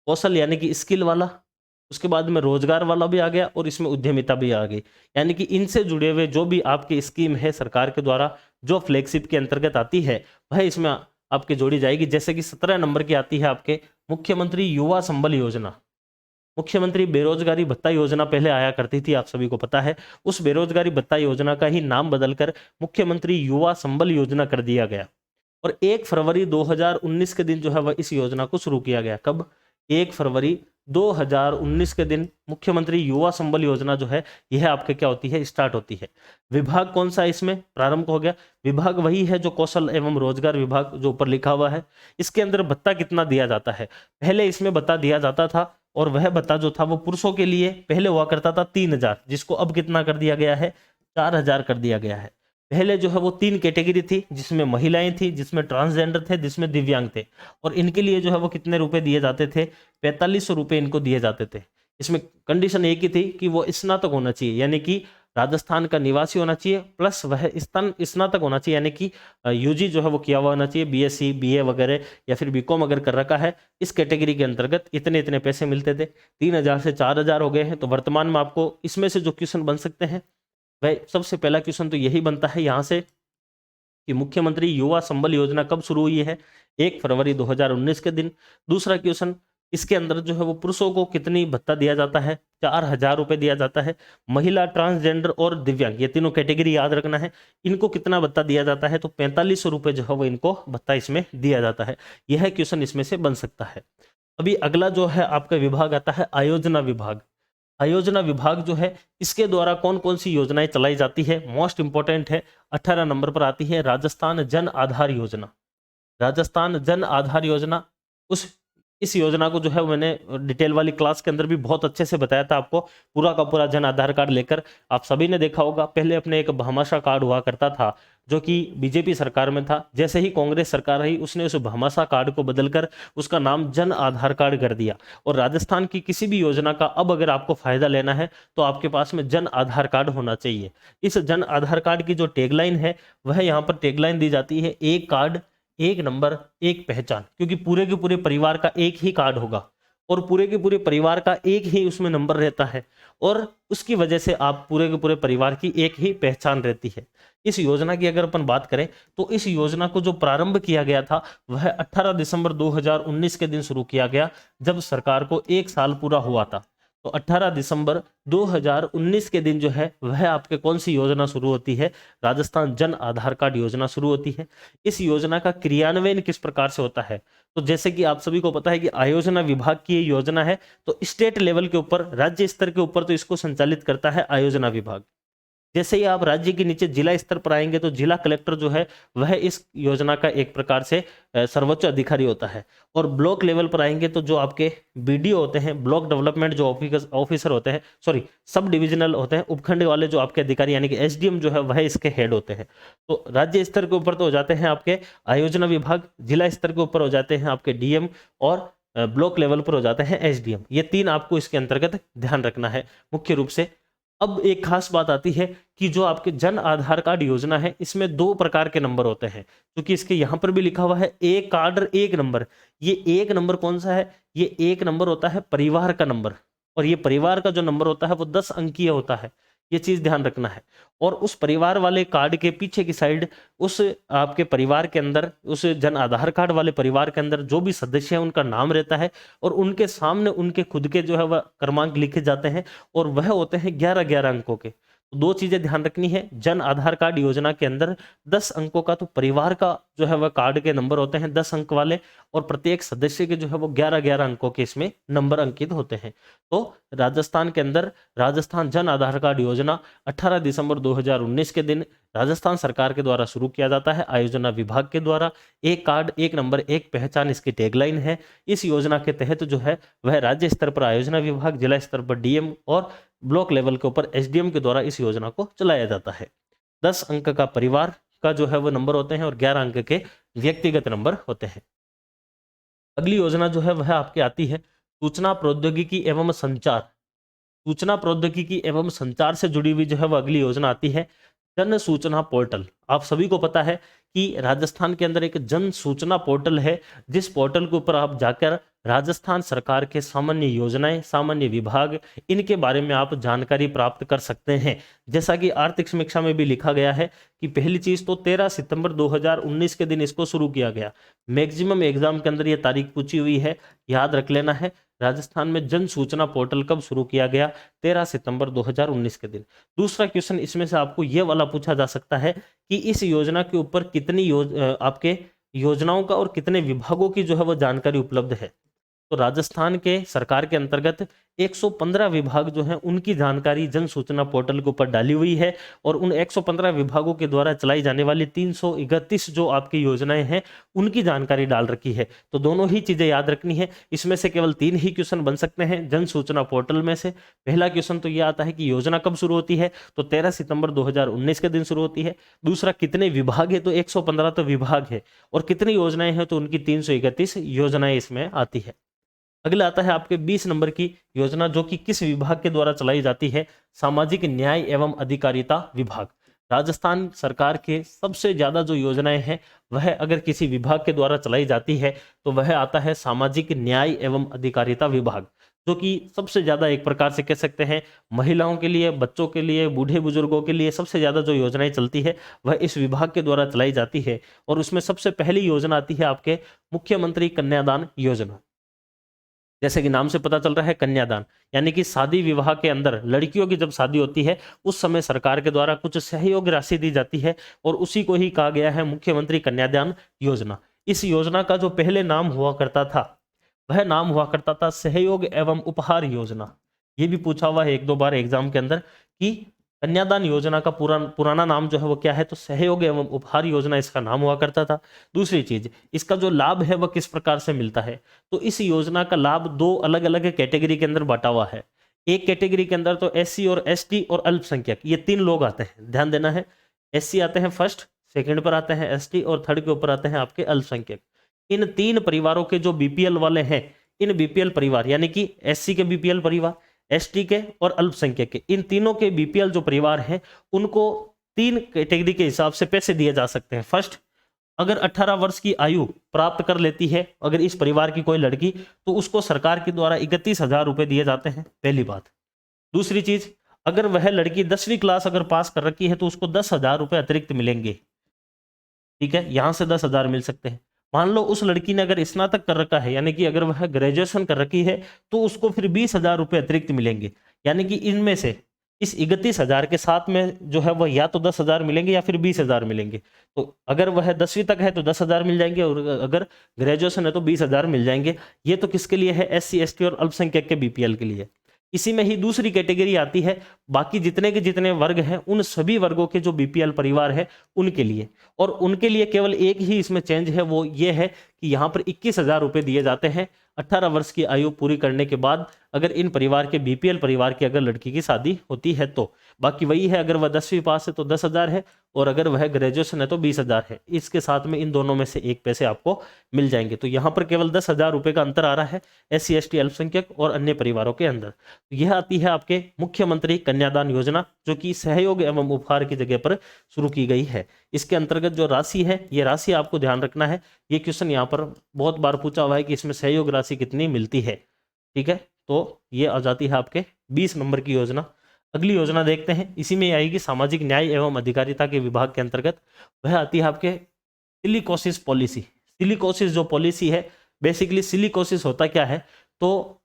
कौशल यानी कि स्किल वाला, उसके बाद में रोजगार वाला भी आ गया और इसमें उद्यमिता भी आ गई। यानी कि इनसे जुड़े हुए जो भी आपकी स्कीम है सरकार के द्वारा जो फ्लैगशिप के अंतर्गत आती है वह इसमें आपके जोड़ी जाएगी। जैसे कि 17 नंबर की आती है आपके मुख्यमंत्री युवा संबल योजना। मुख्यमंत्री बेरोजगारी भत्ता योजना पहले आया करती थी, आप सभी को पता है। उस बेरोजगारी भत्ता योजना का ही नाम बदलकर मुख्यमंत्री युवा संबल योजना कर दिया गया। और 1 फरवरी 2019 के दिन जो है वह इस योजना को शुरू किया गया। कब, 1 फरवरी 2019 के दिन मुख्यमंत्री युवा संबल योजना जो है यह आपके क्या होती है, स्टार्ट होती है। विभाग कौन सा इसमें प्रारंभ हो गया, विभाग वही है जो कौशल एवं रोजगार विभाग जो ऊपर लिखा हुआ है। इसके अंदर भत्ता कितना दिया जाता है, पहले इसमें भत्ता दिया जाता था और वह भत्ता जो था वो पुरुषों के लिए पहले हुआ करता था 3000, जिसको अब कितना कर दिया गया है, 4000 कर दिया गया है। पहले जो है वो 3 कैटेगरी थी, जिसमें महिलाएं थी, जिसमें ट्रांसजेंडर थे, जिसमें दिव्यांग थे। और इनके लिए जो है वो कितने रुपए दिए जाते थे, 4500 रुपए इनको दिए जाते थे। इसमें कंडीशन एक ही थी कि वो स्नातक होना चाहिए, यानी कि राजस्थान का निवासी होना चाहिए, प्लस वह स्नातक होना चाहिए, यानी कि यूजी जो है वो किया हुआ होना चाहिए, बीएससी बीए वगैरह या फिर बीकॉम अगर कर रखा है। इस कैटेगरी के अंतर्गत इतने इतने पैसे मिलते थे। 3000 से 4000 हो गए हैं। तो वर्तमान में आपको इसमें से जो क्वेश्चन बन सकते हैं वह सबसे पहला क्वेश्चन तो यही बनता है यहाँ से कि मुख्यमंत्री युवा संबल योजना कब शुरू हुई है, 1 फरवरी 2019 के दिन। दूसरा क्वेश्चन, इसके अंदर जो है वो पुरुषों को कितनी भत्ता दिया जाता है, 4,000 रुपये दिया जाता है। महिला, ट्रांसजेंडर और दिव्यांग, ये तीनों कैटेगरी याद रखना है, इनको कितना भत्ता दिया जाता है, तो 4500 रुपये जो है वो इनको भत्ता इसमें दिया जाता है। यह क्वेश्चन इसमें से बन सकता है। अभी अगला जो है आपका विभाग आता है आयोजना विभाग। आयोजना विभाग जो है, इसके द्वारा कौन कौन सी योजनाएं चलाई जाती है, मोस्ट इंपॉर्टेंट है। 18 नंबर पर आती है राजस्थान जन आधार योजना। राजस्थान जन आधार योजना, उस इस योजना को जो है मैंने डिटेल वाली क्लास के अंदर भी बहुत अच्छे से बताया था आपको, पूरा का पूरा जन आधार कार्ड लेकर। आप सभी ने देखा होगा, पहले अपने एक भामाशाह कार्ड हुआ करता था जो कि बीजेपी सरकार में था। जैसे ही कांग्रेस सरकार आई, उसने उस भामाशाह कार्ड को बदलकर उसका नाम जन आधार कार्ड कर दिया। और राजस्थान की किसी भी योजना का अब अगर आपको फायदा लेना है तो आपके पास में जन आधार कार्ड होना चाहिए। इस जन आधार कार्ड की जो टैगलाइन है, वह यहाँ पर टैगलाइन दी जाती है, एक कार्ड एक नंबर एक पहचान। क्योंकि पूरे के पूरे परिवार का एक ही कार्ड होगा और पूरे के पूरे परिवार का एक ही उसमें नंबर रहता है, और उसकी वजह से आप पूरे के पूरे परिवार की एक ही पहचान रहती है। इस योजना की अगर अपन बात करें तो इस योजना को जो प्रारंभ किया गया था वह 18 दिसंबर 2019 के दिन शुरू किया गया, जब सरकार को 1 साल पूरा हुआ था। तो 18 दिसंबर 2019 के दिन जो है वह आपके कौन सी योजना शुरू होती है, राजस्थान जन आधार कार्ड योजना शुरू होती है। इस योजना का क्रियान्वयन किस प्रकार से होता है, तो जैसे कि आप सभी को पता है कि आयोजना विभाग की ये योजना है, तो स्टेट लेवल के ऊपर, राज्य स्तर के ऊपर तो इसको संचालित करता है आयोजना विभाग। जैसे ही आप राज्य के नीचे जिला स्तर पर आएंगे तो जिला कलेक्टर जो है वह इस योजना का एक प्रकार से सर्वोच्च अधिकारी होता है। और ब्लॉक लेवल पर आएंगे तो जो आपके बीडीओ होते हैं, ब्लॉक डेवलपमेंट जो ऑफिसर होते हैं, सॉरी सब डिविजनल होते हैं, उपखंड वाले जो आपके अधिकारी यानी कि एसडीएम जो है वह इसके हेड होते हैं। तो राज्य स्तर के ऊपर तो हो जाते हैं आपके आयोजना विभाग, जिला स्तर के ऊपर हो जाते हैं आपके डीएम, और ब्लॉक लेवल पर हो जाते हैं एसडीएम। ये तीन आपको इसके अंतर्गत ध्यान रखना है मुख्य रूप से। अब एक खास बात आती है कि जो आपके जन आधार कार्ड योजना है, इसमें 2 प्रकार के नंबर होते हैं, क्योंकि इसके यहाँ पर भी लिखा हुआ है एक कार्ड एक नंबर। ये एक नंबर कौन सा है, ये एक नंबर होता है परिवार का नंबर, और ये परिवार का जो नंबर होता है वो 10 अंकीय होता है। ये चीज ध्यान रखना है। और उस परिवार वाले कार्ड के पीछे की साइड उस आपके परिवार के अंदर, उस जन आधार कार्ड वाले परिवार के अंदर जो भी सदस्य है उनका नाम रहता है, और उनके सामने उनके खुद के जो है वह क्रमांक लिखे जाते हैं, और वह होते हैं 11-11 अंकों के। तो 2 चीजें ध्यान रखनी है, जन आधार कार्ड योजना के अंदर 10 अंकों का तो परिवार का जो है वह कार्ड के नंबर होते हैं 10 अंक वाले, और प्रत्येक सदस्य के जो है वो 11-11 अंकों के इसमें नंबर अंकित होते हैं। तो राजस्थान के अंदर राजस्थान जन आधार कार्ड योजना 18 दिसंबर 2019 के दिन राजस्थान सरकार के द्वारा शुरू किया जाता है, आयोजना विभाग के द्वारा। एक कार्ड एक नंबर एक पहचान इसकी टैगलाइन है। इस योजना के तहत जो है वह राज्य स्तर पर आयोजना विभाग, जिला स्तर पर डीएम और ब्लॉक लेवल के ऊपर एसडीएम के द्वारा इस योजना को चलाया जाता है। 10 अंक का परिवार का जो है वो नंबर होते हैं, और 11 अंक के व्यक्तिगत नंबर होते हैं। अगली योजना जो है वह आपकी आती है सूचना प्रौद्योगिकी एवं संचार। सूचना प्रौद्योगिकी एवं संचार से जुड़ी हुई जो है वह अगली योजना आती है जन सूचना पोर्टल। आप सभी को पता है कि राजस्थान के अंदर एक जन सूचना पोर्टल है, जिस पोर्टल के ऊपर आप जाकर राजस्थान सरकार के सामान्य योजनाएं, सामान्य विभाग, इनके बारे में आप जानकारी प्राप्त कर सकते हैं। जैसा कि आर्थिक समीक्षा में भी लिखा गया है कि पहली चीज तो 13 सितंबर 2019 के दिन इसको शुरू किया गया। मैक्सिमम एग्जाम के अंदर यह तारीख पूछी हुई है, याद रख लेना है। राजस्थान में जन सूचना पोर्टल कब शुरू किया गया, 13 सितंबर 2019 के दिन। दूसरा क्वेश्चन इसमें से आपको यह वाला पूछा जा सकता है कि इस योजना के ऊपर कितनी आपके योजनाओं का और कितने विभागों की जो है वो जानकारी उपलब्ध है। तो राजस्थान के सरकार के अंतर्गत 115 विभाग जो हैं उनकी जानकारी जन सूचना पोर्टल के ऊपर डाली हुई है, और उन 115 विभागों के द्वारा चलाई जाने वाली 331 जो आपकी योजनाएं हैं उनकी जानकारी डाल रखी है। तो दोनों ही चीजें याद रखनी है। इसमें से केवल 3 ही क्वेश्चन बन सकते हैं जन सूचना पोर्टल में से। पहला क्वेश्चन तो ये आता है कि योजना कब शुरू होती है, तो 13 सितंबर 2019 के दिन शुरू होती है। दूसरा, कितने विभाग है, तो 115 तो विभाग है, और कितनी योजनाएं हैं, तो उनकी 331 योजनाएं इसमें आती है। अगला आता है आपके 20 नंबर की योजना, जो कि किस विभाग के द्वारा चलाई जाती है, सामाजिक न्याय एवं अधिकारिता विभाग। राजस्थान सरकार के सबसे ज्यादा जो योजनाएं हैं वह अगर किसी विभाग के द्वारा चलाई जाती है तो वह आता है सामाजिक न्याय एवं अधिकारिता विभाग, जो कि सबसे ज्यादा एक प्रकार से कह सकते हैं महिलाओं के लिए, बच्चों के लिए, बूढ़े बुजुर्गों के लिए सबसे ज्यादा जो योजनाएं चलती है वह इस विभाग के द्वारा चलाई जाती है। और उसमें सबसे पहली योजना आती है आपके मुख्यमंत्री कन्यादान योजना। जैसे कि नाम से पता चल रहा है कन्यादान, यानी कि शादी विवाह के अंदर लड़कियों की जब शादी होती है उस समय सरकार के द्वारा कुछ सहयोग राशि दी जाती है और उसी को ही कहा गया है मुख्यमंत्री कन्यादान योजना। इस योजना का जो पहले नाम हुआ करता था वह नाम हुआ करता था सहयोग एवं उपहार योजना। ये भी पूछा हुआ है एक दो बार एग्जाम के अंदर कि कन्यादान योजना का पुराना नाम जो है वो क्या है, तो सहयोग एवं उपहार योजना इसका नाम हुआ करता था। दूसरी चीज, इसका जो लाभ है वह किस प्रकार से मिलता है, तो इस योजना का लाभ दो अलग अलग कैटेगरी के अंदर बांटा हुआ है। एक कैटेगरी के अंदर तो एससी और एसटी और अल्पसंख्यक, ये तीन लोग आते हैं, ध्यान देना है। एससी आते हैं फर्स्ट, सेकंड पर आते हैं एसटी और थर्ड के ऊपर आते हैं आपके अल्पसंख्यक। इन तीन परिवारों के जो बीपीएल वाले हैं, इन बीपीएल परिवार यानी कि एससी के बीपीएल परिवार, एसटी के और अल्पसंख्यक के, इन तीनों के बीपीएल जो परिवार हैं उनको तीन कैटेगरी के हिसाब से पैसे दिए जा सकते हैं। फर्स्ट, अगर 18 वर्ष की आयु प्राप्त कर लेती है अगर इस परिवार की कोई लड़की, तो उसको सरकार के द्वारा 31,000 रुपए दिए जाते हैं, पहली बात। दूसरी चीज, अगर वह लड़की 10वीं क्लास अगर पास कर रखी है तो उसको 10,000 रुपए अतिरिक्त मिलेंगे, ठीक है, यहां से 10,000 मिल सकते हैं। मान लो उस लड़की ने अगर स्नातक कर रखा है यानी कि अगर वह ग्रेजुएशन कर रखी है तो उसको फिर 20,000 रुपए अतिरिक्त मिलेंगे, यानी कि इनमें से इस 31,000 के साथ में जो है वह या तो 10,000 मिलेंगे या फिर 20,000 मिलेंगे। तो अगर वह 10वीं तक है तो 10,000 मिल जाएंगे और अगर ग्रेजुएशन है तो 20,000 मिल जाएंगे। ये तो किसके लिए है, एससी एसटी और अल्पसंख्यक के बीपीएल के लिए। इसी में ही दूसरी कैटेगरी आती है, बाकी जितने के जितने वर्ग हैं उन सभी वर्गों के जो बीपीएल परिवार है उनके लिए, और उनके लिए केवल एक ही इसमें चेंज है, वो ये है कि यहाँ पर 21,000 रुपए दिए जाते हैं 18 वर्ष की आयु पूरी करने के बाद अगर इन परिवार के बीपीएल परिवार की अगर लड़की की शादी होती है तो। बाकी वही है, अगर वह 10वीं पास है तो 10,000 है और अगर वह ग्रेजुएशन है तो 20,000 है। इसके साथ में इन दोनों में से एक पैसे आपको मिल जाएंगे। तो यहाँ पर केवल 10,000 रुपए का अंतर आ रहा है एससी एसटी अल्पसंख्यक और अन्य परिवारों के अंदर। तो यह आती है आपके मुख्यमंत्री कन्यादान योजना, जो कि सहयोग एवं उपहार की जगह पर शुरू की गई है। इसके अंतर्गत जो राशि है, ये राशि आपको ध्यान रखना है, ये क्वेश्चन यहाँ पर बहुत बार पूछा हुआ है कि इसमें सहयोग राशि कितनी मिलती है, ठीक है। तो ये आ जाती है आपके 20 नंबर की योजना। अगली योजना देखते हैं, इसी में आएगी सामाजिक न्याय एवं अधिकारिता के विभाग के अंतर्गत। वह आती है आपके सिलिकोसिस पॉलिसी। सिलिकोसिस जो पॉलिसी है, बेसिकली सिलिकोसिस होता क्या है, तो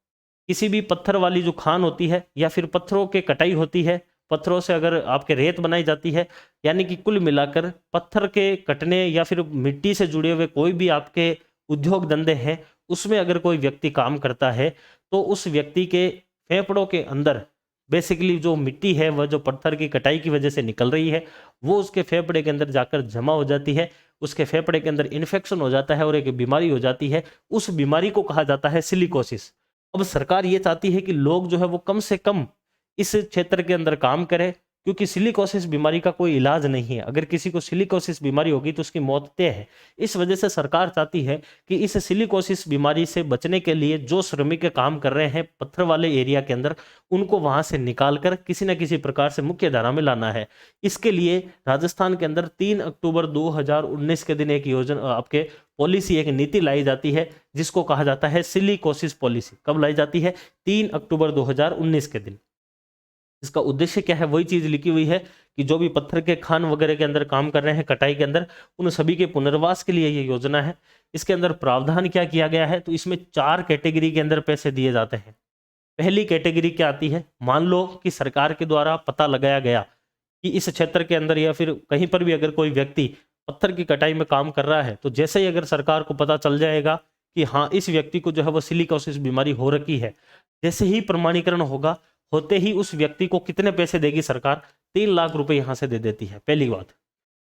किसी भी पत्थर वाली जो खान होती है या फिर पत्थरों के कटाई होती है, पत्थरों से अगर आपके रेत बनाई जाती है, यानी कि कुल मिलाकर पत्थर के कटने या फिर मिट्टी से जुड़े हुए कोई भी आपके उद्योग धंधे हैं, उसमें अगर कोई व्यक्ति काम करता है तो उस व्यक्ति के फेफड़ों के अंदर बेसिकली जो मिट्टी है वह जो पत्थर की कटाई की वजह से निकल रही है वो उसके फेफड़े के अंदर जाकर जमा हो जाती है, उसके फेफड़े के अंदर इन्फेक्शन हो जाता है और एक बीमारी हो जाती है। उस बीमारी को कहा जाता है सिलिकोसिस। अब सरकार ये चाहती है कि लोग जो है वो कम से कम इस क्षेत्र के अंदर काम करें, क्योंकि सिलिकोसिस बीमारी का कोई इलाज नहीं है। अगर किसी को सिलिकोसिस बीमारी होगी तो उसकी मौत तय है। इस वजह से सरकार चाहती है कि इस सिलिकोसिस बीमारी से बचने के लिए जो श्रमिक काम कर रहे हैं पत्थर वाले एरिया के अंदर, उनको वहां से निकालकर किसी न किसी प्रकार से मुख्य धारा में लाना है। इसके लिए राजस्थान के अंदर 3 अक्टूबर 2019 के दिन एक योजना आपके पॉलिसी, एक नीति लाई जाती है जिसको कहा जाता है सिलिकोसिस पॉलिसी। कब लाई जाती है? 3 अक्टूबर 2019 के दिन। इसका उद्देश्य क्या है? वही चीज लिखी हुई है कि जो भी पत्थर के खान वगैरह के अंदर काम कर रहे हैं कटाई के अंदर, उन सभी के पुनर्वास के लिए ये योजना है। इसके अंदर प्रावधान क्या किया गया है, तो इसमें 4 कैटेगरी के अंदर पैसे दिए जाते हैं। पहली कैटेगरी क्या आती है, मान लो कि सरकार के द्वारा पता लगाया गया कि इस क्षेत्र के अंदर या फिर कहीं पर भी अगर कोई व्यक्ति पत्थर की कटाई में काम कर रहा है, तो जैसे ही अगर सरकार को पता चल जाएगा कि हाँ इस व्यक्ति को जो है वो सिलिकोसिस बीमारी हो रखी है, जैसे ही प्रमाणीकरण होगा होते ही उस व्यक्ति को कितने पैसे देगी सरकार? 3 लाख रुपए यहां से दे देती है, पहली बात।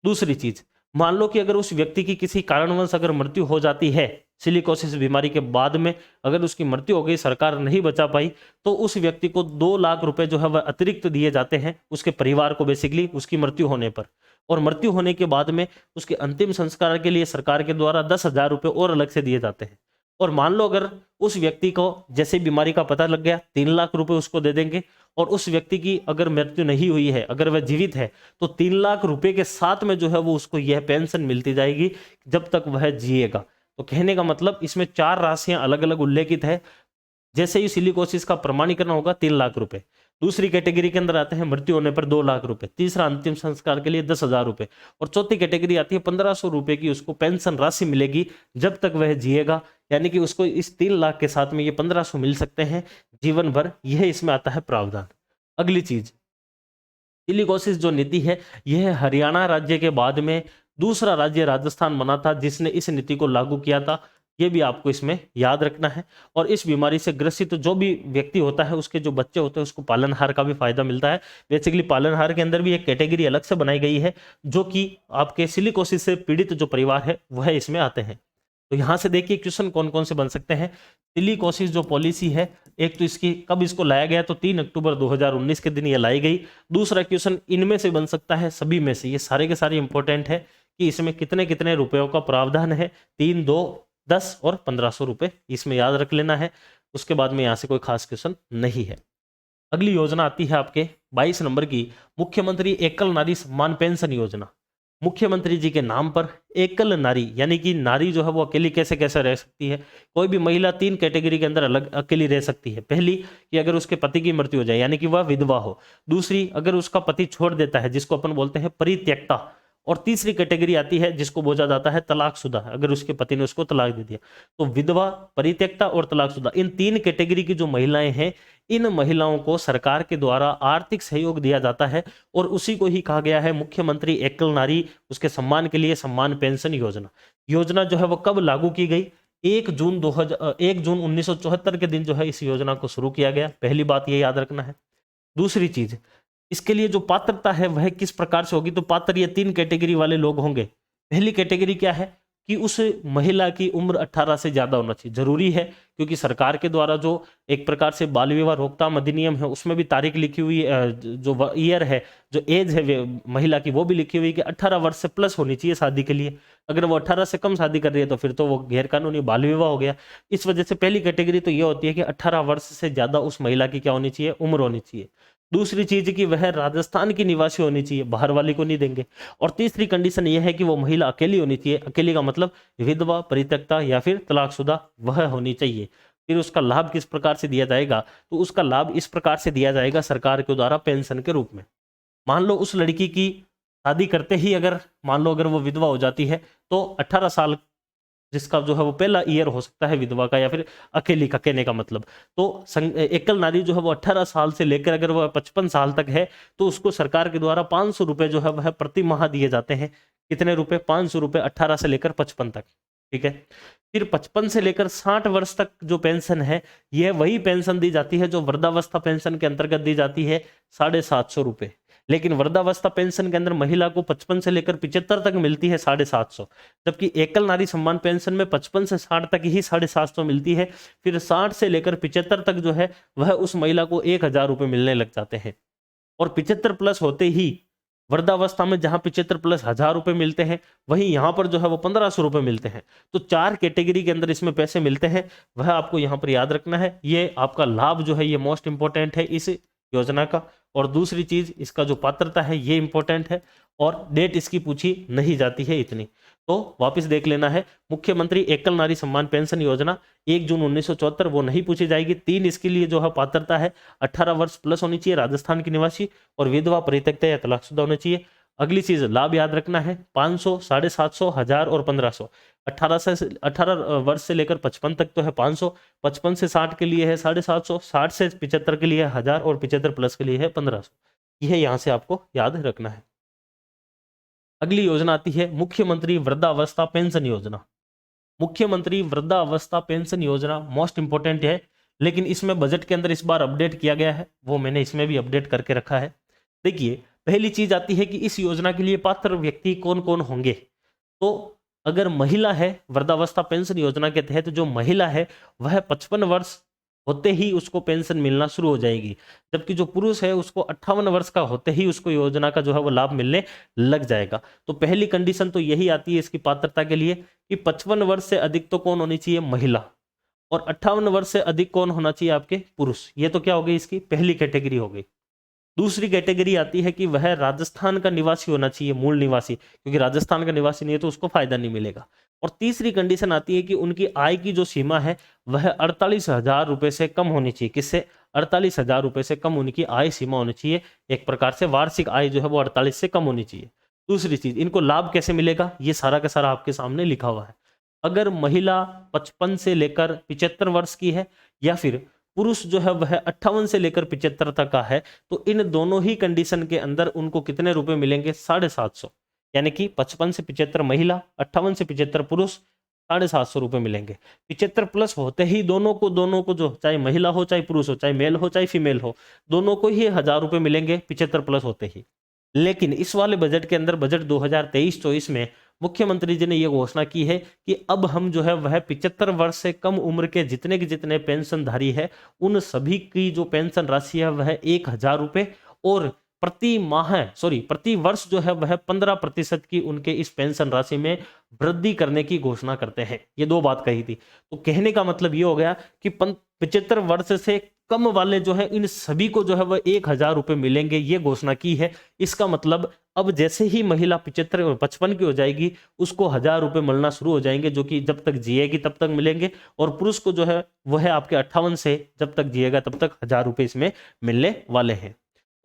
दूसरी चीज, मान लो कि अगर उस व्यक्ति की किसी कारणवश अगर मृत्यु हो जाती है सिलिकोसिस बीमारी के बाद में, अगर उसकी मृत्यु हो गई, सरकार नहीं बचा पाई, तो उस व्यक्ति को 2 लाख रुपए जो है वह अतिरिक्त दिए जाते हैं उसके परिवार को, बेसिकली उसकी मृत्यु होने पर। और मृत्यु होने के बाद में उसके अंतिम संस्कार के लिए सरकार के द्वारा 10,000 रुपए और अलग से दिए जाते हैं। और मान लो अगर उस व्यक्ति को जैसे बीमारी का पता लग गया, 3 लाख रुपए उसको दे देंगे। और उस व्यक्ति की अगर मृत्यु नहीं हुई है, अगर वह जीवित है, तो 3 लाख रुपए के साथ में जो है वो उसको यह पेंशन मिलती जाएगी जब तक वह जिएगा। तो कहने का मतलब इसमें 4 राशियां अलग अलग उल्लेखित है। जैसे ही सिलिकोसिस का प्रमाणीकरण होगा 3 लाख रुपए, दूसरी कैटेगरी के अंदर आते हैं मृत्यु होने पर 2 लाख रुपए, तीसरा अंतिम संस्कार के लिए 10,000 रुपए, और चौथी कैटेगरी आती है 1500 रुपए की उसको पेंशन राशि मिलेगी जब तक वह जिएगा, यानी कि उसको इस 3 लाख के साथ में ये 1500 मिल सकते हैं जीवन भर, यह इसमें आता है प्रावधान। अगली चीज, सिलिकोसिस जो नीति है यह हरियाणा राज्य के बाद में दूसरा राज्य राजस्थान बना था जिसने इस नीति को लागू किया था, ये भी आपको इसमें याद रखना है। और इस बीमारी से ग्रसित जो भी व्यक्ति होता है उसके जो बच्चे होते हैं उसको पालनहार का भी फायदा मिलता है। बेसिकली पालनहार के अंदर भी एक कैटेगरी अलग से बनाई गई है जो कि आपके सिलिकोसिस से पीड़ित जो परिवार है वह इसमें आते हैं। तो यहां से देखिए क्वेश्चन कौन कौन से बन सकते हैं। सिलिकोसिस जो पॉलिसी है, एक तो इसकी कब इसको लाया गया, तो 3 अक्टूबर 2019 के दिन ये लाई गई। दूसरा क्वेश्चन इनमें से बन सकता है, सभी में से, ये सारे के सारे इंपॉर्टेंट है कि इसमें कितने कितने रुपयों का प्रावधान है, 3, 2, 10 और 1500 रुपए, इसमें याद रख लेना है। उसके बाद में यहाँ से कोई खास क्वेश्चन नहीं है। अगली योजना आती है आपके 22 नंबर की, मुख्यमंत्री एकल नारी सम्मान पेंशन योजना। मुख्यमंत्री जी के नाम पर एकल नारी, यानी कि नारी जो है वो अकेली कैसे कैसे रह सकती है। कोई भी महिला 3 कैटेगरी के अंदर अलग अकेली रह सकती है। पहली कि अगर उसके पति की मृत्यु हो जाए यानी कि वह विधवा हो। दूसरी, अगर उसका पति छोड़ देता है जिसको अपन बोलते हैं परित्यक्ता। और तीसरी कैटेगरी आती है जिसको बोला जाता है तलाकशुदा, अगर उसके पति ने उसको तलाक दे दिया। तो विधवा, परित्यक्ता और तलाकशुदा, इन 3 कैटेगरी की जो महिलाएं हैं, इन महिलाओं को सरकार के द्वारा आर्थिक सहयोग दिया जाता है और उसी को ही कहा गया है मुख्यमंत्री एकल नारी, उसके सम्मान के लिए सम्मान पेंशन योजना। योजना जो है वो कब लागू की गई, 1 जून 1974 के दिन जो है इस योजना को शुरू किया गया। पहली बात ये याद रखना है। दूसरी चीज, इसके लिए जो पात्रता है वह किस प्रकार से होगी, तो पात्र ये 3 कैटेगरी वाले लोग होंगे। पहली कैटेगरी क्या है कि उस महिला की उम्र 18 से ज्यादा होना चाहिए, जरूरी है, क्योंकि सरकार के द्वारा जो एक प्रकार से बाल विवाह रोकथाम अधिनियम है उसमें भी तारीख लिखी हुई, जो ईयर है, जो एज है महिला की, वो भी लिखी हुई कि 18 वर्ष से प्लस होनी चाहिए शादी के लिए। अगर वो 18 से कम शादी कर रही है तो फिर तो वो गैर कानूनी बाल विवाह हो गया। इस वजह से पहली कैटेगरी तो ये होती है कि 18 वर्ष से ज्यादा उस महिला की क्या होनी चाहिए, उम्र होनी चाहिए। दूसरी चीज कि वह राजस्थान की निवासी होनी चाहिए, बाहर वाली को नहीं देंगे। और तीसरी कंडीशन यह है कि वो महिला अकेली होनी चाहिए। अकेली का मतलब विधवा, परित्यक्ता या फिर तलाकशुदा वह होनी चाहिए। फिर उसका लाभ किस प्रकार से दिया जाएगा, तो उसका लाभ इस प्रकार से दिया जाएगा सरकार के द्वारा पेंशन के रूप में। मान लो उस लड़की की शादी करते ही अगर मान लो अगर वो विधवा हो जाती है तो 18 साल जिसका जो है वो पहला ईयर हो सकता है विधवा का या फिर अकेली का, कहने का मतलब। तो एकल नारी जो है वो 18 साल से लेकर अगर वह 55 साल तक है तो उसको सरकार के द्वारा 500 रुपए जो है वह प्रति माह दिए जाते हैं। कितने रुपए, 500 रुपए, 18 से लेकर 55 तक, ठीक है। फिर 55 से लेकर 60 वर्ष तक जो पेंशन है, यह वही पेंशन दी जाती है जो वृद्धावस्था पेंशन के अंतर्गत दी जाती है, 750 रुपए। लेकिन वृद्धावस्था पेंशन के अंदर महिला को 55 से लेकर 75 तक मिलती है 750, जबकि एकल नारी सम्मान पेंशन में 55 से 60 तक ही 750 मिलती है। फिर 60 से लेकर 75 तक जो है वह उस महिला को 1000 रुपए मिलने लग जाते हैं। और 75 प्लस होते ही वृद्धावस्था में जहां 75 प्लस 1000 रुपए मिलते हैं, वहीं यहां पर जो है वो 1500 रुपए मिलते हैं। तो 4 कैटेगरी के अंदर इसमें पैसे मिलते हैं, वह आपको यहां पर याद रखना है। ये आपका लाभ जो है ये मोस्ट इंपॉर्टेंट है इस योजना का। और दूसरी चीज, इसका जो पात्रता है ये इंपॉर्टेंट है और डेट इसकी पूछी नहीं जाती है इतनी, तो वापस देख लेना है। मुख्यमंत्री एकल नारी सम्मान पेंशन योजना 1 जून 1974, वो नहीं पूछी जाएगी। 3 इसके लिए जो है पात्रता है, 18 वर्ष प्लस होनी चाहिए, राजस्थान की निवासी, और विधवा, परित्यक्ता या तलाकशुदा होनी चाहिए। अगली चीज लाभ याद रखना है, 500, 750, 1000 और 1500। 18 वर्ष से लेकर 55 तक तो है 500, 55 से 60 के लिए है 750, 60 से 75 के लिए है 1000 और 75 प्लस के लिए है 1500। यह यहां से आपको याद रखना है। अगली योजना आती है मुख्यमंत्री वृद्धावस्था पेंशन योजना। मुख्यमंत्री वृद्धावस्था पेंशन योजना मोस्ट इंपोर्टेंट है, लेकिन इसमें बजट के अंदर इस बार अपडेट किया गया है, वो मैंने इसमें भी अपडेट करके रखा है। देखिए, पहली चीज आती है कि इस योजना के लिए पात्र व्यक्ति कौन कौन होंगे। तो अगर महिला है, वृद्धावस्था पेंशन योजना के तहत जो महिला है वह 55 वर्ष होते ही उसको पेंशन मिलना शुरू हो जाएगी, जबकि जो पुरुष है उसको 58 वर्ष का होते ही उसको योजना का जो है वो लाभ मिलने लग जाएगा। तो पहली कंडीशन तो यही आती है इसकी पात्रता के लिए कि 55 वर्ष से अधिक तो कौन होनी चाहिए, महिला, और 58 वर्ष से अधिक कौन होना चाहिए, आपके पुरुष। ये तो क्या हो गई, इसकी पहली कैटेगरी हो गई। दूसरी कैटेगरी आती है कि वह राजस्थान का निवासी होना चाहिए, मूल निवासी, क्योंकि राजस्थान का निवासी नहीं है तो उसको फायदा नहीं मिलेगा। और तीसरी कंडीशन आती है कि उनकी आय की जो सीमा है वह 48,000 रुपए से कम होनी चाहिए। किससे, 48,000 रुपए से कम उनकी आय सीमा होनी चाहिए। एक प्रकार से वार्षिक आय जो है वो 48 से कम होनी चाहिए। दूसरी चीज, इनको लाभ कैसे मिलेगा, ये सारा का सारा आपके सामने लिखा हुआ है। अगर महिला 55 से लेकर 75 वर्ष की है या फिर पुरुष जो है वह 58 से लेकर 75 तक का है, तो इन दोनों ही कंडीशन के अंदर उनको कितने रुपए मिलेंगे, 750। यानी कि 55 से 75 महिला, 58 से 75 पुरुष, 750 रुपए मिलेंगे। 75 प्लस होते ही दोनों को जो चाहे महिला हो चाहे पुरुष हो, चाहे मेल हो चाहे फीमेल हो, दोनों को ही 1000 रुपए मिलेंगे 75 प्लस होते ही। लेकिन इस वाले बजट के अंदर, बजट 2023-24 में मुख्यमंत्री जी ने यह घोषणा की है कि अब हम जो है वह 75 वर्ष से कम उम्र के जितने के जितने पेंशनधारी है, उन सभी की जो पेंशन राशि है वह 1000 रुपए और प्रति वर्ष जो है वह 15% की उनके इस पेंशन राशि में वृद्धि करने की घोषणा करते हैं। ये दो बात कही थी। तो कहने का मतलब ये हो गया कि 75 वर्ष से कम वाले जो है इन सभी को जो है वह 1000 रुपए मिलेंगे, ये घोषणा की है। इसका मतलब अब जैसे ही महिला 75 और 55 की हो जाएगी, उसको 1000 रुपए मिलना शुरू हो जाएंगे, जो कि जब तक जिएगी तब तक मिलेंगे। और पुरुष को जो है वह आपके 58 से जब तक जिएगा तब तक 1000 रुपए इसमें मिलने वाले हैं।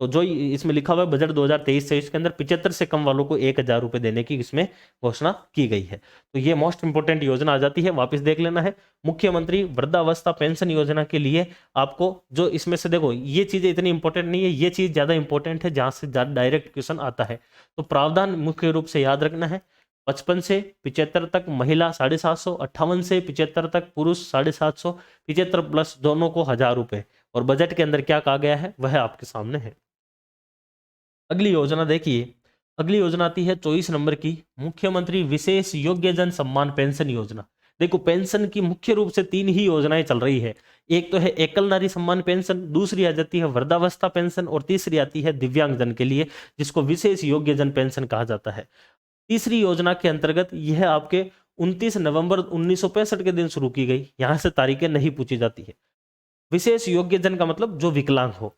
तो जो इसमें लिखा हुआ है बजट 2023-24 के अंदर 75 से कम वालों को 1000 रुपए देने की इसमें घोषणा की गई है। तो ये मोस्ट इंपोर्टेंट योजना आ जाती है, वापस देख लेना है। मुख्यमंत्री वृद्धावस्था पेंशन योजना के लिए आपको जो इसमें से, देखो ये चीजें इतनी इंपॉर्टेंट नहीं है, ये चीज ज्यादा इंपॉर्टेंट है जहां से डायरेक्ट क्वेश्चन आता है। तो प्रावधान मुख्य रूप से याद रखना है, 55 से 75 तक महिला 750, 58 से 75 तक पुरुष 750, 75 प्लस दोनों को 1000 रुपए। और बजट के अंदर क्या कहा गया है वह आपके सामने है। अगली योजना देखिए, अगली योजना आती है 24 नंबर की, मुख्यमंत्री विशेष योग्यजन सम्मान पेंशन योजना। देखो पेंशन की मुख्य रूप से 3 ही योजनाएं चल रही है। एक तो है एकल नारी सम्मान पेंशन, दूसरी आ जाती है वृद्धावस्था पेंशन और तीसरी आती है दिव्यांगजन के लिए, जिसको विशेष योग्यजन पेंशन कहा जाता है। तीसरी योजना के अंतर्गत यह आपके 29 नवंबर 1965 के दिन शुरू की गई। यहां से तारीखें नहीं पूछी जाती है। विशेष योग्यजन का मतलब जो विकलांग हो।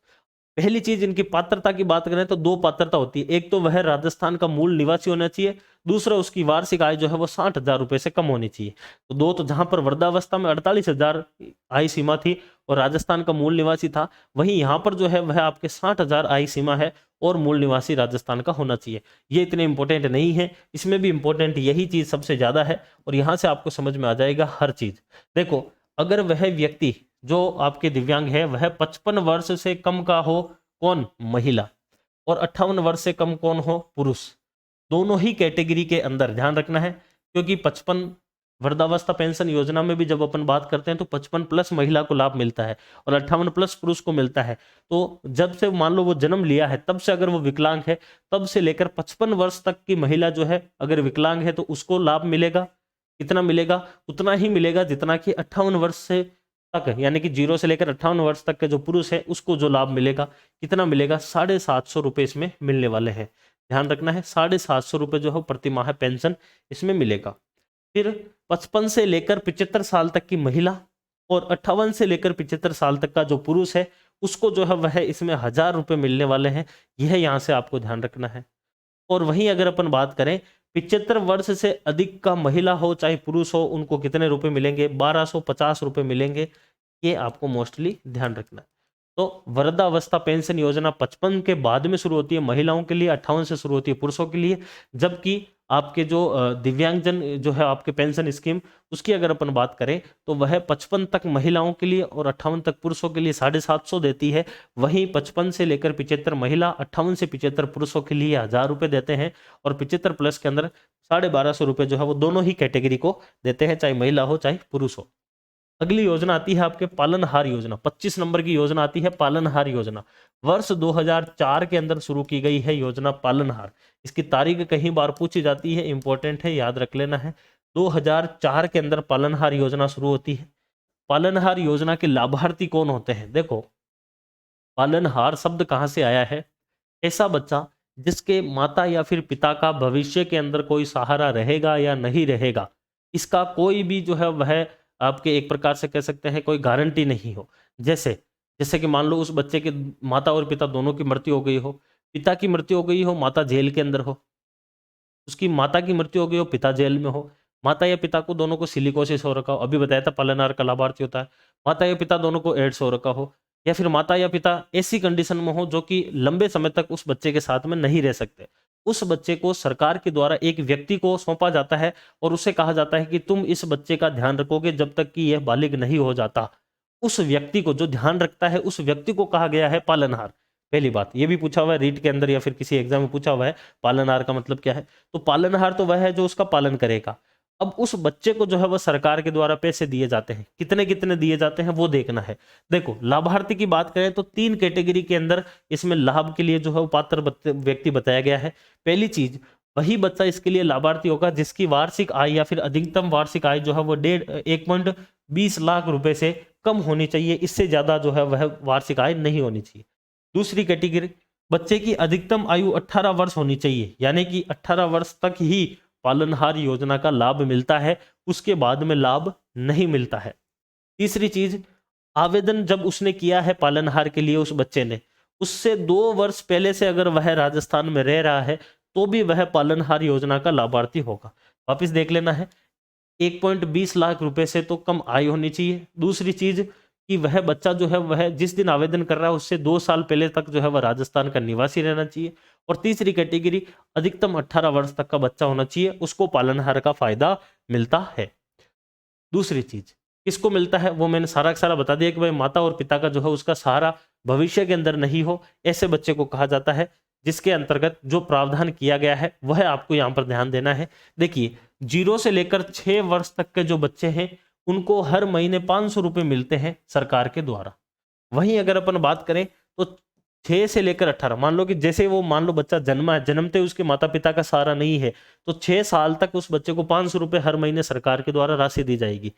पहली चीज, इनकी पात्रता की बात करें तो 2 पात्रता होती है। एक तो वह राजस्थान का मूल निवासी होना चाहिए, दूसरा उसकी वार्षिक आय जो है वो 60,000 रुपए से कम होनी चाहिए। तो दो, तो जहां पर वृद्धावस्था में 48,000 आय सीमा थी और राजस्थान का मूल निवासी था, वहीं यहाँ पर जो है वह आपके 60,000 आय सीमा है और मूल निवासी राजस्थान का होना चाहिए। ये इतने इंपॉर्टेंट नहीं है, इसमें भी इंपॉर्टेंट यही चीज सबसे ज्यादा है और यहां से आपको समझ में आ जाएगा हर चीज। देखो अगर वह व्यक्ति जो आपके दिव्यांग है वह 55 वर्ष से कम का हो, कौन, महिला, और 58 वर्ष से कम कौन हो, पुरुष, दोनों ही कैटेगरी के अंदर ध्यान रखना है। क्योंकि 55 वृद्धावस्था पेंशन योजना में भी जब अपन बात करते हैं तो 55 प्लस महिला को लाभ मिलता है और 58 प्लस पुरुष को मिलता है। तो जब से मान लो वो जन्म लिया है तब से अगर वो विकलांग है, तब से लेकर 55 वर्ष तक की महिला जो है अगर विकलांग है तो उसको लाभ मिलेगा। कितना मिलेगा, उतना ही मिलेगा जितना कि 58 वर्ष से तक, यानी कि 0 से लेकर 58 वर्ष तक के जो पुरुष है उसको जो लाभ मिलेगा। कितना मिलेगा, 750 रुपए इसमें मिलने वाले हैं। ध्यान रखना है, 750 रुपए जो है प्रति माह पेंशन इसमें मिलेगा। फिर 55 से लेकर 75 साल तक की महिला और 58 से लेकर 75 साल तक का जो पुरुष है उसको जो है वह इसमें 1000 रुपए मिलने वाले हैं। यह यहाँ से आपको ध्यान रखना है। और वहीं अगर अपन बात करें 75 वर्ष से अधिक का महिला हो चाहे पुरुष हो, उनको कितने रुपए मिलेंगे, 1250 रुपए मिलेंगे। ये आपको मोस्टली ध्यान रखना है। तो वृद्धावस्था पेंशन योजना 55 के बाद में शुरू होती है महिलाओं के लिए, 58 से शुरू होती है पुरुषों के लिए। जबकि आपके जो दिव्यांगजन जो है आपके पेंशन स्कीम, उसकी अगर अपन बात करें तो वह 55 तक महिलाओं के लिए और 58 तक पुरुषों के लिए 750 देती है। वहीं 55 से लेकर 75 महिला, 58 से 75 पुरुषों के लिए 1000 रुपए देते हैं और 75 प्लस के अंदर 1250 रुपए जो है वो दोनों ही कैटेगरी को देते हैं, चाहे महिला हो चाहे पुरुष हो। अगली योजना आती है आपके पालनहार योजना। 25 नंबर की योजना आती है पालनहार योजना। वर्ष 2004 के अंदर शुरू की गई है योजना पालनहार। इसकी तारीख कहीं बार पूछी जाती है, इंपॉर्टेंट है, याद रख लेना है। 2004 के अंदर पालनहार योजना शुरू होती है। पालनहार योजना के लाभार्थी कौन होते हैं, देखो पालनहार शब्द कहां से आया है, ऐसा बच्चा जिसके माता या फिर पिता का भविष्य के अंदर कोई सहारा रहेगा या नहीं रहेगा, इसका कोई भी जो है वह आपके एक प्रकार से कह सकते हैं कोई गारंटी नहीं हो। जैसे जैसे कि मान लो उस बच्चे के माता और पिता दोनों की मृत्यु हो गई हो, पिता की मृत्यु हो गई हो, माता जेल के अंदर हो, उसकी माता की मृत्यु हो गई हो, पिता जेल में हो, माता या पिता को दोनों को सिलिकोसिस हो रखा हो, अभी बताया था पालनहार का लाभार्थी होता है, माता या पिता दोनों को एड्स हो रखा हो, या फिर माता या पिता ऐसी कंडीशन में हो जो कि लंबे समय तक उस बच्चे के साथ में नहीं रह सकते, उस बच्चे को सरकार के द्वारा एक व्यक्ति को सौंपा जाता है और उसे कहा जाता है कि तुम इस बच्चे का ध्यान रखोगे जब तक कि यह बालिग नहीं हो जाता। उस व्यक्ति को जो ध्यान रखता है उस व्यक्ति को कहा गया है पालनहार। पहली बात ये भी पूछा हुआ है रीट के अंदर या फिर किसी एग्जाम में पूछा हुआ है, पालनहार का मतलब क्या है? तो पालनहार तो वह है जो उसका पालन करेगा। अब उस बच्चे को जो है वह सरकार के द्वारा पैसे दिए जाते हैं, कितने कितने दिए जाते हैं वो देखना है। देखो लाभार्थी की बात करें तो 3 कैटेगरी के अंदर इसमें लाभ के लिए जो है वो पात्र व्यक्ति बताया गया है। पहली चीज, वही बच्चा इसके लिए लाभार्थी होगा जिसकी वार्षिक आय या फिर अधिकतम वार्षिक आय जो है वो 1.20 लाख रुपए से कम होनी चाहिए, इससे ज्यादा जो है वह वार्षिक आय नहीं होनी चाहिए। दूसरी कैटेगरी, बच्चे की अधिकतम आयु 18 वर्ष होनी चाहिए, यानी कि 18 वर्ष तक ही पालनहार योजना का लाभ मिलता है, उसके बाद में लाभ नहीं मिलता है। तीसरी चीज, आवेदन जब उसने किया है पालनहार के लिए उस बच्चे ने, उससे 2 वर्ष पहले से अगर वह राजस्थान में रह रहा है तो भी वह पालनहार योजना का लाभार्थी होगा। वापिस देख लेना है, 1.20 लाख रुपए से तो कम आय होनी चाहिए। दूसरी चीज कि वह बच्चा जो है वह जिस दिन आवेदन कर रहा है उससे 2 साल पहले तक जो है वह राजस्थान का निवासी रहना चाहिए। और तीसरी कैटेगरी, अधिकतम 18 वर्ष तक का बच्चा होना चाहिए, उसको पालनहार का फायदा मिलता है। दूसरी चीज किसको मिलता है वो मैंने सारा का सारा बता दिया कि भाई माता और पिता का जो है उसका सहारा भविष्य के अंदर नहीं हो, ऐसे बच्चे को कहा जाता है, जिसके अंतर्गत जो प्रावधान किया गया है वह आपको यहाँ पर ध्यान देना है। देखिए 0 से लेकर 6 वर्ष तक के जो बच्चे हैं उनको हर महीने 500 रुपए मिलते हैं सरकार के द्वारा। वहीं अगर अपन बात करें तो 6 से लेकर 18, मान लो कि जैसे वो मान लो बच्चा जन्मा है, जन्मते उसके माता पिता का सहारा नहीं है, तो 6 साल तक उस बच्चे को 500 रुपए हर महीने सरकार के द्वारा राशि दी जाएगी।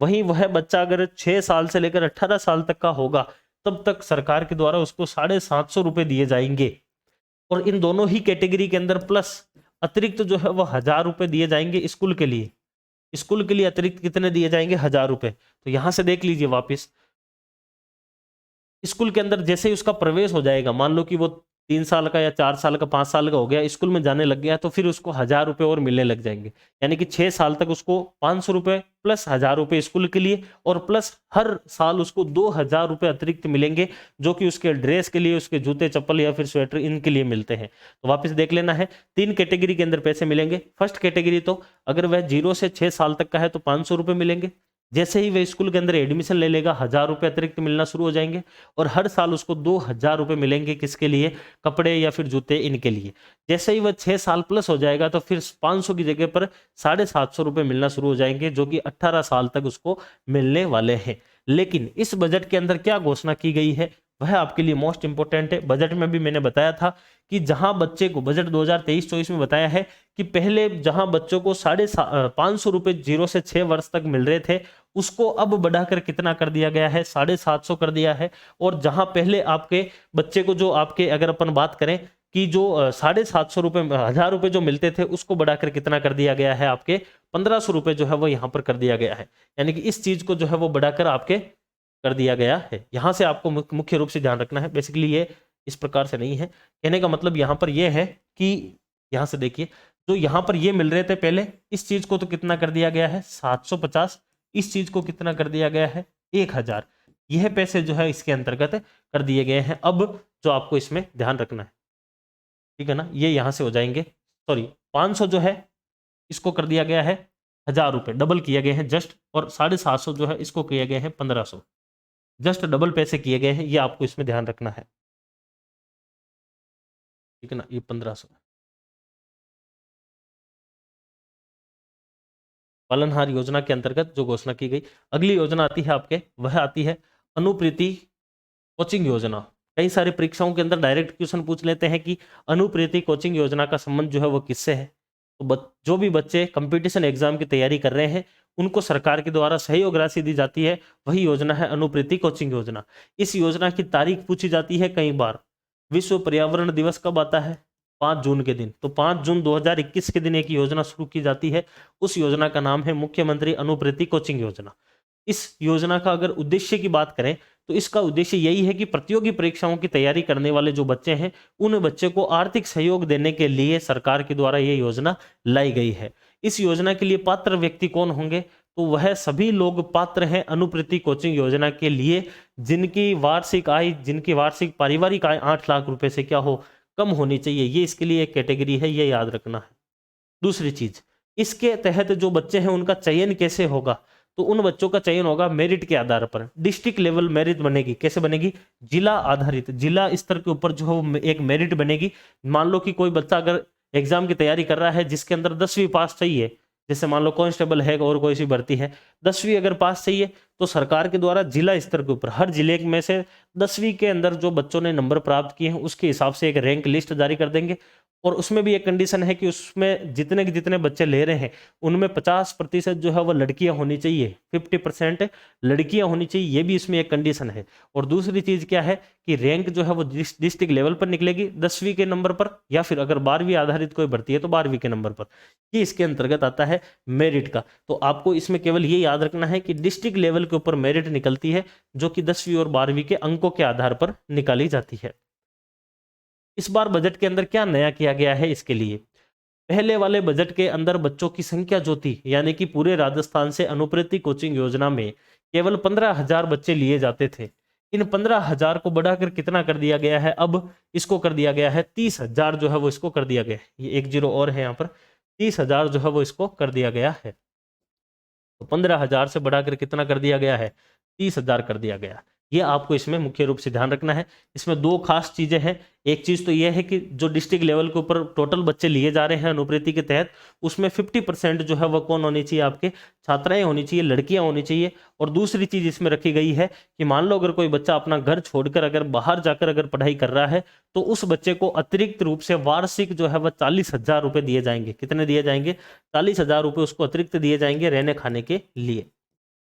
वहीं वह बच्चा अगर 6 साल से लेकर 18 साल तक का होगा तब तक सरकार के द्वारा उसको 750 रुपए दिए जाएंगे। और इन दोनों ही कैटेगरी के अंदर प्लस अतिरिक्त जो है वह 1000 रुपए दिए जाएंगे स्कूल के लिए। स्कूल के लिए अतिरिक्त कितने दिए जाएंगे? 1000 रुपए। तो यहां से देख लीजिए वापिस, स्कूल के अंदर जैसे ही उसका प्रवेश हो जाएगा, मान लो कि वो 3 साल का या 4 साल का 5 साल का हो गया, स्कूल में जाने लग गया, तो फिर उसको 1000 रुपए और मिलने लग जाएंगे। यानी कि 6 साल तक उसको 500 रुपए प्लस 1000 रुपए स्कूल के लिए और प्लस हर साल उसको 2000 रुपए अतिरिक्त मिलेंगे, जो कि उसके ड्रेस के लिए, उसके जूते चप्पल या फिर स्वेटर इनके लिए मिलते हैं। तो वापस देख लेना है, 3 कैटेगरी के अंदर पैसे मिलेंगे। फर्स्ट कैटेगरी तो अगर वह 0 से 6 साल तक का है तो 500 रुपए मिलेंगे। जैसे ही वह स्कूल के अंदर एडमिशन ले लेगा 1000 रुपए अतिरिक्त मिलना शुरू हो जाएंगे और हर साल उसको 2000 रुपए मिलेंगे। किसके लिए? कपड़े या फिर जूते इनके लिए। जैसे ही वह 6 साल प्लस हो जाएगा तो फिर 500 की जगह पर 750 रुपए मिलना शुरू हो जाएंगे, जो कि 18 साल तक उसको मिलने वाले हैं। लेकिन इस बजट के अंदर क्या घोषणा की गई है वह आपके लिए मोस्ट इंपोर्टेंट है। बजट में भी मैंने बताया था कि जहां बच्चे को, बजट 2023-24 में बताया है कि पहले जहां बच्चों को 550 रुपए 0 से 6 वर्ष तक मिल रहे थे, उसको अब बढ़ाकर कितना कर दिया गया है? 750 कर दिया है। और जहां पहले आपके बच्चे को जो आपके, अगर अपन बात करें कि जो 750 रुपए, 1000 रुपए जो मिलते थे, उसको बढ़ाकर कितना कर दिया गया है? आपके 1500 रुपए जो है वो यहाँ पर कर दिया गया है। यानी कि इस चीज को जो है वो बढ़ाकर आपके कर दिया गया है। यहां से आपको मुख्य रूप से ध्यान रखना है। बेसिकली ये इस प्रकार से नहीं है, कहने का मतलब यहां पर ये है कि यहां से देखिए, जो यहां पर ये मिल रहे थे पहले, इस चीज को तो कितना कर दिया गया है? 750। इस चीज को कितना कर दिया गया है? 1000। यह पैसे जो है इसके अंतर्गत कर दिए गए हैं। अब जो आपको इसमें ध्यान रखना है, ठीक है ना, ये यहां से हो जाएंगे, सॉरी 500 जो है इसको कर दिया गया है 1000 रुपए, डबल किए गए हैं जस्ट। और 750 जो है इसको किए गए हैं 1500, जस्ट डबल पैसे किए गए हैं। ये आपको इसमें ध्यान रखना है, ठीक है ना, ये 1500। पालनहार योजना के अंतर्गत जो घोषणा की गई। अगली योजना आती है आपके, वह आती है अनुप्रीति कोचिंग योजना। कई सारे परीक्षाओं के अंदर डायरेक्ट क्वेश्चन पूछ लेते हैं कि अनुप्रीति कोचिंग योजना का संबंध जो है वो किससे है। तो जो भी बच्चे कंपटीशन एग्जाम की तैयारी कर रहे हैं उनको सरकार के द्वारा सहयोग राशि दी जाती है, वही योजना है अनुप्रीति कोचिंग योजना। इस योजना की तारीख पूछी जाती है कई बार। विश्व पर्यावरण दिवस कब आता है? 5 जून के दिन। तो 5 जून 2021 के दिन एक योजना शुरू की जाती है, उस योजना का नाम है मुख्यमंत्री अनुप्रीति कोचिंग योजना। इस योजना का अगर उद्देश्य की बात करें तो इसका उद्देश्य यही है कि प्रतियोगी परीक्षाओं की तैयारी करने वाले जो बच्चे हैं उन बच्चे को आर्थिक सहयोग देने के लिए सरकार के द्वारा ये योजना लाई गई है। इस योजना के लिए पात्र व्यक्ति कौन होंगे? तो वह सभी लोग पात्र हैं अनुप्रति कोचिंग योजना के लिए जिनकी वार्षिक आय, जिनकी वार्षिक पारिवारिक आय 8 लाख रुपए से क्या हो, कम होनी चाहिए। ये इसके लिए एक कैटेगरी है, ये याद रखना है। दूसरी चीज, इसके तहत जो बच्चे हैं उनका चयन कैसे होगा, तो उन बच्चों का चयन होगा मेरिट के आधार पर। डिस्ट्रिक्ट लेवल मेरिट बनेगी, कैसे बनेगी, जिला आधारित, जिला स्तर के ऊपर जो है एक मेरिट बनेगी। मान लो कि कोई बच्चा अगर एग्जाम की तैयारी कर रहा है जिसके अंदर 10वीं पास चाहिए, जैसे मान लो कांस्टेबल है और कोई सी भर्ती है, 10वीं अगर पास चाहिए तो सरकार के द्वारा जिला स्तर के ऊपर हर जिले में से 10वीं के अंदर जो बच्चों ने नंबर प्राप्त किए हैं उसके हिसाब से एक रैंक लिस्ट जारी कर देंगे। और उसमें भी एक कंडीशन है कि उसमें जितने के जितने बच्चे ले रहे हैं उनमें 50% जो है वो लड़कियां होनी चाहिए, 50% लड़कियां होनी चाहिए, ये भी इसमें एक कंडीशन है। और दूसरी चीज क्या है कि रैंक जो है वो डिस्ट्रिक्ट लेवल पर निकलेगी 10वीं के नंबर पर, या फिर अगर 12वीं आधारित कोई भर्ती है तो 12वीं के नंबर पर। ये इसके अंतर्गत आता है मेरिट का। तो आपको इसमें केवल ये याद रखना है कि डिस्ट्रिक्ट लेवल के ऊपर मेरिट निकलती है जो कि 10वीं और 12वीं के अंकों के आधार पर निकाली जाती है। इस बार बजट के अंदर क्या नया किया गया है, इसके लिए पहले वाले बजट के अंदर बच्चों की संख्या जो थी, यानी कि पूरे राजस्थान से अनुप्रति कोचिंग योजना में केवल 15,000 बच्चे लिए जाते थे। इन 15,000 को बढ़ाकर कितना कर दिया गया है, अब इसको कर दिया गया है 30,000 जो है वो इसको कर दिया गया है। ये 1 जीरो और है यहाँ पर, 30,000 जो है वो इसको कर दिया गया है। तो 15,000 से बढ़ाकर कितना कर दिया गया है, 30,000 कर दिया गया। ये आपको इसमें मुख्य रूप से ध्यान रखना है। इसमें दो खास चीजें हैं। एक चीज तो यह है कि जो डिस्ट्रिक्ट लेवल के ऊपर टोटल बच्चे लिए जा रहे हैं अनुप्रति के तहत, उसमें 50% जो है वह कौन होनी चाहिए, आपके छात्राएं होनी चाहिए, लड़कियां होनी चाहिए। और दूसरी चीज इसमें रखी गई है कि मान लो अगर कोई बच्चा अपना घर छोड़कर अगर बाहर जाकर अगर पढ़ाई कर रहा है तो उस बच्चे को अतिरिक्त रूप से वार्षिक जो है वह 40,000 रुपए दिए जाएंगे। कितने दिए जाएंगे, 40,000 रुपए उसको अतिरिक्त दिए जाएंगे रहने खाने के लिए।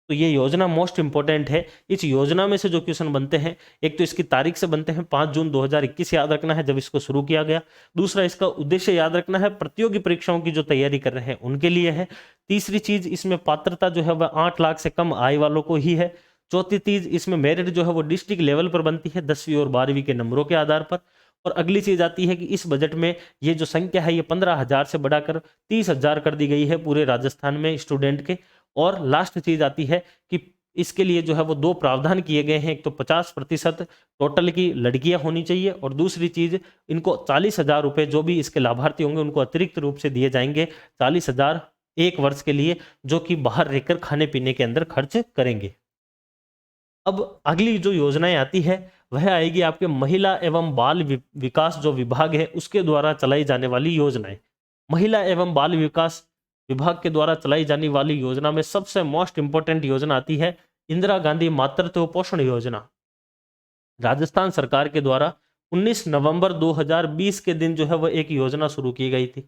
तो ये योजना मोस्ट इंपॉर्टेंट है। इस योजना में से जो क्वेश्चन बनते हैं, एक तो इसकी तारीख से बनते हैं 5 जून 2021 याद रखना है जब इसको शुरू किया गया। दूसरा इसका उद्देश्य याद रखना है, प्रतियोगी परीक्षाओं की जो तैयारी कर रहे हैं उनके लिए है। तीसरी चीज इसमें पात्रता जो है वह 8 लाख से कम आय वालों को ही है। चौथी चीज इसमें मेरिट जो है वो डिस्ट्रिक्ट लेवल पर बनती है 10वीं और 12वीं के नंबरों के आधार पर। और अगली चीज आती है कि इस बजट में ये जो संख्या है ये 15,000 से बढ़ाकर 30,000 कर दी गई है पूरे राजस्थान में स्टूडेंट के। और लास्ट चीज आती है कि इसके लिए जो है वो दो प्रावधान किए गए हैं। एक तो 50% टोटल की लड़कियां होनी चाहिए, और दूसरी चीज इनको 40,000 रुपए जो भी इसके लाभार्थी होंगे उनको अतिरिक्त रूप से दिए जाएंगे, 40,000 एक वर्ष के लिए, जो कि बाहर रहकर खाने पीने के अंदर खर्च करेंगे। अब अगली जो योजनाएं आती है वह आएगी आपके महिला एवं बाल विकास जो विभाग है उसके द्वारा चलाई जाने वाली योजनाएं। महिला एवं बाल विकास विभाग के द्वारा चलाई जाने वाली योजना में सबसे मोस्ट इंपोर्टेंट योजना आती है इंदिरा गांधी मातृत्व पोषण योजना। राजस्थान सरकार के द्वारा 19 नवंबर 2020 के दिन जो है वह एक योजना शुरू की गई थी।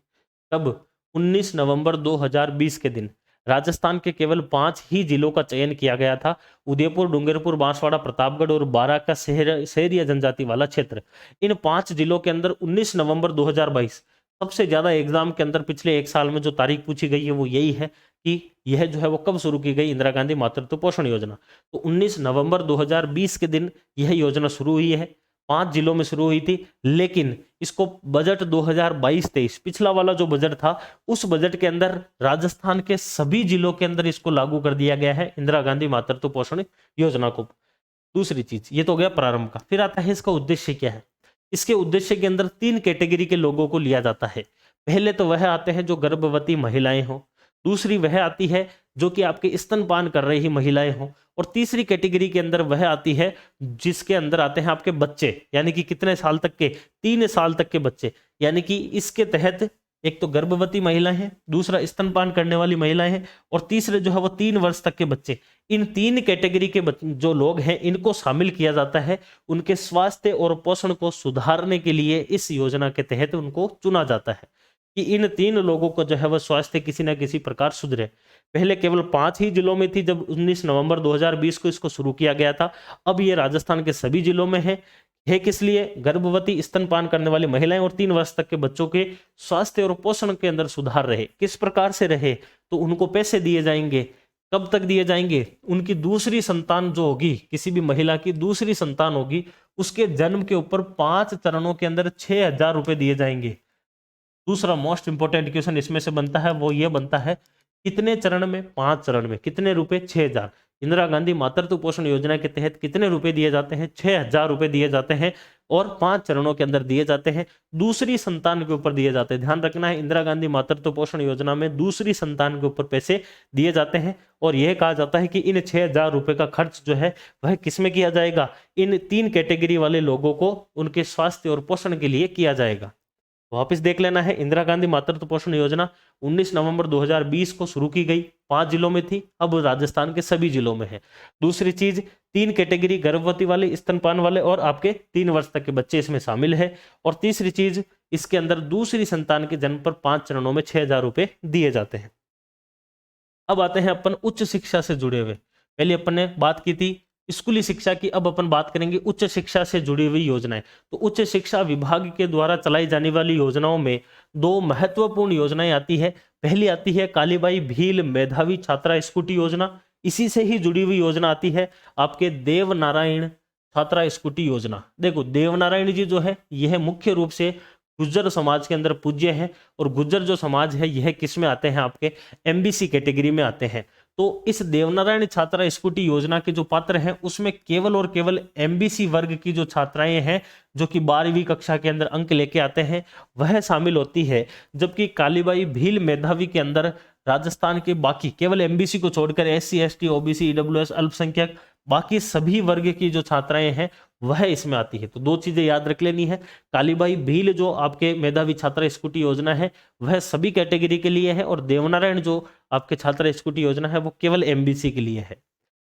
तब 19 नवंबर 2020 के दिन राजस्थान के केवल 5 ही जिलों का चयन किया गया था, उदयपुर, डूंगरपुर, बांसवाड़ा, प्रतापगढ़ और बारां का शहरी या जनजाति वाला क्षेत्र। इन 5 जिलों के अंदर 19 नवंबर 2022 सबसे ज्यादा एग्जाम के अंदर पिछले एक साल में जो तारीख पूछी गई है वो यही है कि यह जो है वो कब शुरू की गई, इंदिरा गांधी मातृत्व पोषण योजना। तो 19 नवंबर 2020 के दिन यह योजना शुरू हुई है, 5 जिलों में शुरू हुई थी। लेकिन इसको बजट 2022-23 पिछला वाला जो बजट था उस बजट के अंदर राजस्थान के सभी जिलों के अंदर इसको लागू कर दिया गया है, इंदिरा गांधी मातृत्व पोषण योजना को। दूसरी चीज ये तो गया प्रारंभ का। फिर आता है इसका उद्देश्य क्या है। इसके उद्देश्य के अंदर 3 कैटेगरी के लोगों को लिया जाता है। पहले तो वह आते हैं जो गर्भवती महिलाएं हों, दूसरी वह आती है जो कि आपके स्तनपान कर रही महिलाएं हों, और तीसरी कैटेगरी के अंदर वह आती है जिसके अंदर आते हैं आपके बच्चे, यानी कि कितने साल तक के, 3 साल तक के बच्चे। यानी कि इसके तहत एक तो गर्भवती महिलाएं हैं, दूसरा स्तनपान करने वाली महिलाएं हैं, और तीसरे जो है वो 3 वर्ष तक के बच्चे। इन 3 कैटेगरी के जो लोग हैं इनको शामिल किया जाता है। उनके स्वास्थ्य और पोषण को सुधारने के लिए इस योजना के तहत उनको चुना जाता है कि इन 3 लोगों को जो है वह स्वास्थ्य किसी ना किसी प्रकार सुधरे। पहले केवल 5 ही जिलों में थी जब 19 नवंबर 2020 को इसको शुरू किया गया था। अब ये राजस्थान के सभी जिलों में है किस लिए, गर्भवती, स्तनपान करने वाली महिलाएं और 3 वर्ष तक के बच्चों के स्वास्थ्य और पोषण के अंदर सुधार रहे। किस प्रकार से रहे, तो उनको पैसे दिए जाएंगे। कब तक दिए जाएंगे, उनकी दूसरी संतान जो होगी, किसी भी महिला की दूसरी संतान होगी, उसके जन्म के ऊपर 5 चरणों के अंदर 6,000 रुपए दिए जाएंगे। दूसरा मोस्ट इंपोर्टेंट क्वेश्चन इसमें से बनता है वो ये बनता है कितने चरण में? 5 चरण में। कितने रुपए? 6,000। इंदिरा गांधी मातृत्व पोषण योजना के तहत कितने रुपए दिए जाते हैं? 6,000 रुपए दिए जाते हैं और 5 चरणों के अंदर दिए जाते हैं। दूसरी संतान के ऊपर दिए जाते हैं। ध्यान रखना है, इंदिरा गांधी मातृत्व पोषण योजना में दूसरी संतान के ऊपर पैसे दिए जाते हैं और यह कहा जाता है कि इन 6,000 रुपए का खर्च जो है वह किसमें किया जाएगा? इन 3 कैटेगरी वाले लोगों को उनके स्वास्थ्य और पोषण के लिए किया जाएगा। वापस देख लेना है, इंदिरा गांधी मातृत्व पोषण योजना 19 नवंबर 2020 को शुरू की गई, 5 जिलों में थी, अब राजस्थान के सभी जिलों में है। दूसरी चीज, 3 कैटेगरी, गर्भवती वाले, स्तनपान वाले और आपके 3 वर्ष तक के बच्चे इसमें शामिल है। और तीसरी चीज, इसके अंदर दूसरी संतान के जन्म पर 5 चरणों में 6,000 रुपए दिए जाते हैं। अब आते हैं अपन उच्च शिक्षा से जुड़े हुए। पहले अपन ने बात की थी स्कूली शिक्षा की, अब अपन बात करेंगे उच्च शिक्षा से जुड़ी हुई योजनाएं। तो उच्च शिक्षा विभाग के द्वारा चलाई जाने वाली योजनाओं में 2 महत्वपूर्ण योजनाएं आती है। पहली आती है कालीबाई भील मेधावी छात्रा स्कूटी योजना। इसी से ही जुड़ी हुई योजना आती है आपके देवनारायण छात्रा स्कूटी योजना। देखो, देवनारायण जी जो है यह मुख्य रूप से गुज्जर समाज के अंदर पूज्य हैं और गुज्जर जो समाज है यह किस में आते हैं? आपके एमबीसी कैटेगरी में आते हैं। तो इस देवनारायण छात्रा स्कूटी योजना के जो पात्र हैं उसमें केवल और केवल एमबीसी वर्ग की जो छात्राएं हैं जो कि 12वीं कक्षा के अंदर अंक लेके आते हैं वह शामिल होती है। जबकि कालीबाई भील मेधावी के अंदर राजस्थान के बाकी केवल एमबीसी को छोड़कर एससी, एसटी, ओबीसी, ईडब्ल्यूएस, अल्पसंख्यक बाकी सभी वर्ग की जो छात्राएं हैं वह इसमें आती है। तो 2 चीजें याद रख लेनी है, कालीबाई भील जो आपके मेधावी छात्रा स्कूटी योजना है वह सभी कैटेगरी के लिए है और देवनारायण जो आपके छात्रा स्कूटी योजना है वो केवल एमबीसी के लिए है।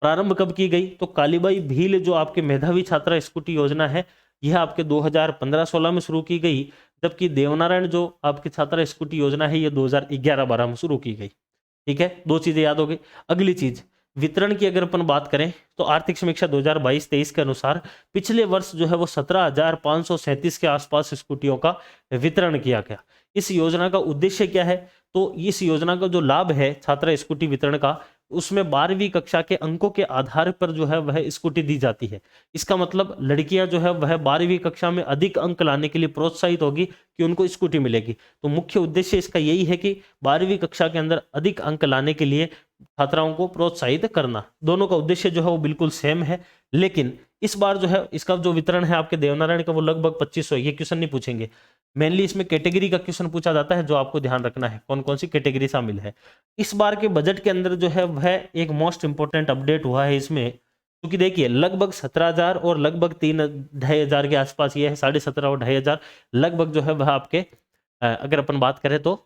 प्रारंभ कब की गई? तो कालीबाई भील जो आपके मेधावी छात्रा स्कूटी योजना है यह आपके 2015-16 में शुरू की गई, जबकि देवनारायण जो आपकी छात्रा स्कूटी योजना है यह 2011-12 में शुरू की गई। ठीक है, 2 चीजें याद हो गई। अगली चीज, वितरण की अगर अपन बात करें तो आर्थिक समीक्षा 2022-23 के अनुसार पिछले वर्ष जो है वो 17,537 के आसपास स्कूटियों का वितरण किया गया। इस योजना का उद्देश्य क्या है? तो इस योजना का जो लाभ है छात्रा स्कूटी वितरण का, उसमें 12वीं कक्षा के अंकों के आधार पर जो है वह स्कूटी दी जाती है। इसका मतलब लड़कियां जो है वह 12वीं कक्षा में अधिक अंक लाने के लिए प्रोत्साहित होगी कि उनको स्कूटी मिलेगी। तो मुख्य उद्देश्य इसका यही है कि 12वीं कक्षा के अंदर अधिक अंक लाने के लिए छात्राओं को प्रोत्साहित करना। दोनों का उद्देश्य जो है वो बिल्कुल सेम है, लेकिन इस बार जो है इसका जो वितरण है आपके देवनारायण का वो लगभग 2500। ये क्वेश्चन नहीं पूछेंगे, मेनली इसमें कैटेगरी का क्वेश्चन पूछा जाता है जो आपको ध्यान रखना है कौन कौन सी कैटेगरी शामिल है। इस बार के बजट के अंदर जो है वह एक मोस्ट इंपोर्टेंट अपडेट हुआ है इसमें, क्योंकि देखिए लगभग 17,000 और लगभग 3-2,500 के आसपास ये है, 17,500 और 2,500 लगभग जो है वह आपके अगर अपन बात करें तो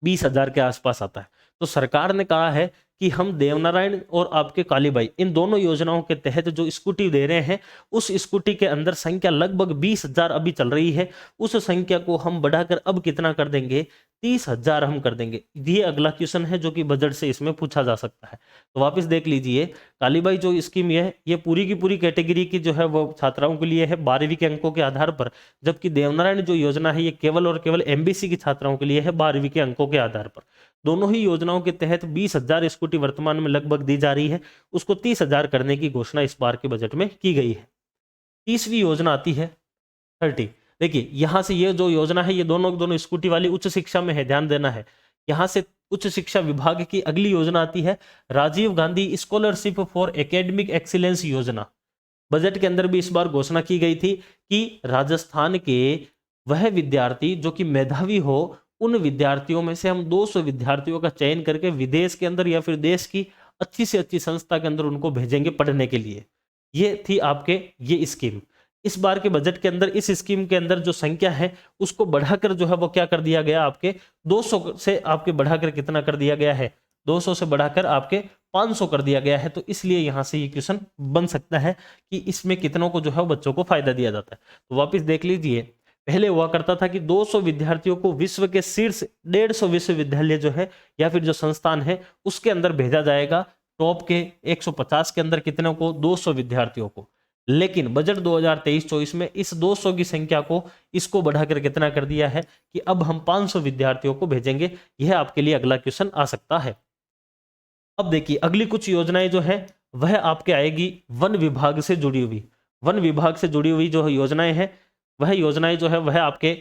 20,000 के आसपास आता है। तो सरकार ने कहा है कि हम देवनारायण और आपके कालीबाई इन दोनों योजनाओं के तहत जो स्कूटी दे रहे हैं उस स्कूटी के अंदर संख्या लगभग 20,000 अभी चल रही है, उस संख्या को हम बढ़ाकर अब कितना कर देंगे? 30,000 हम कर देंगे। ये अगला क्वेश्चन है जो कि बजट से इसमें पूछा जा सकता है। तो वापस देख लीजिए, कालीबाई जो स्कीम ये पूरी की पूरी कैटेगरी की जो है वो छात्राओं के लिए है 12वीं के अंकों के आधार पर, जबकि देवनारायण जो योजना है ये केवल और केवल एमबीसी की छात्राओं के लिए है 12वीं के अंकों के आधार पर। दोनों ही योजनाओं के तहत 20,000 स्कूटी वर्तमान में लगभग दी जा रही है, उसको 30,000 करने की घोषणा इस बार के बजट में की गई है। 30वीं योजना आती है 30। देखिए यहां से ये जो योजना है ये दोनों स्कूटी वाली उच्च शिक्षा में है, ध्यान देना है। यहां से उच्च शिक्षा विभाग की अगली योजना आती है Rajiv Gandhi scholarship for academic excellence योजना। बजट के अंदर भी इस बार घोषणा की गई थी कि राजस्थान के वह विद्यार्थी जो कि मेधावी हो, उन विद्यार्थियों में से हम 200 विद्यार्थियों का चयन करके विदेश के अंदर या फिर देश की अच्छी से अच्छी संस्था के अंदर उनको भेजेंगे पढ़ने के लिए। ये थी आपके ये स्कीम। इस बार के बजट के अंदर इस स्कीम के अंदर जो संख्या है उसको बढ़ाकर जो है वो क्या कर दिया गया, आपके 200 से आपके बढ़ाकर कितना कर दिया गया है? 200 से बढ़ाकर आपके 500 कर दिया गया है। तो इसलिए यहां से ये क्वेश्चन बन सकता है कि इसमें कितनों को जो है बच्चों को फायदा दिया जाता है। तो वापस देख लीजिए, पहले हुआ करता था कि 200 विद्यार्थियों को विश्व के शीर्ष 150 विश्वविद्यालय जो है या फिर जो संस्थान है उसके अंदर भेजा जाएगा। टॉप के 150 के अंदर कितनों को? 200 विद्यार्थियों को। लेकिन बजट 2023-24 में इस 200 की संख्या को इसको बढ़ाकर कितना कर दिया है कि अब हम 500 विद्यार्थियों को भेजेंगे। यह आपके लिए अगला क्वेश्चन आ सकता है। अब देखिए अगली कुछ योजनाएं जो है वह आपके आएगी वन विभाग से जुड़ी हुई। वन विभाग से जुड़ी हुई जो योजनाएं हैं वह योजनाएं जो है वह आपके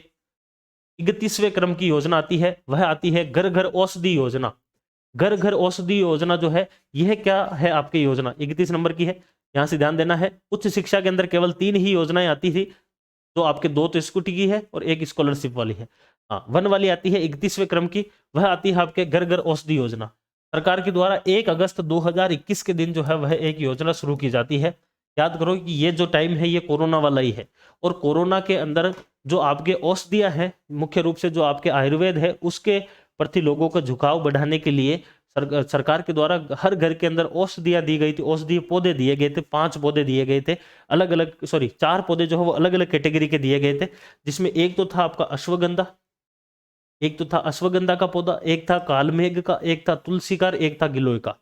31वें क्रम की योजना आती है, वह आती है घर घर औषधि योजना। घर घर औषधि योजना जो है, यह क्या है आपकी योजना, 31 नंबर की है। यहां से ध्यान देना है, उच्च शिक्षा के अंदर केवल 3 ही योजनाएं आती थी, तो आपके 2 तो स्कूटी की है और एक स्कॉलरशिप वाली है। हाँ, वन वाली आती है 31वें क्रम की, वह आती है आपके घर घर औषधि योजना। सरकार के द्वारा 1 अगस्त 2021 के दिन जो है वह एक योजना शुरू की जाती है। याद करो कि ये जो टाइम है ये कोरोना वाला ही है, और कोरोना के अंदर जो आपके औषधियां हैं, मुख्य रूप से जो आपके आयुर्वेद है, उसके प्रति लोगों का झुकाव बढ़ाने के लिए सरकार के द्वारा हर घर के अंदर औषधियां दी गई थी, औषधीय पौधे दिए गए थे, 5 पौधे दिए गए थे, अलग अलग 4 पौधे जो है वो अलग अलग कैटेगरी के दिए गए थे, जिसमें एक तो था आपका अश्वगंधा, एक तो था अश्वगंधा का पौधा, एक था कालमेघ का, एक था तुलसी का, एक था गिलोय का।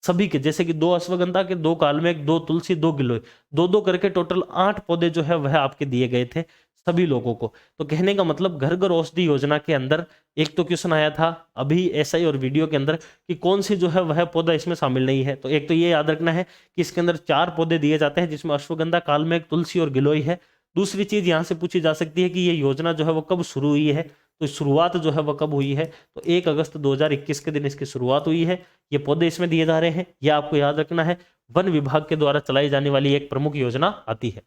सभी के जैसे कि 2 अश्वगंधा के, 2 कालमेघ, 2 तुलसी, 2 गिलोय, 2-2 करके टोटल 8 पौधे जो है वह आपके दिए गए थे सभी लोगों को। तो कहने का मतलब घर घर औषधि योजना के अंदर एक तो क्वेश्चन आया था अभी एसआई और वीडियो के अंदर कि कौन सी जो है वह पौधा इसमें शामिल नहीं है। तो एक तो ये याद रखना है कि इसके अंदर 4 पौधे दिए जाते हैं, जिसमें अश्वगंधा, कालमेघ, तुलसी और गिलोय है। दूसरी चीज यहां से पूछी जा सकती है कि ये योजना जो है वो कब शुरू हुई है, तो शुरुआत जो है वह कब हुई है, तो 1 अगस्त 2021 के दिन इसकी शुरुआत हुई है। ये पौधे इसमें दिए जा रहे हैं, यह आपको याद रखना है। वन विभाग के द्वारा चलाई जाने वाली एक प्रमुख योजना आती है।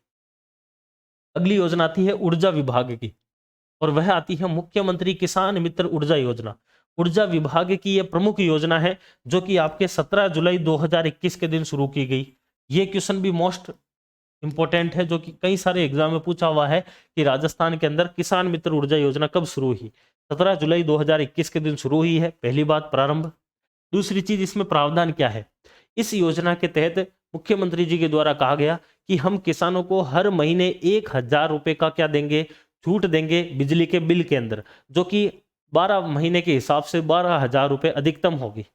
अगली योजना आती है ऊर्जा विभाग की, और वह आती है मुख्यमंत्री किसान मित्र ऊर्जा योजना। ऊर्जा विभाग की यह प्रमुख योजना है जो कि आपके 17 जुलाई 2021 के दिन शुरू की गई। ये क्वेश्चन भी मोस्ट इंपॉर्टेंट है, जो कि कई सारे एग्जाम में पूछा हुआ है कि राजस्थान के अंदर किसान मित्र ऊर्जा योजना कब शुरू हुई। 17 जुलाई 2021 के दिन शुरू हुई है, पहली बात प्रारंभ। दूसरी चीज, इसमें प्रावधान क्या है। इस योजना के तहत मुख्यमंत्री जी के द्वारा कहा गया कि हम किसानों को हर महीने 1000 रुपए का क्या देंगे, छूट देंगे बिजली के बिल के अंदर, जो कि 12 महीने के हिसाब से 12,000 रुपए अधिकतम होगी।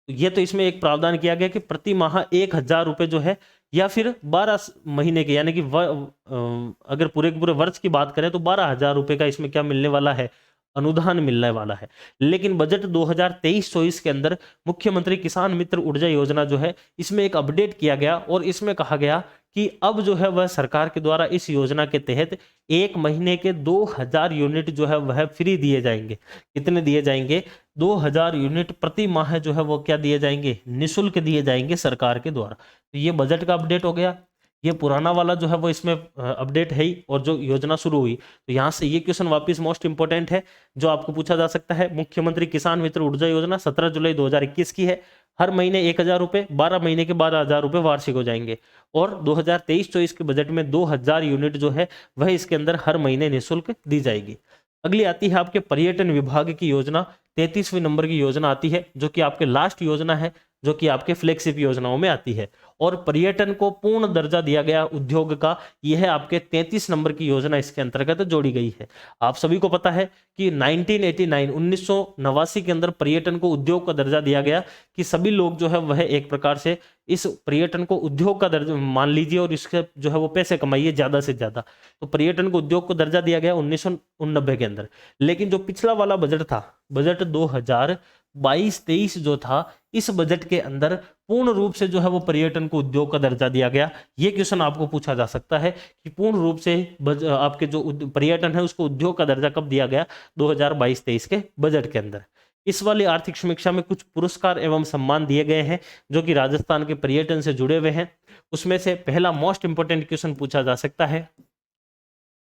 ये तो इसमें एक प्रावधान किया गया कि प्रति माह 1000 रुपए जो है, या फिर 12 महीने के, यानी कि अगर पूरे के पूरे वर्ष की बात करें तो 12,000 रुपए का इसमें क्या मिलने वाला है, अनुदान मिलने वाला है। लेकिन बजट 2023-24 के अंदर मुख्यमंत्री किसान मित्र ऊर्जा योजना जो है, इसमें एक अपडेट किया गया और इसमें कहा गया कि अब जो है वह सरकार के द्वारा इस योजना के तहत 1 महीने के 2000 यूनिट जो है वह फ्री दिए जाएंगे। कितने दिए जाएंगे, 2000 यूनिट प्रति माह जो है वो क्या दिए जाएंगे, निःशुल्क दिए जाएंगे सरकार के द्वारा। तो ये बजट का अपडेट हो गया। ये पुराना वाला जो है वो इसमें अपडेट है ही, और जो योजना शुरू हुई, तो यहाँ से ये क्वेश्चन वापस मोस्ट इंपोर्टेंट है जो आपको पूछा जा सकता है। मुख्यमंत्री किसान मित्र ऊर्जा योजना 17 जुलाई 2021 की है। हर महीने 1000 रुपए, 12 महीने के 12,000 रुपए वार्षिक हो जाएंगे, और 2023-24 के बजट में 2000 यूनिट जो है वह इसके अंदर हर महीने निःशुल्क दी जाएगी। अगली आती है आपके पर्यटन विभाग की योजना, 33वें नंबर की योजना आती है, जो कि आपके लास्ट योजना है, जो कि आपके फ्लैगशिप योजनाओं में आती है, और पर्यटन को पूर्ण दर्जा दिया गया उद्योग का, यह है आपके 33 नंबर की योजना इसके अंतर्गत जोड़ी गई है। आप सभी को पता है कि 1989 के अंदर पर्यटन को उद्योग का दर्जा दिया गया, कि सभी लोग जो है वह एक प्रकार से इस पर्यटन को उद्योग का दर्जा मान लीजिए, और इसके जो है वो पैसे कमाइए ज्यादा से ज्यादा। तो पर्यटन को उद्योग को दर्जा दिया गया 1989 के अंदर। लेकिन जो पिछला वाला बजट था, बजट 2022-23 जो था, इस बजट के अंदर पूर्ण रूप से जो है वो पर्यटन को उद्योग का दर्जा दिया गया। ये क्वेश्चन आपको पूछा जा सकता है कि पूर्ण रूप से आपके जो पर्यटन है उसको उद्योग का दर्जा कब दिया गया, 2022-23 के बजट के अंदर। इस वाली आर्थिक समीक्षा में कुछ पुरस्कार एवं सम्मान दिए गए हैं जो कि राजस्थान के पर्यटन से जुड़े हुए हैं। उसमें से पहला मोस्ट इंपोर्टेंट क्वेश्चन पूछा जा सकता है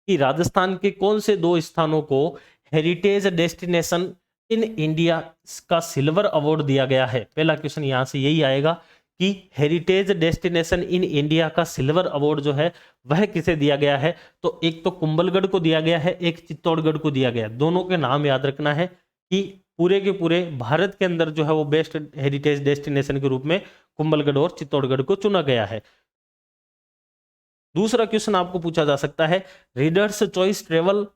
कि राजस्थान के कौन से 2 स्थानों को हेरिटेज डेस्टिनेशन इन इंडिया का सिल्वर अवार्ड दिया गया है। पहला क्वेश्चन यहां से यही आएगा कि हेरिटेज डेस्टिनेशन इन इंडिया का सिल्वर अवार्ड जो है वह किसे दिया गया है। तो एक तो कुंभलगढ़ को दिया गया है, एक चित्तौड़गढ़ को दिया गया है। दोनों के नाम याद रखना है कि पूरे के पूरे भारत के अंदर जो है वो बेस्ट हेरिटेज डेस्टिनेशन के रूप में कुंभलगढ़ और चित्तौड़गढ़ को चुना गया है। दूसरा क्वेश्चन आपको पूछा जा सकता है, readers choice travel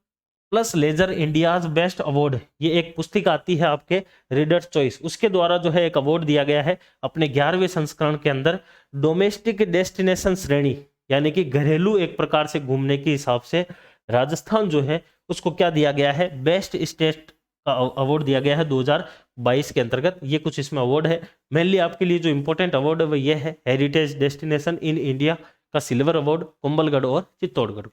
plus leisure India's best award, ये एक पुस्तिका आती है आपके रीडर्स चॉइस, उसके द्वारा जो है एक अवार्ड दिया गया है अपने 11वें संस्करण के अंदर। डोमेस्टिक डेस्टिनेशन श्रेणी, यानी कि घरेलू एक प्रकार से घूमने के हिसाब से राजस्थान जो है उसको क्या दिया गया है, बेस्ट स्टेट का अवार्ड दिया गया है 2022 के अंतर्गत। ये कुछ इसमें अवार्ड है। मेनली आपके लिए जो इंपॉर्टेंट अवार्ड है वो ये है हेरिटेज डेस्टिनेशन इन इंडिया का सिल्वर अवार्ड, कुंभलगढ़ और चित्तौड़गढ़।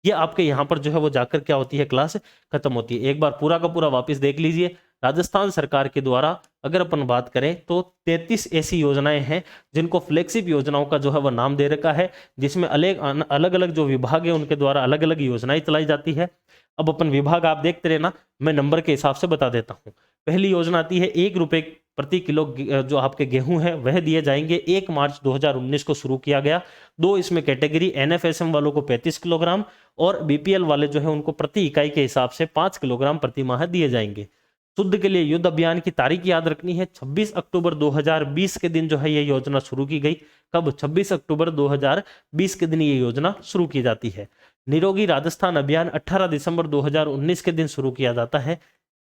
ये आपके यहाँ पर जो है वो जाकर क्या होती है, क्लास खत्म होती है। एक बार पूरा का पूरा वापस देख लीजिए, राजस्थान सरकार के द्वारा अगर अपन बात करें तो 33 ऐसी योजनाएं हैं जिनको फ्लैगशिप योजनाओं का जो है वह नाम दे रखा है, जिसमें अलग अलग जो विभाग है उनके द्वारा अलग अलग योजनाएं चलाई जाती है। अब अपन विभाग आप देखते रहना, मैं नंबर के हिसाब से बता देता हूँ। पहली योजना आती है 1 रुपए प्रति किलो जो आपके गेहूं है वह दिए जाएंगे। 1 मार्च 2019 को शुरू किया गया। दो इसमें कैटेगरी, एनएफएसएम वालों को 35 किलोग्राम और बीपीएल वाले जो है उनको प्रति इकाई के हिसाब से 5 किलोग्राम प्रति माह दिए जाएंगे। शुद्ध के लिए युद्ध अभियान की तारीख याद रखनी है, 26 अक्टूबर 2020 के दिन जो है ये योजना शुरू की गई। कब? 26 अक्टूबर 2020 के दिन ये योजना शुरू की जाती है। निरोगी राजस्थान अभियान 18 दिसंबर 2019 के दिन शुरू किया जाता है।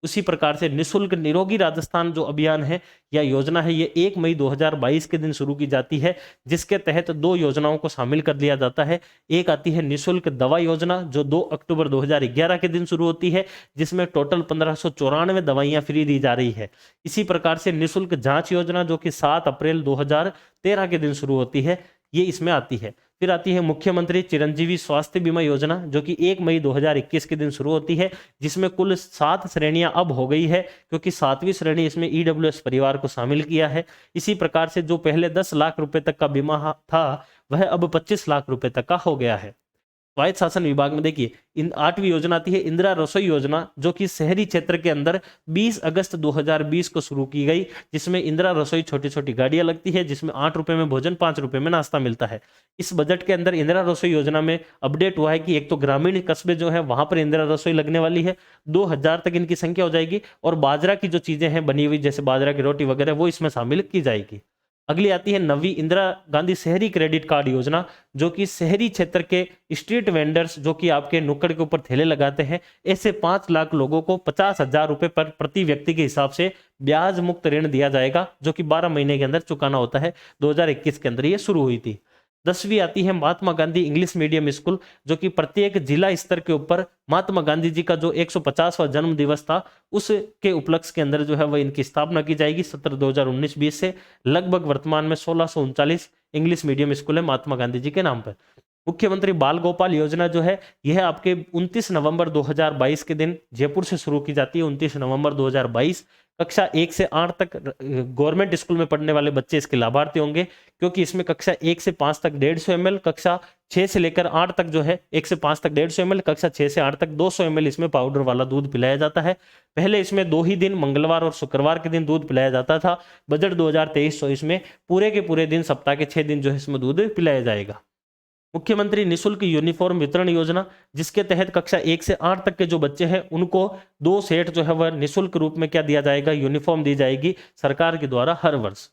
उसी प्रकार से निशुल्क निरोगी राजस्थान जो अभियान है या योजना है ये 1 मई 2022 के दिन शुरू की जाती है, जिसके तहत दो योजनाओं को शामिल कर लिया जाता है। एक आती है निशुल्क दवा योजना जो 2 अक्टूबर 2011 के दिन शुरू होती है, जिसमें टोटल 1594 दवाइयां फ्री दी जा रही है। इसी प्रकार से निशुल्क जांच योजना जो कि 7 अप्रैल 2013 के दिन शुरू होती है, ये इसमें आती है। फिर आती है मुख्यमंत्री चिरंजीवी स्वास्थ्य बीमा योजना जो कि 1 मई 2021 के दिन शुरू होती है, जिसमें कुल 7 श्रेणियां अब हो गई है क्योंकि 7वीं श्रेणी इसमें ईडब्ल्यूएस परिवार को शामिल किया है। इसी प्रकार से जो पहले 10 लाख रुपए तक का बीमा था वह अब 25 लाख रुपए तक का हो गया है। स्वायत्त शासन विभाग में देखिए 8वीं योजना आती है इंदिरा रसोई योजना जो कि शहरी क्षेत्र के अंदर 20 अगस्त 2020 को शुरू की गई, जिसमें इंदिरा रसोई छोटी छोटी गाड़ियां लगती है जिसमें 8 रुपए में भोजन 5 रुपए में नाश्ता मिलता है। इस बजट के अंदर इंदिरा रसोई योजना में अपडेट हुआ है कि एक तो ग्रामीण कस्बे जो है वहां पर इंदिरा रसोई लगने वाली है, 2000 तक इनकी संख्या हो जाएगी और बाजरा की जो चीजें हैं बनी हुई जैसे बाजरा की रोटी वगैरह वो इसमें शामिल की जाएगी। अगली आती है नवी इंदिरा गांधी शहरी क्रेडिट कार्ड योजना जो कि शहरी क्षेत्र के स्ट्रीट वेंडर्स जो कि आपके नुक्कड़ के ऊपर ठेले लगाते हैं, ऐसे 5 लाख लोगों को 50,000 रुपए पर प्रति व्यक्ति के हिसाब से ब्याज मुक्त ऋण दिया जाएगा जो कि 12 महीने के अंदर चुकाना होता है। 2021 के अंदर ये शुरू हुई थी। 10वीं आती है Mahatma Gandhi English medium school जो कि प्रत्येक जिला स्तर के ऊपर महात्मा गांधी जी का जो 150वां जन्म दिवस था उसके उपलक्ष्य के अंदर जो है वह इनकी स्थापना की जाएगी। सत्र 2019-20 से लगभग वर्तमान में 1639 इंग्लिश मीडियम स्कूल है महात्मा गांधी जी के नाम पर। मुख्यमंत्री बाल गोपाल योजना जो है यह आपके 29 नवंबर 2022 के दिन जयपुर से शुरू की जाती है। 29 नवंबर 2022 कक्षा 1 से 8 तक गवर्नमेंट स्कूल में पढ़ने वाले बच्चे इसके लाभार्थी होंगे क्योंकि इसमें कक्षा 1 से 5 तक 150 ml, कक्षा 6 से लेकर 8 तक जो है 1 से 5 तक 150 ml, कक्षा 6 से 8 तक 200 ml इसमें पाउडर वाला दूध पिलाया जाता है। पहले इसमें 2 ही दिन मंगलवार और शुक्रवार के दिन दूध पिलाया जाता था। बजट 2023-24 में पूरे के पूरे दिन सप्ताह के 6 दिन जो है इसमें दूध पिलाया जाएगा। मुख्यमंत्री निशुल्क यूनिफॉर्म वितरण योजना जिसके तहत कक्षा 1 से 8 तक के जो बच्चे हैं उनको 2 सेट जो है वह निशुल्क रूप में क्या दिया जाएगा, यूनिफॉर्म दी जाएगी सरकार के द्वारा हर वर्ष।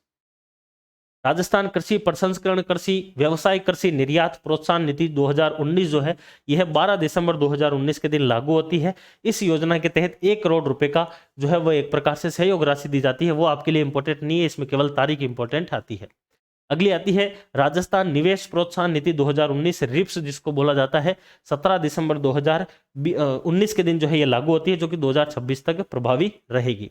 राजस्थान कृषि प्रसंस्करण कृषि व्यवसाय कृषि निर्यात प्रोत्साहन नीति 2019 जो है यह 12 दिसंबर 2019 के दिन लागू होती है। इस योजना के तहत 1 करोड़ रुपए का जो है वह एक प्रकार से सहयोग राशि दी जाती है। वो आपके लिए इंपॉर्टेंट नहीं है, इसमें केवल तारीख इंपॉर्टेंट आती है। अगली आती है राजस्थान निवेश प्रोत्साहन नीति 2019 रिप्स जिसको बोला जाता है। 17 दिसंबर 2019 के दिन जो है ये लागू होती है जो कि 2026 तक प्रभावी रहेगी।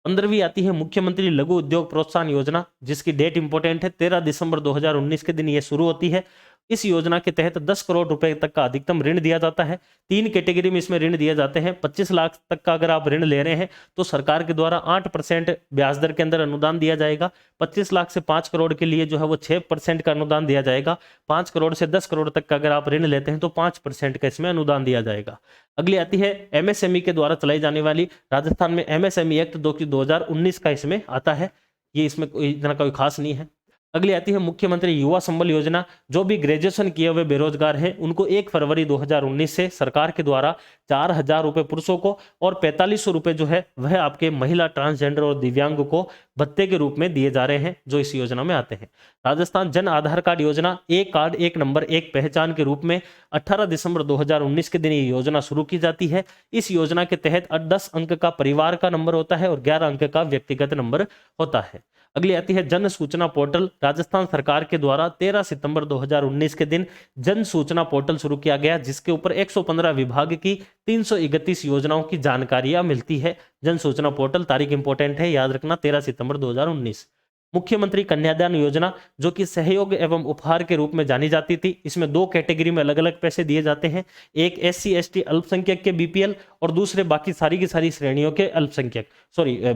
15वीं आती है मुख्यमंत्री लघु उद्योग प्रोत्साहन योजना जिसकी डेट इंपॉर्टेंट है। 13 दिसंबर 2019 के दिन ये शुरू होती है। इस योजना के तहत 10 करोड़ रुपए तक का अधिकतम ऋण दिया जाता है। 3 कैटेगरी में इसमें ऋण दिए जाते हैं। 25 लाख तक का अगर आप ऋण ले रहे हैं तो सरकार के द्वारा 8% ब्याज दर के अंदर अनुदान दिया जाएगा। 25 लाख से 5 करोड़ के लिए जो है वो 6% का अनुदान दिया जाएगा। 5 करोड़ से 10 करोड़ तक का अगर आप ऋण लेते हैं तो 5% का इसमें अनुदान दिया जाएगा। अगली आती है एमएसएमई के द्वारा चलाई जाने वाली राजस्थान में एमएसएमई एक्ट 2019 का इसमें आता है। ये इसमें इतना कोई खास नहीं है। अगली आती है मुख्यमंत्री युवा संबल योजना जो भी ग्रेजुएशन किए हुए बेरोजगार हैं उनको 1 फरवरी 2019 से सरकार के द्वारा 4,000 रुपए पुरुषों को और 4500 रुपए जो है वह आपके महिला ट्रांसजेंडर और दिव्यांग को भत्ते के रूप में दिए जा रहे हैं जो इस योजना में आते हैं। राजस्थान जन आधार कार्ड योजना एक कार्ड एक नंबर एक पहचान के रूप में 18 दिसंबर 2019 के दिन ये योजना शुरू की जाती है। इस योजना के तहत 10 अंक का परिवार का नंबर होता है और 11 अंक का व्यक्तिगत नंबर होता है। अगली आती है जन सूचना पोर्टल। राजस्थान सरकार के द्वारा 13 सितंबर 2019 के दिन जन सूचना पोर्टल शुरू किया गया जिसके ऊपर 115 विभाग की 331 योजनाओं की जानकारियां मिलती है। जन सूचना पोर्टल तारीख इंपॉर्टेंट है, याद रखना 13 सितंबर 2019। मुख्यमंत्री कन्यादान योजना जो कि सहयोग एवं उपहार के रूप में जानी जाती थी, इसमें 2 कैटेगरी में अलग अलग पैसे दिए जाते हैं, एक SC ST अल्पसंख्यक के BPL और दूसरे बाकी सारी की सारी श्रेणियों के अल्पसंख्यक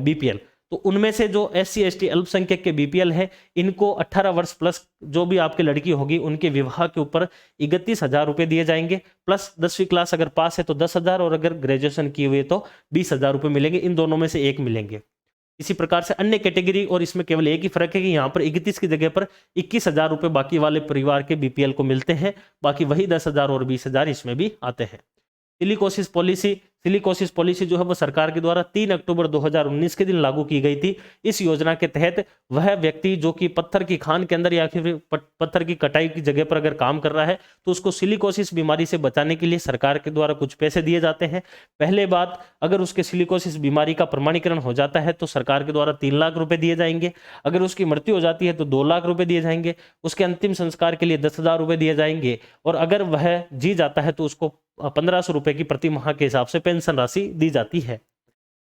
BPL। तो उनमें से जो SC ST अल्पसंख्यक के BPL है, इनको 18 वर्ष प्लस जो भी आपकी लड़की होगी उनके विवाह के ऊपर 31,000 रुपये दिए जाएंगे, प्लस 10वीं क्लास अगर पास है तो 10,000 और अगर ग्रेजुएशन की हुई है तो 20,000 रुपये मिलेंगे। इन दोनों में से एक मिलेंगे। इसी प्रकार से अन्य कैटेगरी, और इसमें केवल एक ही फर्क है कि यहाँ पर 31 की जगह पर 21,000 रुपये बाकी वाले परिवार के BPL को मिलते हैं, बाकी वही 10,000 और 20,000 इसमें भी आते हैं। सिलिकोसिस पॉलिसी जो है वो सरकार के द्वारा 3 अक्टूबर 2019 के दिन लागू की गई थी। इस योजना के तहत वह व्यक्ति जो कि पत्थर की खान के अंदर या फिर पत्थर की कटाई की जगह पर अगर काम कर रहा है तो उसको सिलिकोसिस बीमारी से बचाने के लिए सरकार के द्वारा कुछ पैसे दिए जाते हैं। पहले बात, अगर उसके सिलिकोसिस बीमारी का प्रमाणीकरण हो जाता है तो सरकार के द्वारा 3 लाख रुपए दिए जाएंगे। अगर उसकी मृत्यु हो जाती है तो 2 लाख रुपए दिए जाएंगे। उसके अंतिम संस्कार के लिए 10,000 रुपए दिए जाएंगे, और अगर वह जी जाता है तो उसको 1,500 रुपए की प्रति माह के हिसाब से पेंशन राशि दी जाती है।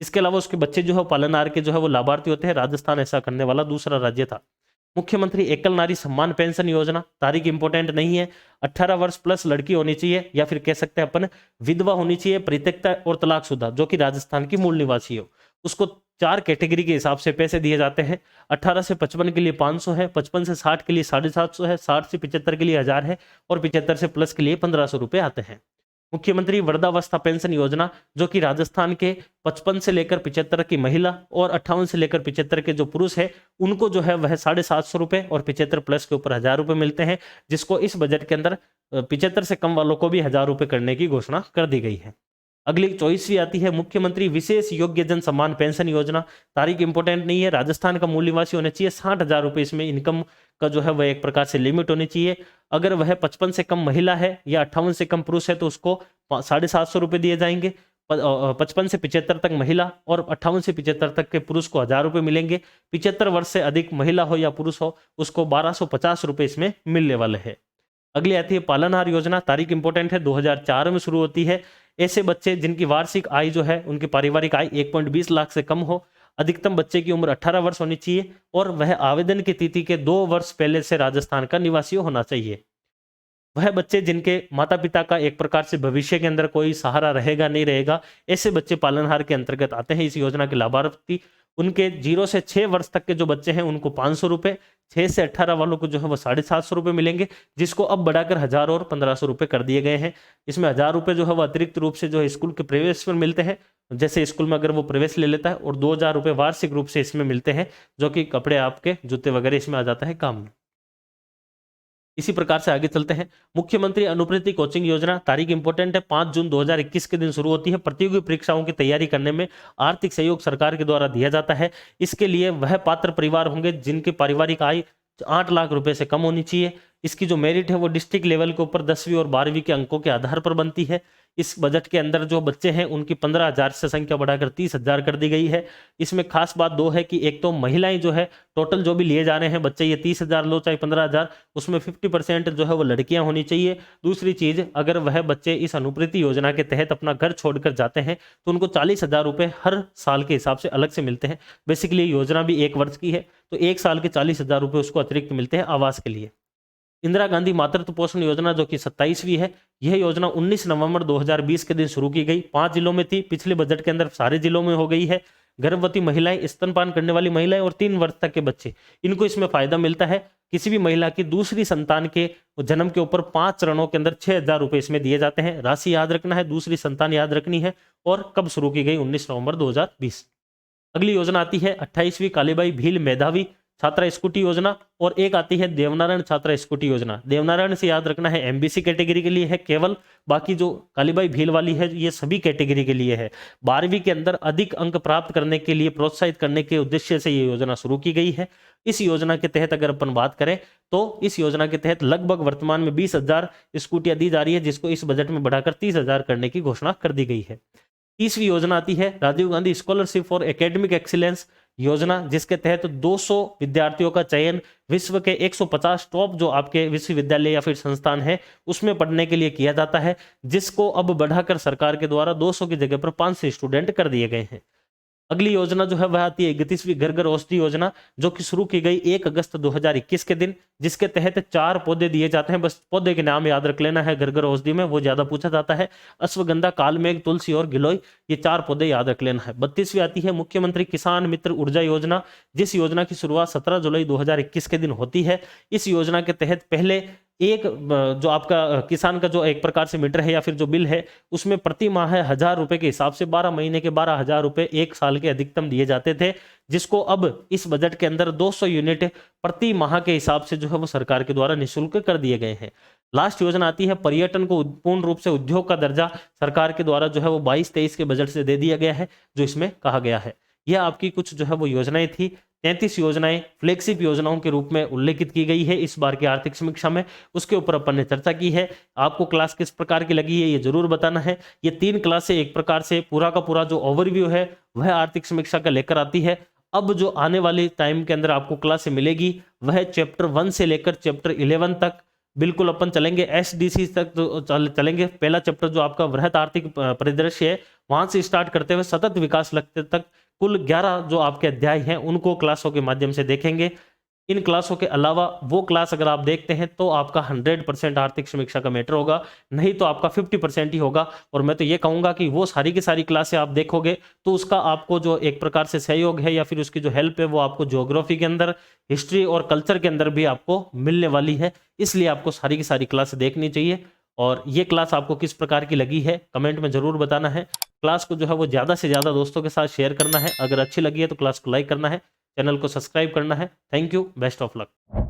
इसके अलावा उसके बच्चे जो है पालनहार के जो है वो लाभार्थी होते हैं। राजस्थान ऐसा करने वाला दूसरा राज्य था। मुख्यमंत्री एकल नारी सम्मान पेंशन योजना, तारीख इंपॉर्टेंट नहीं है, 18 वर्ष प्लस लड़की होनी चाहिए, या फिर कह सकते हैं अपन विधवा होनी चाहिए, परित्यक्ता और तलाकशुदा जो कि राजस्थान की मूल निवासी हो। उसको 4 कैटेगरी के हिसाब से पैसे दिए जाते हैं। 18 से 55 के लिए 500 है, 55 से 60 के लिए 750 है, 60 से 75 के लिए 1000 है, और 75 से प्लस के लिए 1,500 रुपए आते हैं। मुख्यमंत्री वृद्धावस्था पेंशन योजना जो कि राजस्थान के 55 से लेकर 75 की महिला और 58 से लेकर 75 के जो पुरुष है उनको जो है वह 750 रुपए और 75 प्लस के ऊपर 1000 रुपए मिलते हैं, जिसको इस बजट के अंदर 75 से कम वालों को भी 1000 रुपए करने की घोषणा कर दी गई है। अगली 24वीं आती है मुख्यमंत्री विशेष योग्य जन सम्मान पेंशन योजना। तारीख इंपॉर्टेंट नहीं है, राजस्थान का मूल निवासी होना चाहिए, 60,000 रुपए इसमें इनकम का जो है वह एक प्रकार से लिमिट होनी चाहिए। अगर वह 55 से कम महिला है या 58 से कम पुरुष है तो उसको 750 रुपये दिए जाएंगे। 55 से 75 तक महिला और 58 से 75 तक के पुरुष को 1000 रुपये मिलेंगे। 75 वर्ष से अधिक महिला हो या पुरुष हो उसको 1250 रुपये इसमें मिलने वाले हैं। अगली आती है पालनहार योजना। तारीख इंपॉर्टेंट है, 2004 में शुरू होती है। ऐसे बच्चे जिनकी वार्षिक आय जो है उनकी पारिवारिक आय 1.20 लाख से कम हो, अधिकतम बच्चे की उम्र 18 वर्ष होनी चाहिए, और वह आवेदन की तिथि के 2 वर्ष पहले से राजस्थान का निवासी होना चाहिए। वह बच्चे जिनके माता पिता का एक प्रकार से भविष्य के अंदर कोई सहारा रहेगा नहीं रहेगा, ऐसे बच्चे पालनहार के अंतर्गत आते हैं। इस योजना के लाभार्थी उनके 0 से 6 वर्ष तक के जो बच्चे हैं उनको 500 रुपये, 6 से 18 वालों को जो है वो 750 रुपये मिलेंगे, जिसको अब बढ़ाकर 1000 और 1500 रुपये कर दिए गए हैं। इसमें 1000 रुपये जो है वो अतिरिक्त रूप से जो है स्कूल के प्रवेश पर मिलते हैं, जैसे स्कूल में अगर वो प्रवेश ले लेता है, और 2000 रुपये वार्षिक रूप से इसमें मिलते हैं, जो कि कपड़े आपके जूते वगैरह इसमें आ जाता है काम में। इसी प्रकार से आगे चलते हैं। मुख्यमंत्री अनुवृत्ति कोचिंग योजना। तारीख इंपॉर्टेंट है, 5 जून 2021 के दिन शुरू होती है। प्रतियोगी परीक्षाओं की तैयारी करने में आर्थिक सहयोग सरकार के द्वारा दिया जाता है। इसके लिए वह पात्र परिवार होंगे जिनकी पारिवारिक आय 8 लाख रुपए से कम होनी चाहिए। इसकी जो मेरिट है वो डिस्ट्रिक्ट लेवल के ऊपर 10वीं और 12वीं के अंकों के आधार पर बनती है। इस बजट के अंदर जो बच्चे हैं उनकी 15,000 से संख्या बढ़ाकर 30,000 कर दी गई है। इसमें खास बात 2 है कि एक तो महिलाएं जो है टोटल जो भी लिए जा रहे हैं बच्चे, ये 30,000 लो चाहे 15,000, उसमें 50% जो है वो लड़कियां होनी चाहिए। दूसरी चीज, अगर वह बच्चे इस अनुवृत्ति योजना के तहत अपना घर छोड़कर जाते हैं तो उनको 40,000 रुपये हर साल के हिसाब से अलग से मिलते हैं। बेसिकली योजना भी 1 वर्ष की है तो 1 साल के 40,000 रुपये उसको अतिरिक्त मिलते हैं आवास के लिए। इंदिरा गांधी मातृत्व पोषण योजना जो कि 27वीं है, यह योजना 19 नवंबर 2020 के दिन शुरू की गई। 5 जिलों में थी, पिछले बजट के अंदर सारे जिलों में हो गई है। गर्भवती महिलाएं, स्तनपान करने वाली महिलाएं और 3 वर्ष तक के बच्चे, इनको इसमें फायदा मिलता है। किसी भी महिला की दूसरी संतान के जन्म के ऊपर 5 चरणों के अंदर 6,000 रुपये इसमें दिए जाते हैं। राशि याद रखना है, दूसरी संतान याद रखनी है, और कब शुरू की गई, 19 नवंबर 2020। अगली योजना आती है 28वीं कालीबाई भील मेधावी छात्रा स्कूटी योजना, और एक आती है देवनारायण छात्रा स्कूटी योजना। देवनारायण से याद रखना है एमबीसी कैटेगरी के लिए है केवल, बाकी जो कालीबाई भील वाली है ये सभी कैटेगरी के लिए है। 12वीं के अंदर अधिक अंक प्राप्त करने के लिए प्रोत्साहित करने के उद्देश्य से ये योजना शुरू की गई है। इस योजना के तहत अगर अपन बात करें तो इस योजना के तहत लगभग वर्तमान में 20,000 स्कूटियां दी जा रही है, जिसको इस बजट में बढ़ाकर 30,000 करने की घोषणा कर दी गई है। 30वीं योजना आती है Rajiv Gandhi scholarship for academic excellence योजना, जिसके तहत 200 विद्यार्थियों का चयन विश्व के 150 टॉप जो आपके विश्वविद्यालय या फिर संस्थान है उसमें पढ़ने के लिए किया जाता है, जिसको अब बढ़ाकर सरकार के द्वारा 200 की जगह पर 500 स्टूडेंट कर दिए गए हैं। अगली योजना जो है वह आती है 31वीं घर घर औषधि योजना, जो कि शुरू की गई 1 अगस्त 2021 के दिन, जिसके तहत 4 पौधे दिए जाते हैं। बस पौधे के नाम याद रख लेना है घर घर औषधि में, वो ज्यादा पूछा जाता है। अश्वगंधा, कालमेघ, तुलसी और गिलोय, ये 4 पौधे याद रख लेना है। 32वीं आती है मुख्यमंत्री किसान मित्र ऊर्जा योजना, जिस योजना की शुरुआत 17 जुलाई 2021 के दिन होती है। इस योजना के तहत पहले एक जो आपका किसान का जो एक प्रकार से मीटर है या फिर जो बिल है, उसमें प्रति माह है 1000 रुपए के हिसाब से 12 महीने के 12,000 रुपए एक साल के अधिकतम दिए जाते थे, जिसको अब इस बजट के अंदर 200 यूनिट प्रति माह के हिसाब से जो है वो सरकार के द्वारा निःशुल्क कर दिए गए हैं। लास्ट योजना आती है पर्यटन को पूर्ण रूप से उद्योग का दर्जा सरकार के द्वारा जो है वो 22-23 के बजट से दे दिया गया है, जो इसमें कहा गया है। यह आपकी कुछ जो है वो योजनाएं थी। 33 योजनाएं फ्लैगशिप योजनाओं के रूप में उल्लेखित की गई है इस बार की आर्थिक समीक्षा में, उसके ऊपर अपन ने चर्चा की है। आपको क्लास किस प्रकार की लगी है ये जरूर बताना है। ये 3 क्लासें एक प्रकार से पूरा का पूरा जो ओवरव्यू है वह आर्थिक समीक्षा का लेकर आती है। अब जो आने वाले टाइम के अंदर आपको क्लासें मिलेगी वह चैप्टर 1 से लेकर चैप्टर 11 तक बिल्कुल अपन चलेंगे, एसडीसी तक तो चलेंगे। पहला चैप्टर जो आपका वृहत आर्थिक परिदृश्य है वहां से स्टार्ट करते हुए सतत विकास लक्ष्य तक कुल 11 जो आपके अध्याय हैं उनको क्लासों के माध्यम से देखेंगे। इन क्लासों के अलावा वो क्लास अगर आप देखते हैं तो आपका 100% आर्थिक समीक्षा का मैटर होगा, नहीं तो आपका 50% ही होगा। और मैं तो ये कहूंगा कि वो सारी की सारी क्लासें आप देखोगे तो उसका आपको जो एक प्रकार से सहयोग है या फिर उसकी जो हेल्प है वो आपको ज्योग्राफी के अंदर, हिस्ट्री और कल्चर के अंदर भी आपको मिलने वाली है। इसलिए आपको सारी की सारी क्लासें देखनी चाहिए। और ये क्लास आपको किस प्रकार की लगी है कमेंट में जरूर बताना है। क्लास को जो है वो ज़्यादा से ज़्यादा दोस्तों के साथ शेयर करना है। अगर अच्छी लगी है तो क्लास को लाइक करना है, चैनल को सब्सक्राइब करना है। Thank you, best of luck.